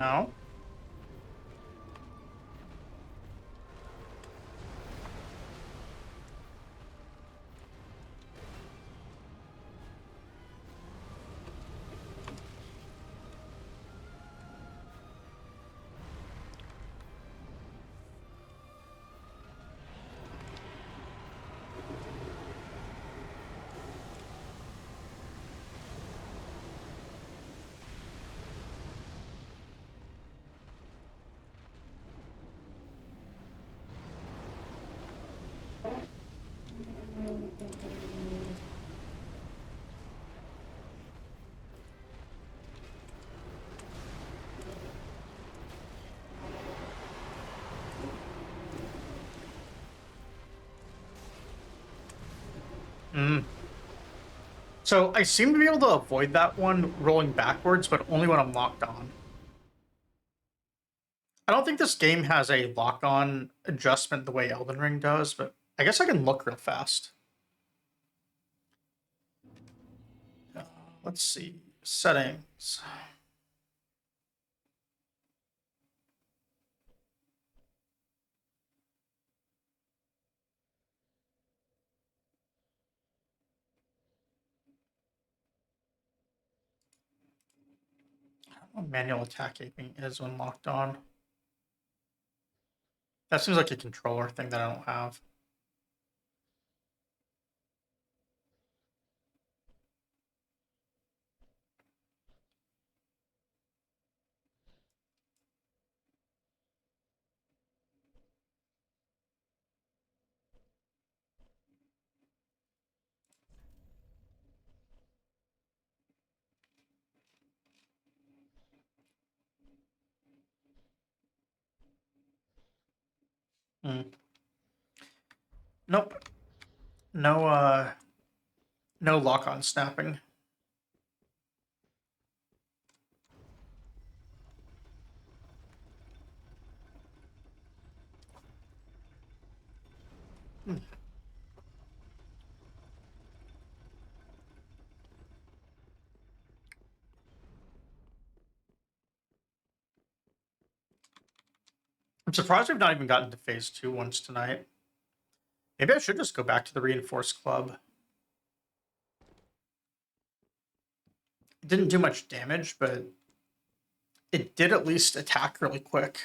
No. So I seem to be able to avoid that one rolling backwards, but only when I'm locked on. I don't think this game has a lock-on adjustment the way Elden Ring does, but I guess I can look real fast. Let's see. Settings. I don't know what manual attack aiming is when locked on. That seems like a controller thing that I don't have. Nope. No lock-on snapping. I'm surprised we've not even gotten to phase 2 once tonight. Maybe I should just go back to the reinforced club. It didn't do much damage, but it did at least attack really quick.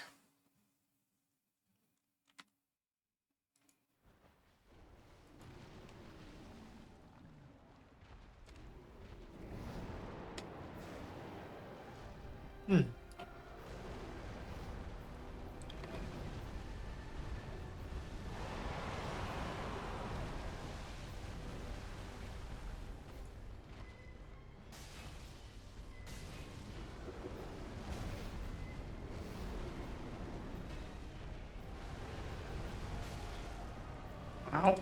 Ow.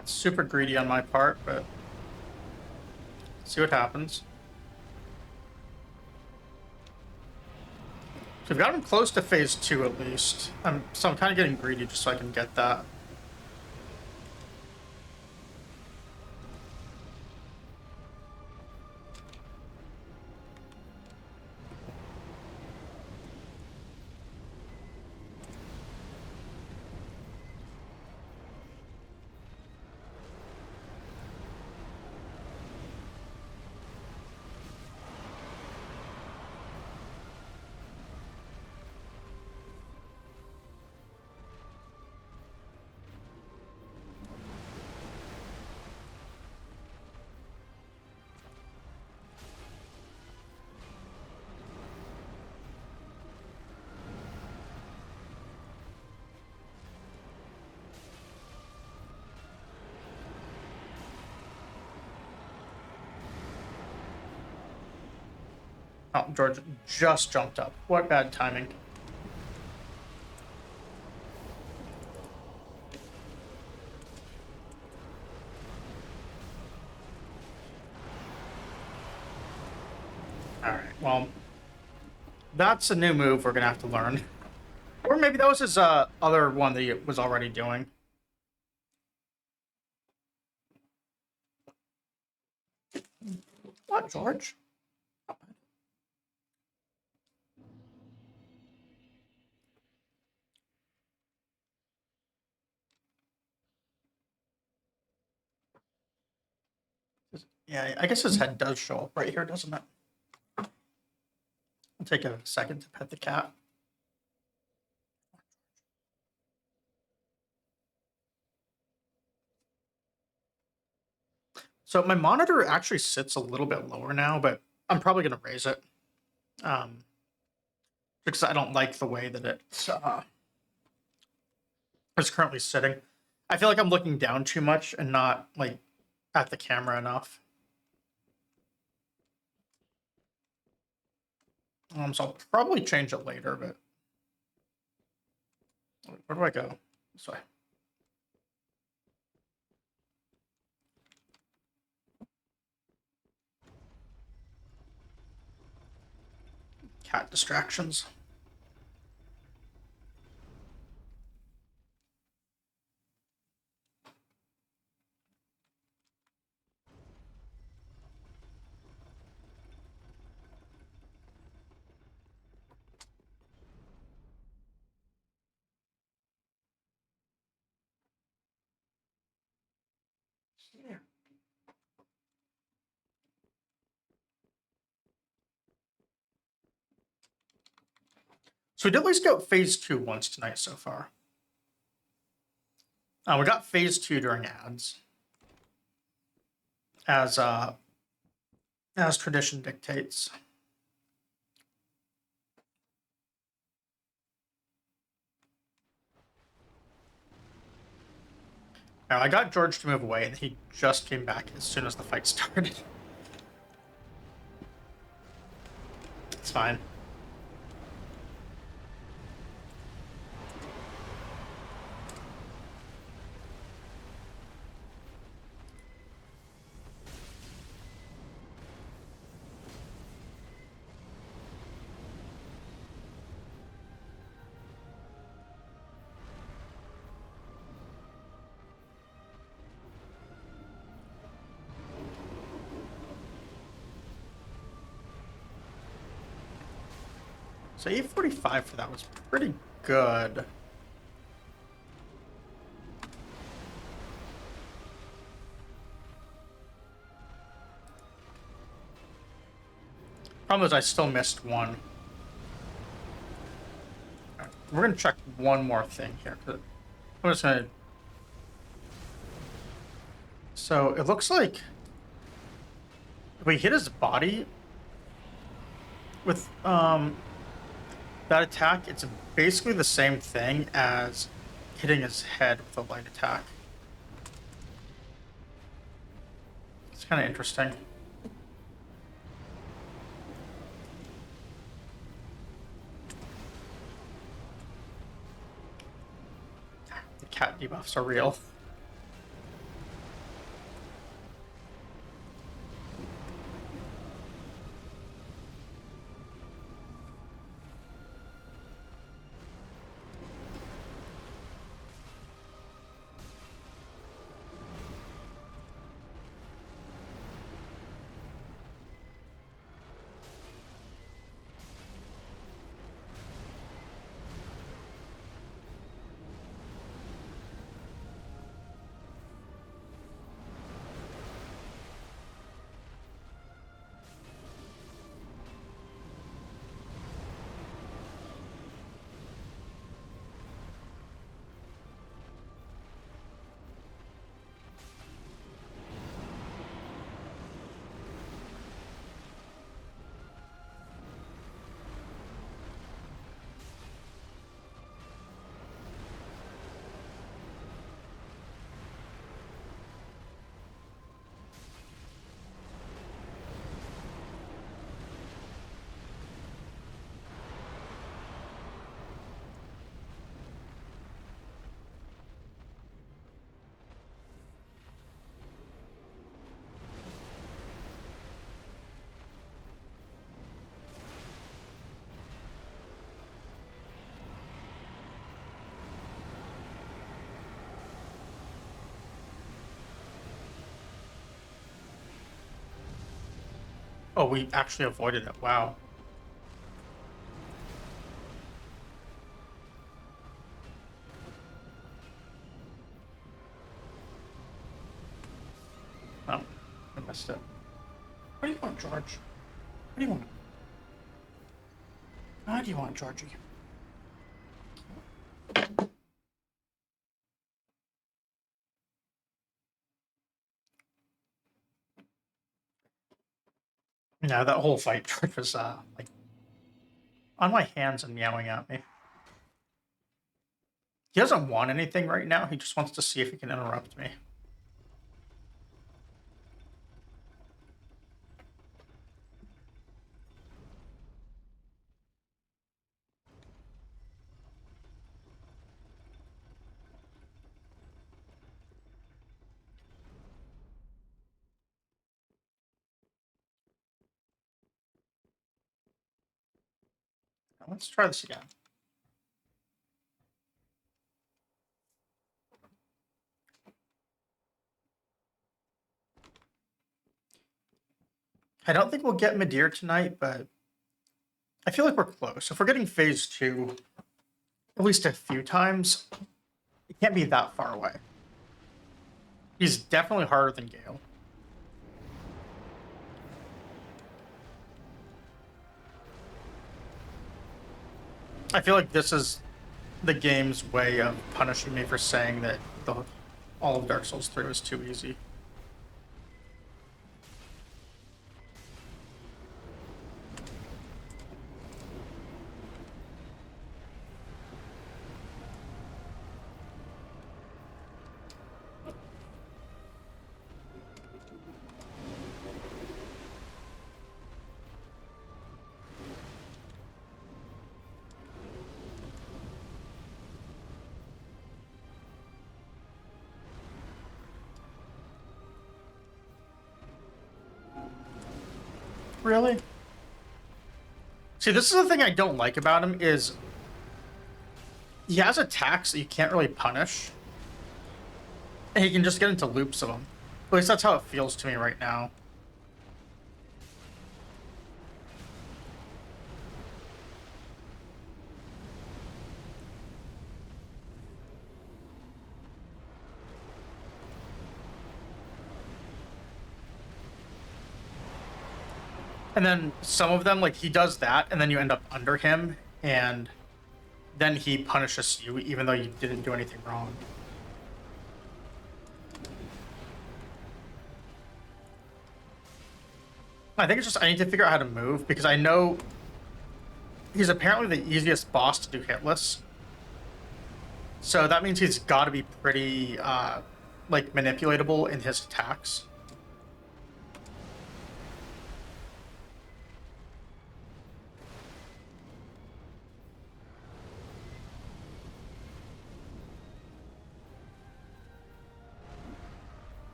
That's super greedy on my part, but see what happens. So we've got him close to phase 2 at least. So I'm kind of getting greedy just so I can get that. Oh, George just jumped up. What bad timing. Alright, well, that's a new move we're gonna have to learn. Or maybe that was his other one that he was already doing. What, George? Yeah, I guess his head does show up right here, doesn't it? I'll take a second to pet the cat. So my monitor actually sits a little bit lower now, but I'm probably going to raise it. Because I don't like the way that it's currently sitting. I feel like I'm looking down too much and not like at the camera enough. So I'll probably change it later, but where do I go? This way. Cat distractions. So we did at least go phase 2 once tonight so far. We got phase 2 during ads, as tradition dictates. Now, I got George to move away, and he just came back as soon as the fight started. It's fine. So 845 for that was pretty good. Problem is I still missed one. We're gonna check one more thing here. I'm just gonna. So it looks like if we hit his body with that attack, it's basically the same thing as hitting his head with a light attack. It's kind of interesting. The cat debuffs are real. Oh, we actually avoided it. Wow. Oh, I missed it. What do you want, George? What do you want? How do you want, Georgie? Yeah, that whole fight, George was like on my hands and meowing at me. He doesn't want anything right now. He just wants to see if he can interrupt me. Let's try this again. I don't think we'll get Midir tonight, but I feel like we're close. If we're getting phase 2 at least a few times, it can't be that far away. He's definitely harder than Gale. I feel like this is the game's way of punishing me for saying that all of Dark Souls 3 was too easy. Really? See, this is the thing I don't like about him is he has attacks that you can't really punish. And he can just get into loops of them. At least that's how it feels to me right now. And then some of them, like, he does that, and then you end up under him, and then he punishes you even though you didn't do anything wrong. I think it's just I need to figure out how to move, because I know he's apparently the easiest boss to do hitless. So that means he's got to be pretty, like, manipulatable in his attacks.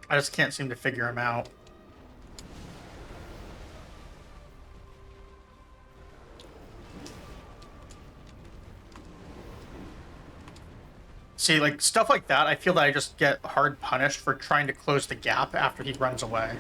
I just can't seem to figure him out. See, like, stuff like that, I feel that I just get hard punished for trying to close the gap after he runs away.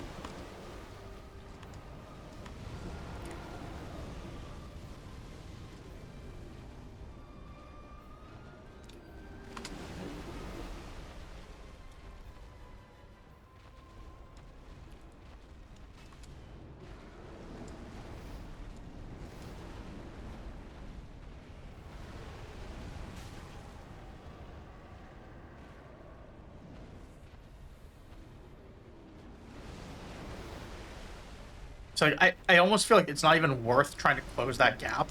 So I almost feel like it's not even worth trying to close that gap.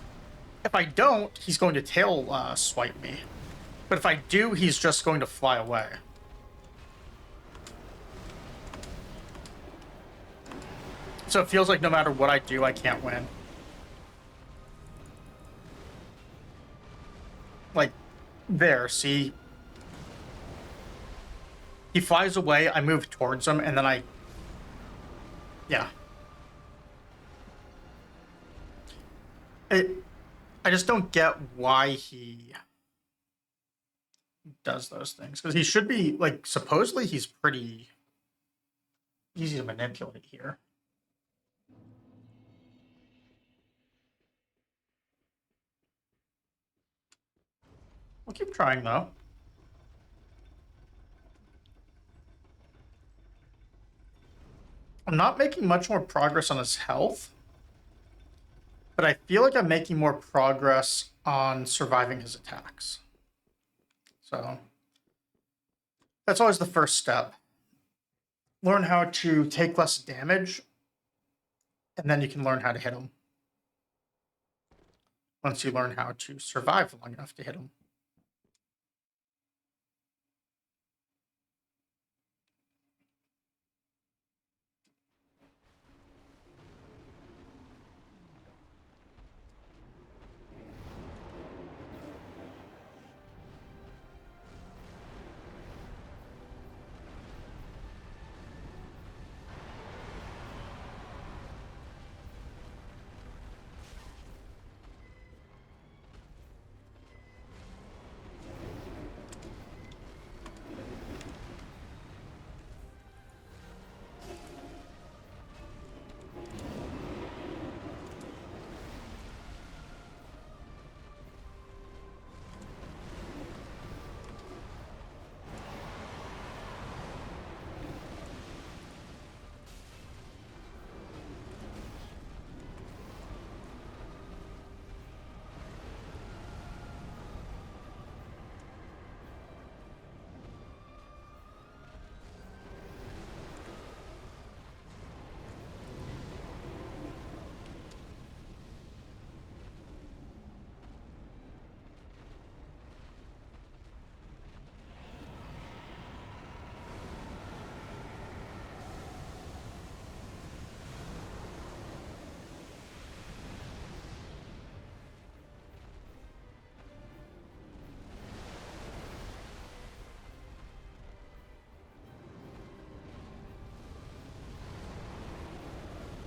If I don't, he's going to tail swipe me. But if I do, he's just going to fly away. So it feels like no matter what I do, I can't win. Like, there, see? He flies away, I move towards him, and then yeah. I just don't get why he does those things. Because he should be, like, supposedly he's pretty easy to manipulate here. We'll keep trying, though. I'm not making much more progress on his health, but I feel like I'm making more progress on surviving his attacks. So that's always the first step. Learn how to take less damage, and then you can learn how to hit him. Once you learn how to survive long enough to hit him.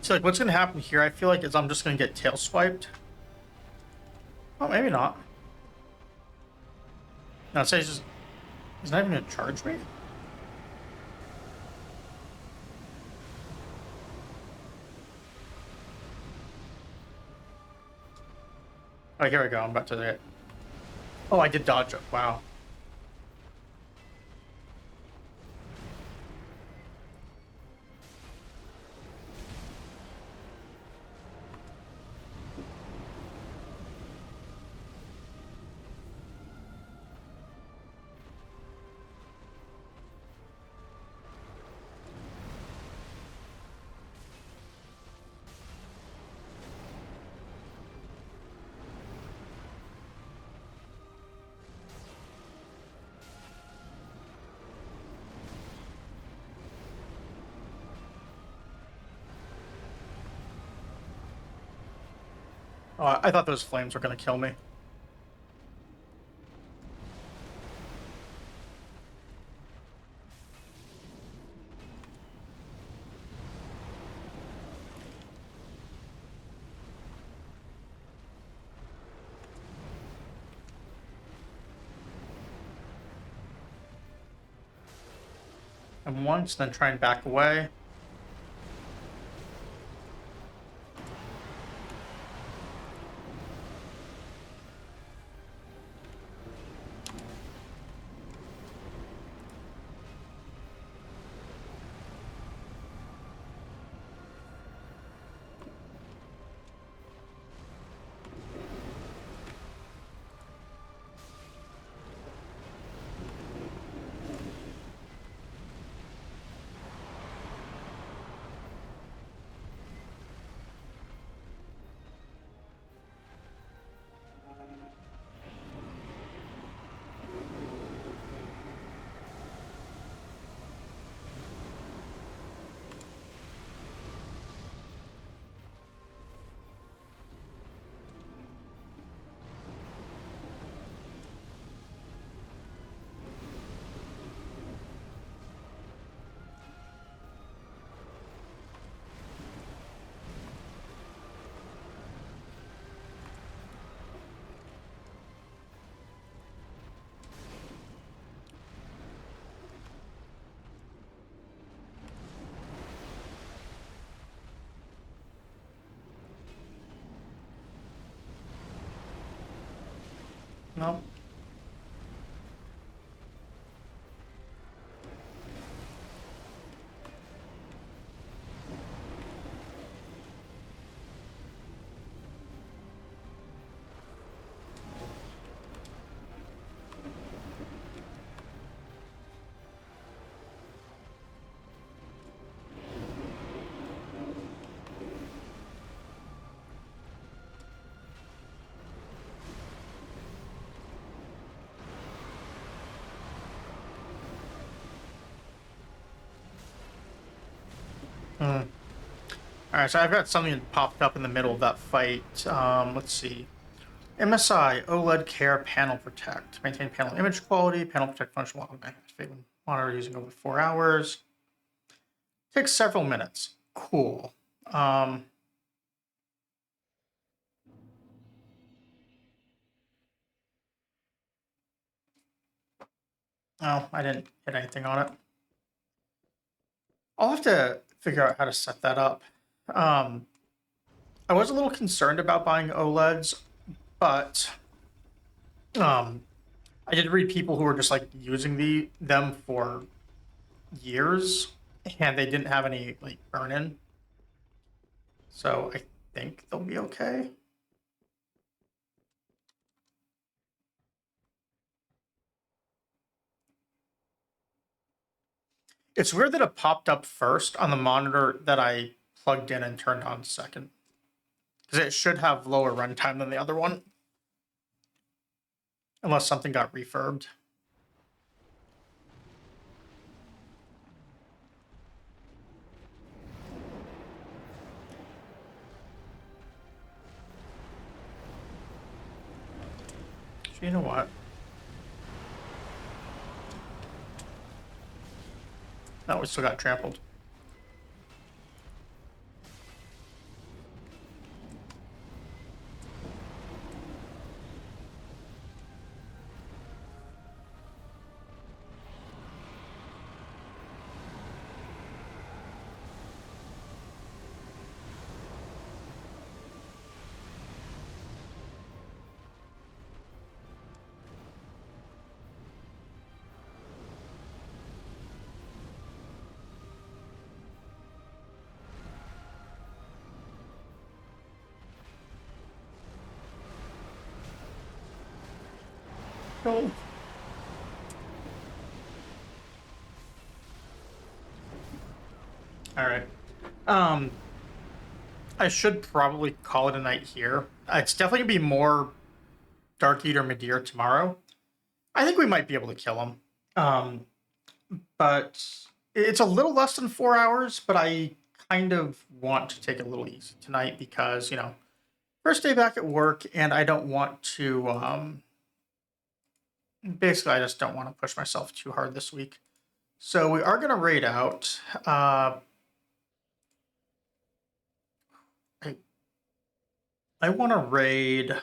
So like what's gonna happen here, I feel like, is I'm just gonna get tail swiped. Oh, maybe not. No, say he's not even gonna charge me. Oh, here we go. I'm about to hit. Oh, I did dodge it. Wow. Oh, I thought those flames were gonna kill me. And once, then try and back away. No. All right, so I've got something that popped up in the middle of that fight. Let's see. MSI OLED Care Panel Protect. Maintain panel image quality. Panel Protect function while activating monitor using over 4 hours. Takes several minutes. Cool. Oh, I didn't hit anything on it. I'll have to figure out how to set that up. I was a little concerned about buying OLEDs, but I did read people who were just like using them for years and they didn't have any like burn in. So I think they'll be okay. It's weird that it popped up first on the monitor that I plugged in and turned on second. Because it should have lower runtime than the other one. Unless something got refurbed. So you know what? No, we still got trampled. No. All right. I should probably call it a night here. It's definitely gonna be more Dark Eater Midir tomorrow. I think we might be able to kill him. But it's a little less than 4 hours, but I kind of want to take it a little easy tonight because, first day back at work and I don't want to, basically, I just don't want to push myself too hard this week. So we are going to raid out. I want to raid. All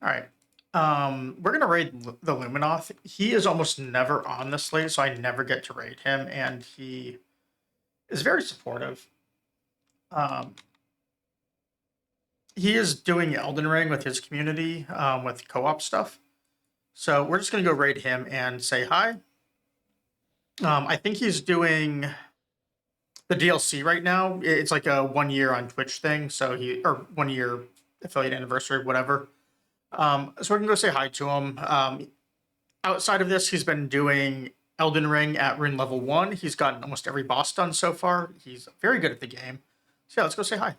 right. We're gonna raid the Luminoth. He is almost never on the slate, so I never get to raid him, and he is very supportive. He is doing Elden Ring with his community, with co-op stuff. So we're just gonna go raid him and say hi. I think he's doing the DLC right now. It's like a 1 year on Twitch thing, so or 1 year affiliate anniversary, whatever. So we're gonna go say hi to him. Outside of this, he's been doing Elden Ring at Rune level 1. He's gotten almost every boss done so far. He's very good at the game. So yeah, let's go say hi.